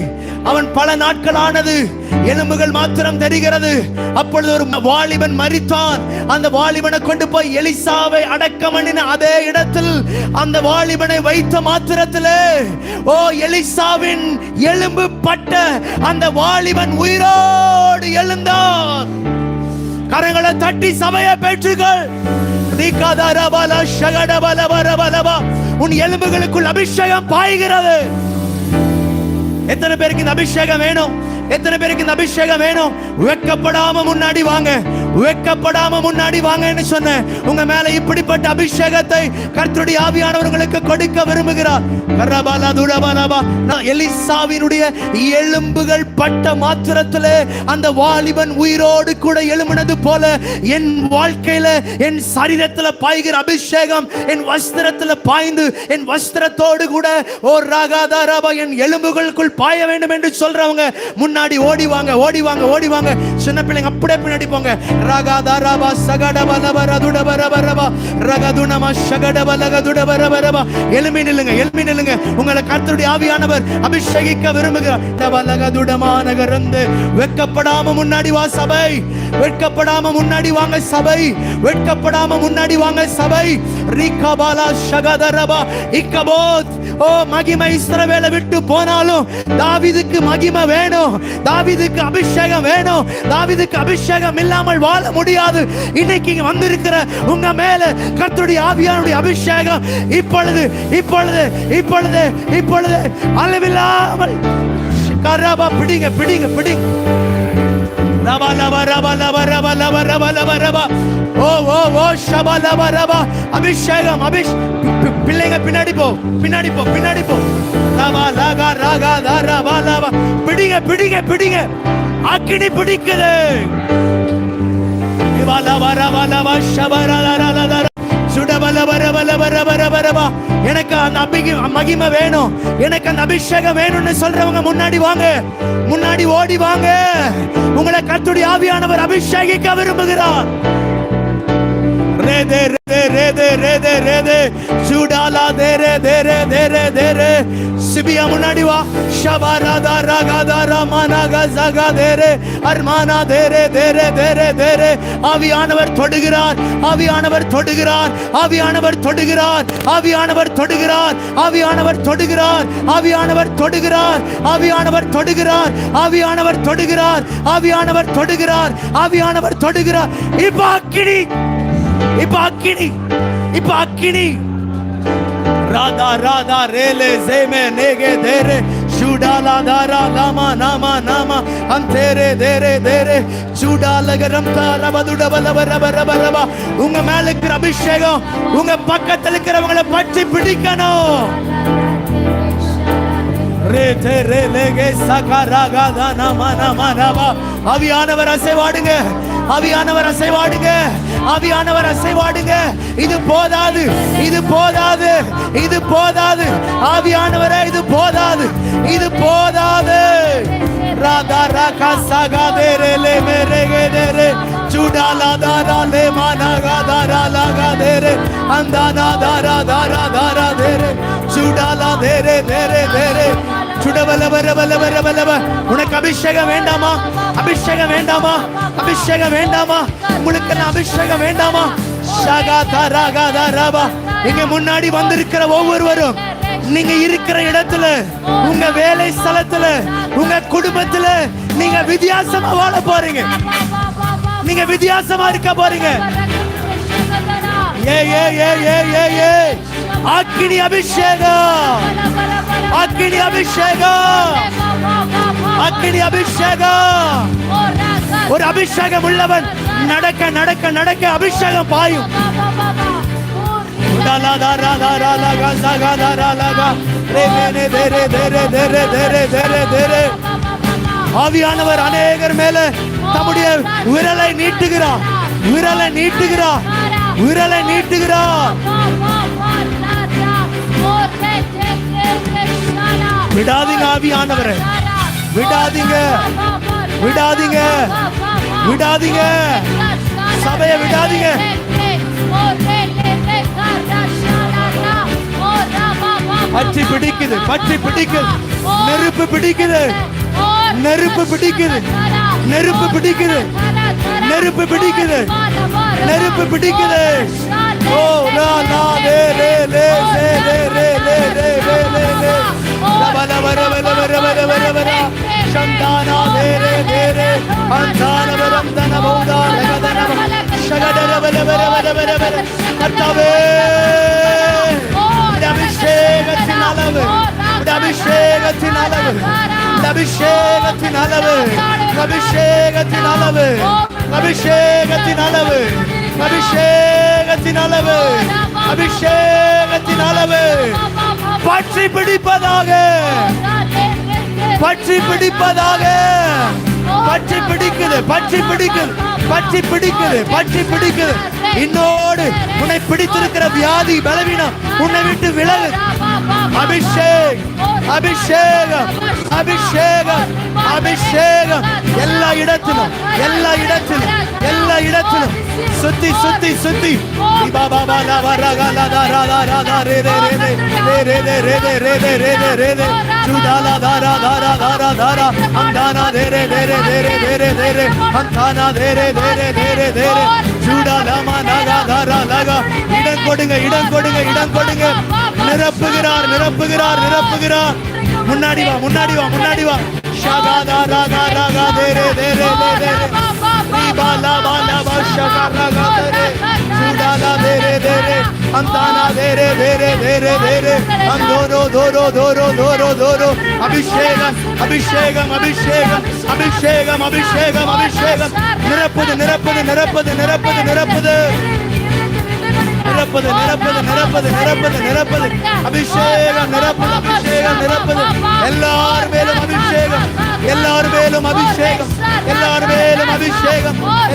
S1: அவன் பல நாட்கள் ஆனது, எலும்புகள் மாத்திரம் தெரிகிறது. அப்பொழுது ஒரு வாலிபன் மரித்தான். அந்த வாலிபனை கொண்டு போய் எலிசாவை அடக்கம் பண்ணின அதே இடத்தில் அந்த வாலிபனை வைத்த மாத்திரத்திலே எலிசாவின் எலும்பு பட்ட அந்த வாலிபன் உயிரோடு எழுந்தான். கரங்களை தட்டி சபையை பெற்றுகள். உன் எலும்புகளுக்குள் அபிஷேகம் பாய்கிறது. எத்தனை பேருக்கு இந்த அபிஷேகம் வேணும்? எத்தனை பேருக்கு இந்த அபிஷேகம் வேணும்? வெட்கப்படாம முன்னாடி வாங்க, வெட்கப்படாம முன்னாடி வாங்கன்னு சொன்னேன். உங்க மேல இப்படிப்பட்ட அபிஷேகத்தை கர்த்தருடைய ஆவியானவர் உங்களுக்கு கொடுக்க விரும்புகிறார். எலிசாவினுடைய எலும்புகள் பட்ட மாத்திரத்திலே அந்த வாலிபன் உயிரோடு கூட எழும்பினது போல என் வாழ்க்கையில, என் சரீரத்தில் பாய்கிற அபிஷேகம் என் வஸ்திரத்தில் பாய்ந்து என் வஸ்திரத்தோடு கூட ஓ ராகாதாராபா என் எலும்புகளுக்குள் பாய வேண்டும் என்று சொல்றவங்க முன்னாடி ஓடி வாங்க, ஓடி வாங்க, ஓடி வாங்க. சின்ன பிள்ளைங்க அப்படியே பின்னாடி போங்க. ராகாதாராபா சகடபலபரதுடபரபரபா ரகதுனமா சகடபலகதுடபரபரபா. எழும்பி நில்லுங்க, எழும்பி நில்லுங்க. உங்களை கர்த்தருடைய ஆவியானவர் அபிஷேகிக்க விரும்புகிறார். டபலகதுடமானகரந்து வெட்கப்படாம முன்னாடி வா சபை, வெட்கப்படாம முன்னாடி வாங்க சபை, வெட்கப்படாம முன்னாடி வாங்க சபை. ரிகபாலா ஷகதரபா இக்கபோத். ஓ மகிமை இஸ்ரவேலை விட்டு போனாலும் தாவீதுக்கு மகிமை வேணும், தாவீதுக்கு அபிஷேகம் வேணும். தாவீதுக்கு அபிஷேகம் இல்லாமல் வாழ முடியாது. இன்னைக்கு வந்திருக்கிற உங்க மேல கர்த்தருடைய ஆவியானுடைய அபிஷேகம் இப்பொழுது இப்பொழுது இப்பொழுது இப்பொழுது அளவில்லாமல் கரபா பிடிங்க, பிடிங்க, பிடிங்க. ரபா லபா ரபா லபா ரபா லபா ரபா லபா ரபா. ஓ ஓ ஓ ஷபா லபா ரபா. அபிஷேகம், பிள்ளைங்க பின்னாடி போ, பின்னாடி போ, பின்னாடி போ. ரபா லகா ரகா ரபா லபா. பிடிங்க, பிடிங்க, பிடிங்க. அக்கினி பிடிக்குது. லபா ரபா லபா ஷபா ரலா ரலா. எனக்கு அந்த மகிமை வேணும், எனக்கு அந்த அபிஷேகம் வேணும்னு சொல்றவங்க முன்னாடி வாங்க, முன்னாடி ஓடி வாங்க. உங்களை கர்த்தருடைய ஆவியானவர் அபிஷேகிக்க விரும்புகிறார். ரேதே ரேதே ரேதே ரேதே ரேதே சுடாலா தேரே தேரே தேரே தேரே. சிபியா முன்னாடி வா. ஷபாராதா ராகாதா ராமானாகா ஜகா தேரே அர்மானா தேரே தேரே தேரே தேரே. ஆவியானவர் தொடுகிறார், ஆவியானவர் தொடுகிறார், ஆவியானவர் தொடுகிறார், ஆவியானவர் தொடுகிறார், ஆவியானவர் தொடுகிறார், ஆவியானவர் தொடுகிறார், ஆவியானவர் தொடுகிறார், ஆவியானவர் தொடுகிறார், ஆவியானவர் தொடுகிறார், ஆவியானவர் தொடுகிறார். இப்ப அக்கினி, இப்ப அக்கினி, இப்ப அக்கினி. ராதா ராதா ரேலே ஜேமே நேகே தேரே சுடாலா தாரா நாமா நாமா நாமா அந்தேரே தேரே தேரே சுடாலகரம் தாரபதுடபலபரபரபரபா. உங்க மேல இருக்கிற அபிஷேகம் உங்க பக்கத்தில் இருக்கிறவங்களை பற்றி பிடிக்கணும். ரேதே ரேலேகே சகராகாதா நாமா நாமா நாமா. ஆவியானவர் அசைவாடுங்க, ஆவியானவர் அசைவாடுங்க, ஆவியானவர் அசைவாடுங்க. இது போதாது, இது போதாது, இது போதாது. ஆவியானவரே இது போதாது, இது போதாது. ராதா ராகா சகா தேரே லே மேரே தேரே சுடாலா தாரா லே மானாகா தாரா லாகா தேரே அந்தானா தாரா தாரா தாரா தேரே சுடாலா தேரே தேரே தேரே சுடபலபலபலபலபலப. உனக்கு அபிஷேகம் வேண்டாமா? அபிஷேகம் வேண்டாமா? அபிஷேகம் வேண்டாமா? உங்களுக்கு அபிஷேகம் வேண்டாமா? ஷகா தாராகா தாராபா. இங்க முன்னாடி வந்திருக்கிற ஒவ்வொருவரும் நீங்க இருக்கிற இடத்துல, உங்க வேலை ஸ்தலத்துல, உங்க குடும்பத்துல நீங்க வித்தியாசமா வாழ போறீங்க, நீங்க வித்தியாசமா இருக்க போறீங்க. ஏ ஏ ஏ ஏ ஏ ஏ. அக்கினி அபிஷேகம், அக்கினி அபிஷேகம், அக்கினி அபிஷேகம். ஒரு அபிஷேகம் உள்ளவன் நடக்க நடக்க நடக்க அபிஷேகம் பாயும். ஆவியானவர் அநேகர் மேல தம்முடைய விரலை நீட்டுகிறார், விரலை நீட்டுகிறார், விரலை நீட்டுகிறார். விடாதீங்க ஆவியானவரை, விடாதீங்க, விடாதீங்க, விடாதீங்க, சபையை விடாதீங்க. பற்றி பிடிக்குது, பற்றி பிடிக்குது, நெருப்பு பிடிக்குது, நெருப்பு பிடிக்குது, நெருப்பு பிடிக்குது, நெருப்பு பிடிக்குது, நெருப்பு பிடிக்குது. ஓ லா லா லே லே லே லே லே லே லே லே லே லே ரபல வர வர வர வர வர வர சந்தானா லே லே லே லே அந்தான வரம் தன பௌதா ரகதன ஷகதர வர வர வர வர வர. கர்த்தாவே அபிஷேகத்தின் அளவு, அபிஷேகத்தின் அளவு அபிஷேகத்தின் அளவு, அபிஷேகத்தின் அளவு, அபிஷேகத்தின் அளவு, அபிஷேகத்தின் அளவு, அபிஷேகத்தின் அளவு பற்றி பிடிப்பதாக, பற்றி பிடிப்பதாக. பற்றி பிடிக்குது, பற்றி பிடிக்குது, பற்றி பிடிக்குது, பற்றி பிடிக்குது. இன்னோடு உன்னை பிடித்திருக்கிற வியாதி பலவீனம் உன்னை விட்டு விலகு. அபிஷேகம், அபிஷேகம், அபிஷேகம், அபிஷேகம் எல்லா இடத்திலும், எல்லா இடத்திலும், எல்லா இடத்திலும் சுத்தி சுத்தி சுத்தி. இடம் கொடுங்க, இடம் கொடுங்க, இடம் கொடுங்க. நிரப்புகிறார், நிரப்புகிறார், நிரப்புகிறார். முன்னாடி வா, முன்னாடி வா, முன்னாடி வா. ஷகாதா ராகா ராகா தேரே தேரே தேரே பாலா பாலா பாஷா ராகா தேரே சுடாலா தேரே தேரே அந்தானா தேரே தேரே தேரே தேரே அந்தோரோ தோரோ தோரோ தோரோ தோரோ. அபிஷேகம், அபிஷேகம், அபிஷேகம், அபிஷேகம், அபிஷேகம், அபிஷேகம். நிரப்புது, நிரப்புது, நிரப்புது, நிரப்புது, நிரப்புது, நிரப்புது, நிரப்புது, நிரப்புது, நிரப்புது, நிரப்புது. அபிஷேகம் நிரப்புது, அபிஷேகம் நிரப்புது. எல்லார் மேலும் அபிஷேகம், எல்லார் மேலும் அபிஷேகம், எல்லார் மேலும் அபிஷேகம்,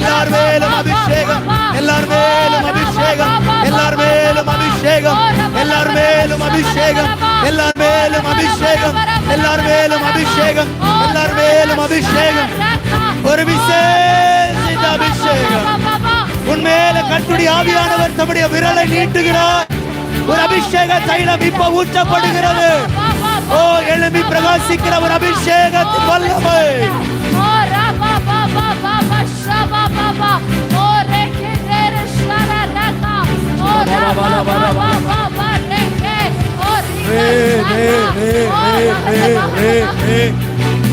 S1: எல்லார் மேலும் அபிஷேகம், எல்லார் மேலும் அபிஷேகம், எல்லார் மேலும் அபிஷேகம், எல்லார் மேலும் அபிஷேகம், எல்லார் மேலும் அபிஷேகம், எல்லார் மேலும் அபிஷேகம், எல்லார் மேலும் அபிஷேகம். ஒரு விசேஷ அபிஷேகம். உன்மேல கர்த்தருடைய ஆவியானவர் தம்முடைய விரலை நீட்டுகிறார். ஒரு அபிஷேக தைலம் இப்ப ஊற்றப்படுகிறது. ஓ, எழும்பி பிரகாசிக்கிற ஒரு அபிஷேகத்தின் வல்லமை.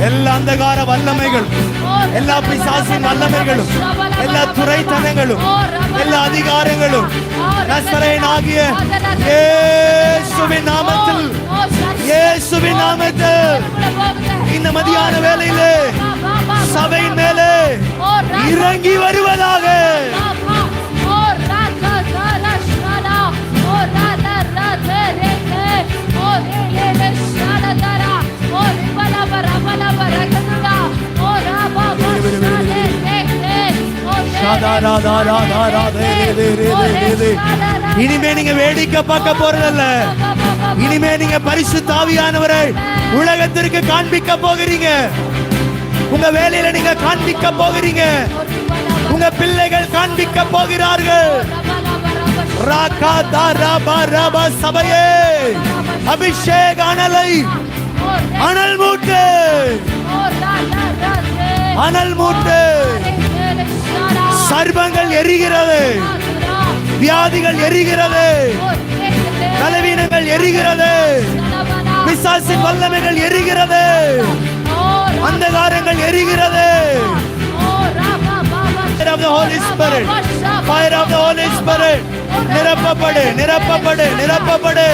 S1: எல்லா அந்தகார வல்லமைகள், எல்லா பிசாசின் வல்லமைகளும், எல்லா துரைத்தனங்களும், எல்லா அதிகாரங்களும் நசரேயனாகிய இயேசுவின் நாமத்தில், இயேசுவின் நாமத்தில் இந்த மதியான வேளையிலே சபையின் மேலே இறங்கி வருவதாக. இனிமே நீங்க வேடிக்கை பார்க்க போறதில்ல. இனிமே நீங்க பரிசுத்த ஆவியானவரை உலகத்திற்கு காண்பிக்க போகிறீங்க. உங்க வேலையில நீங்க காண்பிக்க போகிறீங்க. உங்க பிள்ளைகள் காண்பிக்க போகிறார்கள். சபையே, அபிஷேக அனலை, அனல் மூட்டு, அனல் மூட்டு. சர்பங்கள் எரிகிறது, வியாதிகள் எரிகிறது, பலவீனங்கள் எரிகிறது, பிசாசின் வல்லமைகள் எரிகிறது, அந்தகாரங்கள் எரிகிறது. Fire of the Holy Spirit, fire of the Holy Spirit. நிரப்பப்படு, நிரப்பப்படு, நிரப்பப்படு,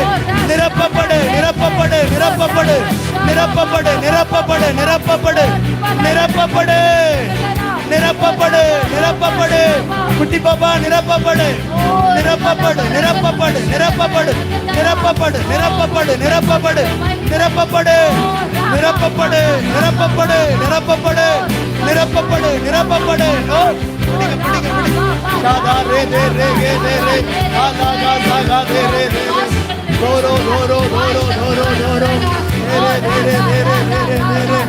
S1: நிரப்பப்படு, நிரப்பப்படு, நிரப்பப்படு, நிரப்பப்படு, நிரப்பப்படு, நிரப்பப்படு, நிரப்பப்படு, நிரப்பப்படு, நிரப்பப்படு. குட்டி பாப்பா நிரப்பப்படு, நிரப்பப்படு, நிரப்பப்படு, நிரப்பப்படு, நிரப்பப்படு, நிரப்பப்படு, நிரப்பப்படு, நிரப்பப்படு, நிரப்பப்படு, நிரப்பப்படு, நிரப்பப்படு, நிரப்பப்படு, நிரப்பப்படு. பிடிங்க, பிடிங்க, பிடிங்க. சாதா ரே ரே ரே ரே ரே ரே ஆதா கா சா கா ரே ரே ரே தோரோ தோரோ தோரோ தோரோ தோரோ ரே ரே ரே ரே ரே ரே ரே.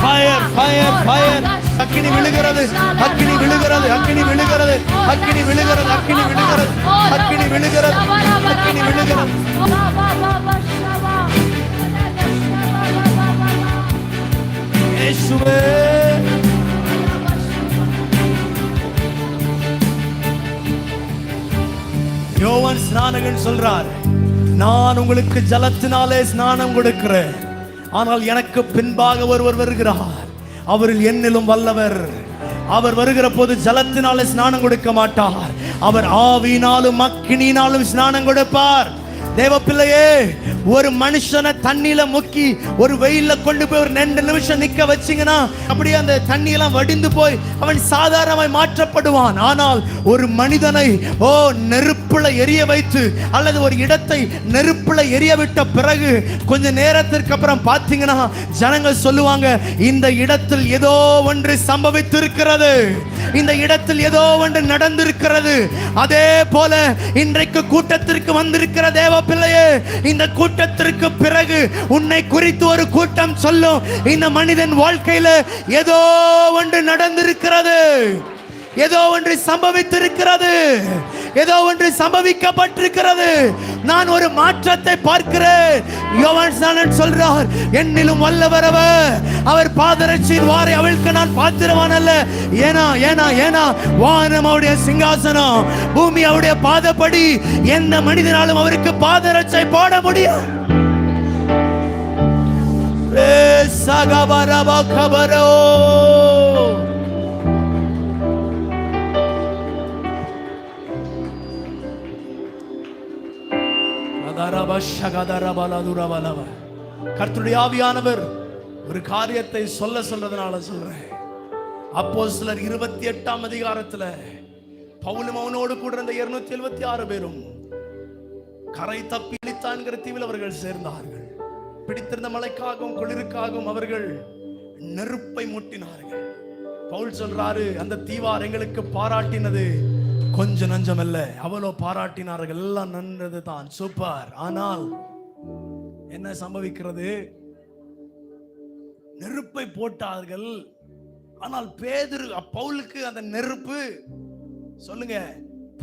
S1: Fire, fire, fire. அக்கினி விழுகிறது, அக்கினி விழுகிறது, அக்கினி விழுகிறது, அக்கினி விழுகிறது, அக்கினி விழுகிறது, அக்கினி விழுகிறது, அக்கினி விழுகிறது. இயேசுவே, யோவான் ஸ்நானகன் சொல்றார், நான் உங்களுக்கு ஜலத்தினாலே ஸ்நானம் கொடுக்கிறேன், ஆனால் எனக்கு பின்பாக ஒருவர் வருகிறார், அவரில் என்னிலும் வல்லவர். அவர் வருகிற போது ஜலத்தினாலே ஸ்நானம் கொடுக்க மாட்டார், அவர் ஆவியினாலும் அக்கினியினாலும் ஸ்நானம் கொடுப்பார். தேவ பிள்ளையே, ஒரு மனுஷனை தண்ணியில முக்கி ஒரு வெயில்ல கொண்டு போய் ஒரு 2 நிமிஷம் நிக்க வச்சீங்கன்னா அப்படியே அந்த தண்ணியெல்லாம் வடிந்து போய் அவன் சாதாரணமாய் மாற்றப்படுவான். ஆனால் ஒரு மனிதனை நெருப்புல எரிய வைத்து அல்லது ஒரு இடத்தை நெருப்புல எரிய விட்ட பிறகு கொஞ்ச நேரத்திற்கு அப்புறம் பார்த்தீங்கன்னா ஜனங்கள் சொல்லுவாங்க, இந்த இடத்தில் ஏதோ ஒன்று சம்பவித்திருக்கிறது, இந்த இடத்தில் ஏதோ ஒன்று நடந்திருக்கிறது. அதே போல இன்றைக்கு கூட்டத்திற்கு வந்திருக்கிற தேவ பிள்ளையே, இந்த கூட்டத்திற்கு பிறகு உன்னை குறித்து ஒரு கூட்டம் சொல்லும், இந்த மனிதன் வாழ்க்கையில ஏதோ ஒன்று நடந்திருக்கிறது, ஏதோ ஒன்று சம்பவித்திருக்கிறது, ஏதோ ஒன்று சம்பவிக்கப்பட்டிருக்கிறது. நான் ஒரு மாற்றத்தை பார்க்கிறேன். யோவான் சொல்றார், என்னிலும் வல்லவர் அவர் பாதரட்சியின் வாரை அவளுக்கு நான் பாத்திரவான் அல்ல. ஏனா ஏனா ஏனா வானம் அவருடைய சிங்காசனம், பூமி அவருடைய பாதப்படி. எந்த மனிதனாலும் அவருக்கு பாதரட்சை போட முடியும். கர்த்தருடைய ஆவியானவர் ஒரு காரியத்தை சொல்றதுனால சொல்றேன். அப்போஸ்தலர் 28ஆம் அதிகாரத்துல பவுலும் அவனோடு கூட இருந்த 276 பேரும் கரை தப்பி இளித்தான்கிற தீவில் அவர்கள் சேர்ந்தார்கள். பிடித்திருந்த மழைக்காகவும் குளிருக்காகவும் அவர்கள் நெருப்பை மூட்டினார்கள். பவுல் சொல்றாரு, அந்த தீவார் எங்களுக்கு பாராட்டினது கொஞ்சம் நஞ்சம் அல்ல, அவ்வளோ பாராட்டினார்கள், எல்லாம் நன்றது தான், சூப்பர். ஆனால் என்ன சம்பவிக்கிறது? நெருப்பை போட்டார்கள். ஆனால் பேதுரு பவுலுக்கு அந்த நெருப்பு சொல்லுங்க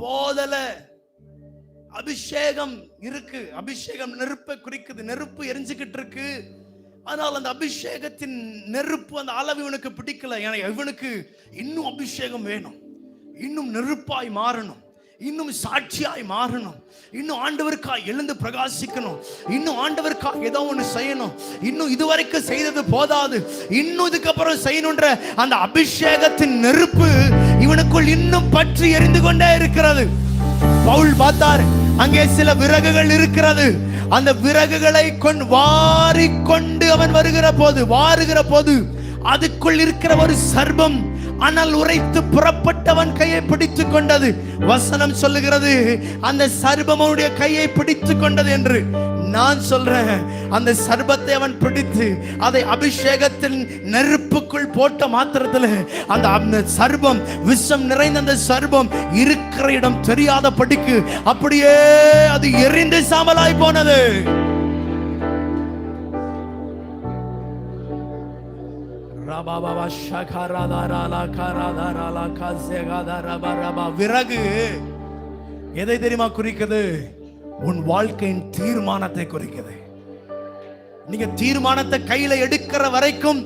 S1: போதல. அபிஷேகம் இருக்கு, அபிஷேகம் நெருப்பை குறிக்குது, நெருப்பு எரிஞ்சுக்கிட்டு இருக்கு. ஆனால் அந்த அபிஷேகத்தின் நெருப்பு அந்த அளவு இவனுக்கு பிடிக்கல. ஏன்னா இவனுக்கு இன்னும் அபிஷேகம் வேணும், இன்னும் நெருப்பாய் மாறணும், இன்னும் சாட்சியாய் மாறணும், இன்னும் ஆண்டவருக்காய் எழுந்து பிரகாசிக்கணும், இன்னும் ஆண்டவருக்காய் ஏதோ ஒன்று செய்யணும், இன்னும் இதுவரைக்கும் செய்தது போதாது, இன்னும் இதுக்கப்புறம் செய்யணுன்ற அந்த அபிஷேகத்தின் நெருப்பு இவனுக்குள் இன்னும் பற்றி எரிந்து கொண்டே இருக்கிறது. பவுல் பார்த்தார், அங்கே சில விறகுகள் இருக்கிறது. அந்த விறகுகளை வாரிக்கொண்டு அவன் வாருகிற போது அதுக்குள் இருக்கிற ஒரு சர்பம் ஆனால் உரைத்து புறப்பட்டவன் கையை பிடித்துக் கொண்டது. வசனம் சொல்லுகிறது, அந்த சர்பம் அவனுடைய கையை பிடித்துக் கொண்டது என்று. நான் சொல்றேன், அந்த சர்பத்தை அவன் பிடித்து அதை அபிஷேகத்தின் நெருப்புக்குள் போட்ட மாத்திரத்தில் அந்த சர்பம், விஷம் நிறைந்த அந்த சர்பம் இருக்கிற இடம் தெரியாத படிக்கு அப்படியே அது எரிந்து சாம்பலாய் போனது. விறகு எதை தெரியுமா குறிக்குது? உன் வாழ்க்கையின் தீர்மானத்தை குறிக்குது. நீங்க தீர்மானத்தை கையில எடுக்கிற வரைக்கும்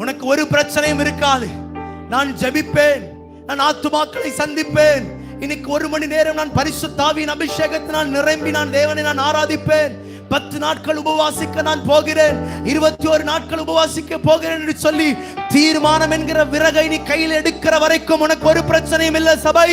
S1: உனக்கு ஒரு பிரச்சனையும் இருக்காது. நான் ஜெபிப்பேன், நான் ஆத்துமாக்களை சந்திப்பேன், இன்னைக்கு 1 மணி நேரம் நான் பரிசுத்த ஆவியின் அபிஷேகத்தினால் நிரம்பி நான் தேவனை நான் ஆராதிப்பேன், 10 நாட்கள் உபவாசிக்க நான் போகிறேன், 21 நாட்கள் உபவாசிக்க போகிறேன் என்று சொல்லி தீர்மானம் என்கிற விறகை நீ கையில் எடுக்கிற வரைக்கும் உனக்கு ஒரு பிரச்சனையும் இல்லை சபை.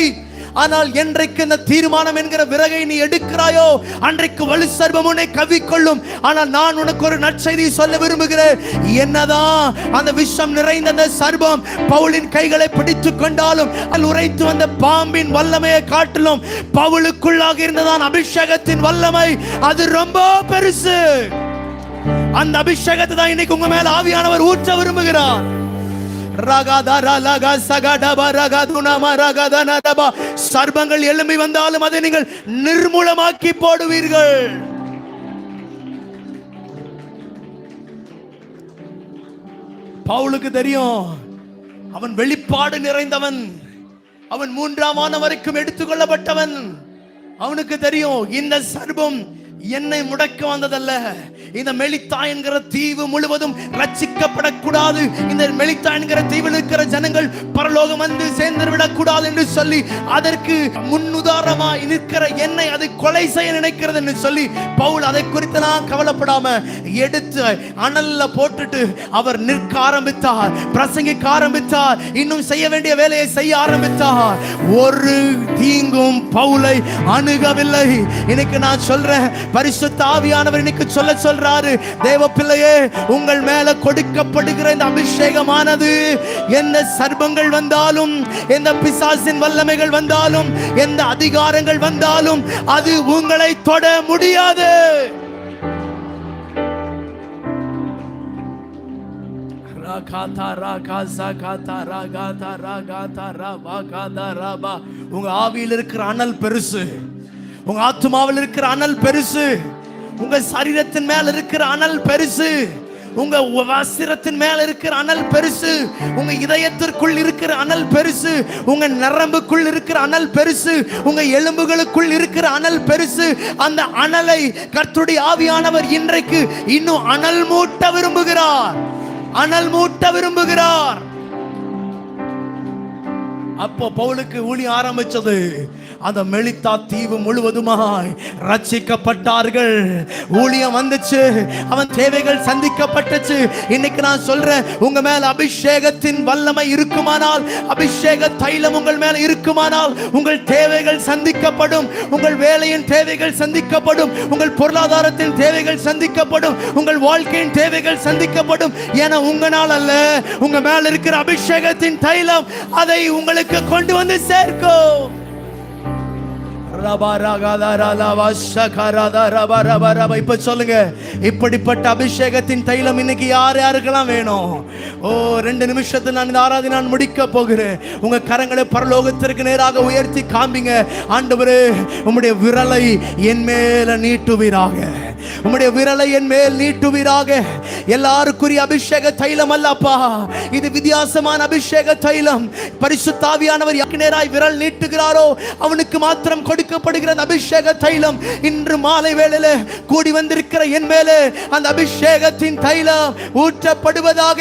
S1: ஆனால் என்றைக்கு இந்த தீர்மானம் என்கிற விறகை நீ எடுக்கிறாயோ அன்றைக்கு வலு சர்பம் உன்னை கவ்விக்கொள்ளும். ஆனால் நான் உனக்கு ஒரு நற்செய்தி சொல்ல விரும்புகிறேன். என்னதான் அந்த விஷம் நிறைந்த அந்த சர்பம் பவுலின் கைகளை பிடித்துக் கொண்டாலும் அது உரைத்து வந்த பாம்பின் வல்லமையை காட்டிலும் பவுலுக்குள்ளாக இருந்ததான் அபிஷேகத்தின் வல்லமை அது ரொம்ப பெருசு. அந்த அபிஷேகத்தை தான் இன்னைக்கு உங்க மேல ஆவியானவர் ஊற்ற விரும்புகிறார். சர்பங்கள் எழும்பி வந்தாலும் அதை நீங்கள் நிர்மூலமாக்கி போடுவீர்கள். பவுலுக்கு தெரியும், அவன் வெளிப்பாடு நிறைந்தவன், அவன் 3ஆம் வானம் வரைக்கும் எடுத்துக்கொள்ளப்பட்டவன். அவனுக்கு தெரியும், இந்த சர்பம் என்னை முடக்க வந்ததல்ல, இந்த மெலித்தா என்கிற தீவு முழுவதும் ரட்சிக்கப்படக்கூடாது, இந்த மெலித்தா என்கிற தீவில் இருக்கிற ஜனங்கள் பரலோகம் வந்து சேர்ந்துவிடக் கூடாது என்று சொல்லி அதற்கு முன்னுதாரணமாய் நிற்கிற என்னை அது கொலை செய்ய நினைக்கிறது என்று சொல்லி பவுல் அதை குறித்து நான் கவலைப்படாம எடுத்து அனல்ல போட்டுட்டு அவர் நிற்க ஆரம்பித்தார், பிரசங்கிக்க ஆரம்பித்தார், இன்னும் செய்ய வேண்டிய வேலையை செய்ய ஆரம்பித்தார். ஒரு தீங்கும் பவுலை அணுகவில்லை. இன்னைக்கு நான் சொல்றேன், பரிசுத்த ஆவியானவர் இன்னைக்கு சொல்றாரு, தேவ பிள்ளையே, உங்கள் மேல கொடுக்கப்படுகிற இந்த அபிஷேகமானது எந்த சர்பங்கள் வந்தாலும், எந்த பிசாசின் வல்லமைகள் வந்தாலும், எந்த அதிகாரங்கள் வந்தாலும் அது உங்களை தொட முடியாது. உங்க ஆவியில் இருக்கிற அனல் பெருசு, உங்க ஆத்துமாவில் இருக்கிற அனல் பெருசு, உங்க சரீரத்தின் மேல இருக்கிற அனல் பெருசு, உங்க வஸ்திரத்தின் மேல இருக்கிற அனல் பெருசு, உங்க இதயத்திற்குள் இருக்கிற அனல் பெருசு, உங்க நரம்புக்குள் இருக்கிற அனல் பெருசு, உங்க எலும்புகளுக்குள் இருக்கிற அனல் பெருசு. அந்த அனலை கர்த்தருடைய ஆவியானவர் இன்றைக்கு இன்னும் அனல் மூட்ட விரும்புகிறார், அனல் மூட்ட விரும்புகிறார். அப்போ பவுலுக்கு ஊழியம் ஆரம்பிச்சது. அந்த மெலித்தா தீவு முழுவதுமாய் ரட்சிக்கப்பட்டார்கள். ஊழியம் வந்துச்சு, அவன் தேவைகள் சந்திக்கப்பட்டுச்சு. இன்னைக்கு நான் சொல்றேன், உங்க மேல அபிஷேகத்தின் வல்லமை இருக்குமானால், அபிஷேக தைலம் உங்கள் மேல இருக்குமானால், உங்கள் தேவைகள் சந்திக்கப்படும். உங்கள் வேலையின் தேவைகள் சந்திக்கப்படும், உங்கள் பொருளாதாரத்தின் தேவைகள் சந்திக்கப்படும், உங்கள் வாழ்க்கையின் தேவைகள் சந்திக்கப்படும். ஏன்னா உங்களால் அல்ல, உங்க மேல இருக்கிற அபிஷேகத்தின் தைலம் அதை உங்களுக்கு கொண்டு வந்து சேர்க்கும். இப்ப சொல்லுங்க, இப்படிப்பட்ட அபிஷேகத்தின் தைலம் இன்னைக்கு யார் யாருக்கெல்லாம் வேணும்? 2 நிமிஷத்தில் நான் இந்த ஆராதனை நான் முடிக்க போகிறேன். உங்க கரங்களை பரலோகத்திற்கு நேராக உயர்த்தி காண்பிங்க. ஆண்டவரே, உம்முடைய விரலை என் மேல நீட்டுவீராக, உம்முடைய விரலை என் மேல் நீட்டுவீராக. எல்லாருக்குரிய அபிஷேக தைலம் அல்லப்பா, இது வித்தியாசமான அபிஷேக தைலம். பரிசுத்த ஆவியானவர் யாருக்கு நேராய் விரல் நீட்டுகிறாரோ அவனுக்கு மாத்திரம் கொடுக்கப்படுகிற அபிஷேக தைலம் இன்று மாலை வேளையில கூடி வந்திருக்கிற என் மேலே அந்த அபிஷேகத்தின் தைலம் ஊற்றப்படுவதாக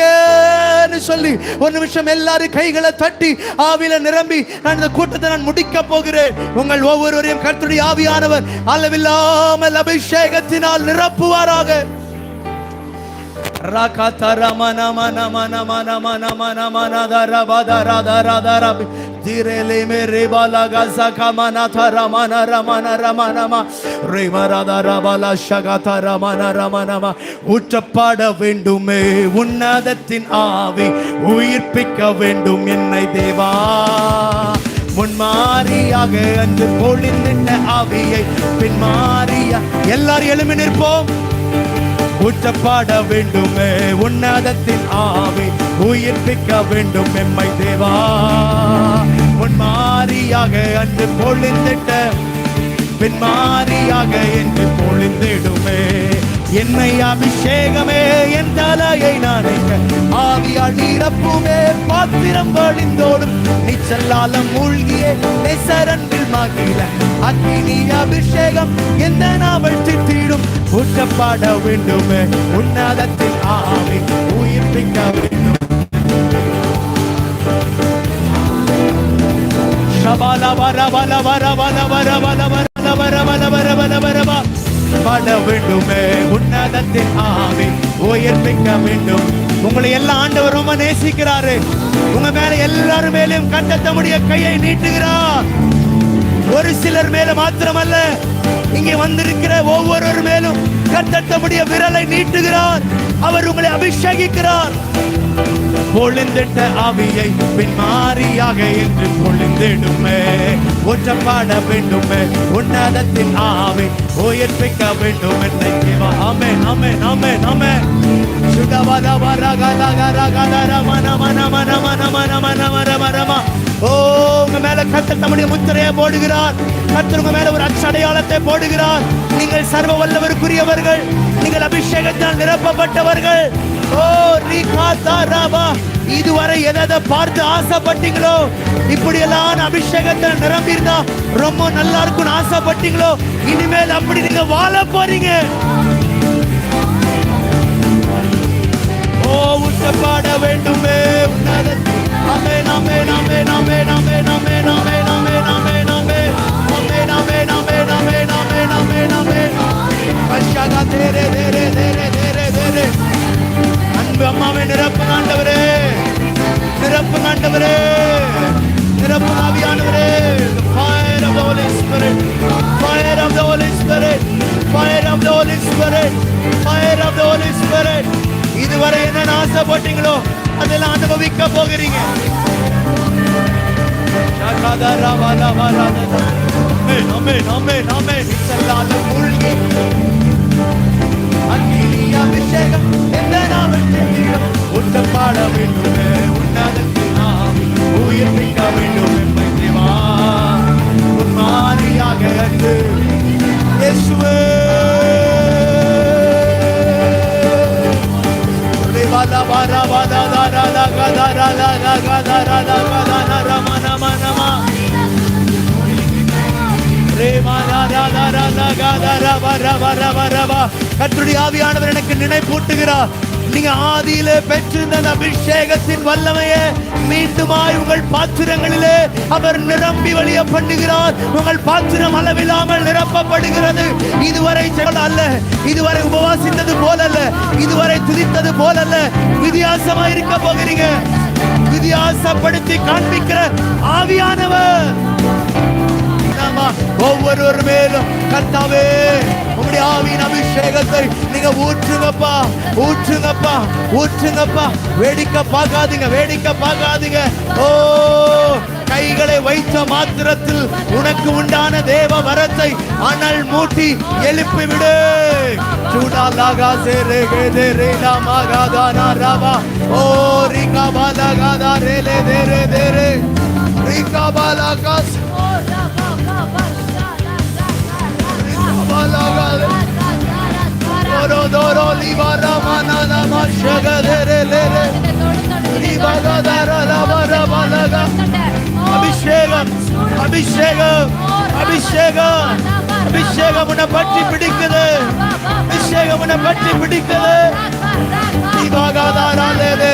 S1: சொல்லி 1 நிமிஷம் எல்லாரும் கைகளை தட்டி ஆவியில நிரம்பி நான் இந்த கூட்டத்தை நான் முடிக்க போகிறேன். உங்கள் ஒவ்வொருவரையும் கர்த்தருடைய ஆவியானவர் அளவில்லாமல் அபிஷேகத்தினால் நிரப்புவாராக. ஊற்றப்பட வேண்டுமே உன்னதத்தின் ஆவி, உயிர்ப்பிக்க வேண்டும் என்னை தேவா. முன்மாரியாக அன்று பொழிந்திட்ட ஆவியை பின்மாரியா. எல்லாரும் எழும்பி நிற்போம். ஊற்றப்பட வேண்டுமே உன்னதத்தின் ஆவி, உயிர்ப்பிக்க வேண்டும் எம்மை தேவா. முன்மாரியாக அன்று பொழிந்திட்ட பின்மாரியாக என்று பொழிந்திடுமே. என்னை அபிஷேகமே என் தலையை நனைக்க, ஆவியால் நிரப்புமே பாத்திரம் வழிந்தோடும். நீச்சல்லாலம் மூழ்கியே நெசரன்பில் மகிழ, அக்கினி அபிஷேகம் எந்த நாவல் திட்டிடும். ஊற்றப்பட வேண்டுமே உன்னதத்தின் ஆவி, உயிர்ப்பிக்க வேண்டும். ஷபால வர வர வர வர வர வர வர வர வர வர வர வர பட வேண்டுமே உன்னதத்தின் ஆவி, உயிர்ப்பிக்க வேண்டும். உங்களை எல்லா ஆண்டவர் ரொம்ப நேசிக்கிறாரு. உங்க மேல எல்லாரும் மேலும் கட்டத்தமுடைய கையை நீட்டுகிறார். ஒரு சிலர் மேல மாத்திரமல்ல, இங்கே வந்திருக்கிற ஒவ்வொருவர் மேலும் கட்டத்தமுடைய விரலை நீட்டுகிறார். அவர் உங்களை அபிஷேகிக்கிறார். பொழிந்திட்ட ஆவியை பின்மாரியாக என்று பொழிந்திடுமே. ஊற்றப்பட வேண்டுமே உன்னதத்தின் ஆவி, உயிர்ப்பிக்க வேண்டும் என்னை தேவா. ஆமென் ஆமென் ஆமென் ஆமென். சுடவத வரகத கரகத ரமன மன மன மன மன மன மன மன. ஓ, உங்க மேல கர்த்தர் தம்முடைய முத்திரையை போடுகிறார். கர்த்தர் உங்க மேல ஒரு அச்சடையாளத்தை போடுகிறார். நீங்கள் சர்வ வல்லவருக்குரியவர்கள், நீங்கள் அபிஷேகத்தால் நிரப்பப்பட்டவர்கள். ஓ ரிகாதா ராபா, இதுவரை எதை பார்த்து ஆசைப்பட்டீங்களோ, இப்படியெல்லாம் அபிஷேகத்தில் நிரம்பி இருந்தா ரொம்ப நல்லா இருக்கும்னு ஆசைப்பட்டீங்களோ, இனிமேல் அப்படி நீங்க வாழ போறீங்க. ஓ, ஊற்றப்பட வேண்டுமே உன்னதத்தின். ஆமென் ஆமென் ஆமென் ஆமென் ஆமென் ஆமென் ஆமென் ஆமென் ஆமென் ஆமென் ஆமென் ஆமென் ஆமென் ஆமென் ஆமென் ஆமென் ஆமென். பஷகா தேரே தேரே தேரே தேரே தேரே. அன்பு அம்மாவே நிரப்புங்க ஆண்டவரே, நிரப்புங்க ஆண்டவரே, நிரப்புங்க ஆவியானவரே. The fire of the Holy Spirit, fire of the Holy Spirit, fire of the Holy Spirit, fire of the Holy Spirit. இதுவரை என்ன ஆசைப்பட்டீங்களோ அதெல்லாம் அனுபவிக்க போகிறீங்க. ஆமென் ஆமென் ஆமென். செல்லாத மூழ்கி அக்கினி அபிஷேகம் எந்த நாமத்தில் உன்னப்பாட வேண்டுமே உன்னதற்கு நாம் உயிர்ப்பிக்க வேண்டும் என்பதை தேவா உன்மாரியாக அன்று இயேசுவே ரிவாலா வாரா வாதா தாரா லகா தாரா லகா தாரா லகா தாரா ரம நம நம கர்த்தருடைய ஆவியானவர் எனக்கு நினைப்பூட்டுகிறார். நீங்க ஆதியிலே பெற்றிருந்த அந்த அபிஷேகத்தின் வல்லமையை மீண்டுமாய் உங்கள் பாத்திரங்களிலே அவர் நிரம்பி வழிய பண்ணுகிறார். உங்கள் பாத்திரம் அளவில்லாமல் நிரப்பப்படுகிறது. இதுவரை அல்ல, இதுவரை உபவாசித்தது போல அல்ல, இதுவரை துதித்தது போல அல்ல, வித்தியாசமா இருக்க போகிறீங்க. வித்தியாசப்படுத்தி காண்பிக்கிற ஆவியானவர் ஒவ்வொருவர் மேலும் கர்த்தாவே உம்முடைய ஆவியின் அபிஷேகத்தை நீங்க ஊற்றுங்கப்பா, ஊற்றுங்கப்பா, ஊற்றுங்கப்பா. வேடிக்கை பார்க்காதீங்க, வேடிக்கை பார்க்காதீங்க. ஓ, கைகளை வைத்த மாத்திரத்தில் உனக்கு உண்டான தேவ வரத்தை அனல் மூட்டி எழுப்பி விடு. சூடாலாகா சேரேகே ரேலா மாகாதானா ராவா ஓ ரிகா பாலாகாதா ரேலே தேரே தேரே ரிகா பாலாகா Doro libara manana mashagere lere libaga dara labara balaga abhishegam abhishegam abhishegam abhishegam una patti pidikkudu abhishegam una patti pidikkudu libaga dara lere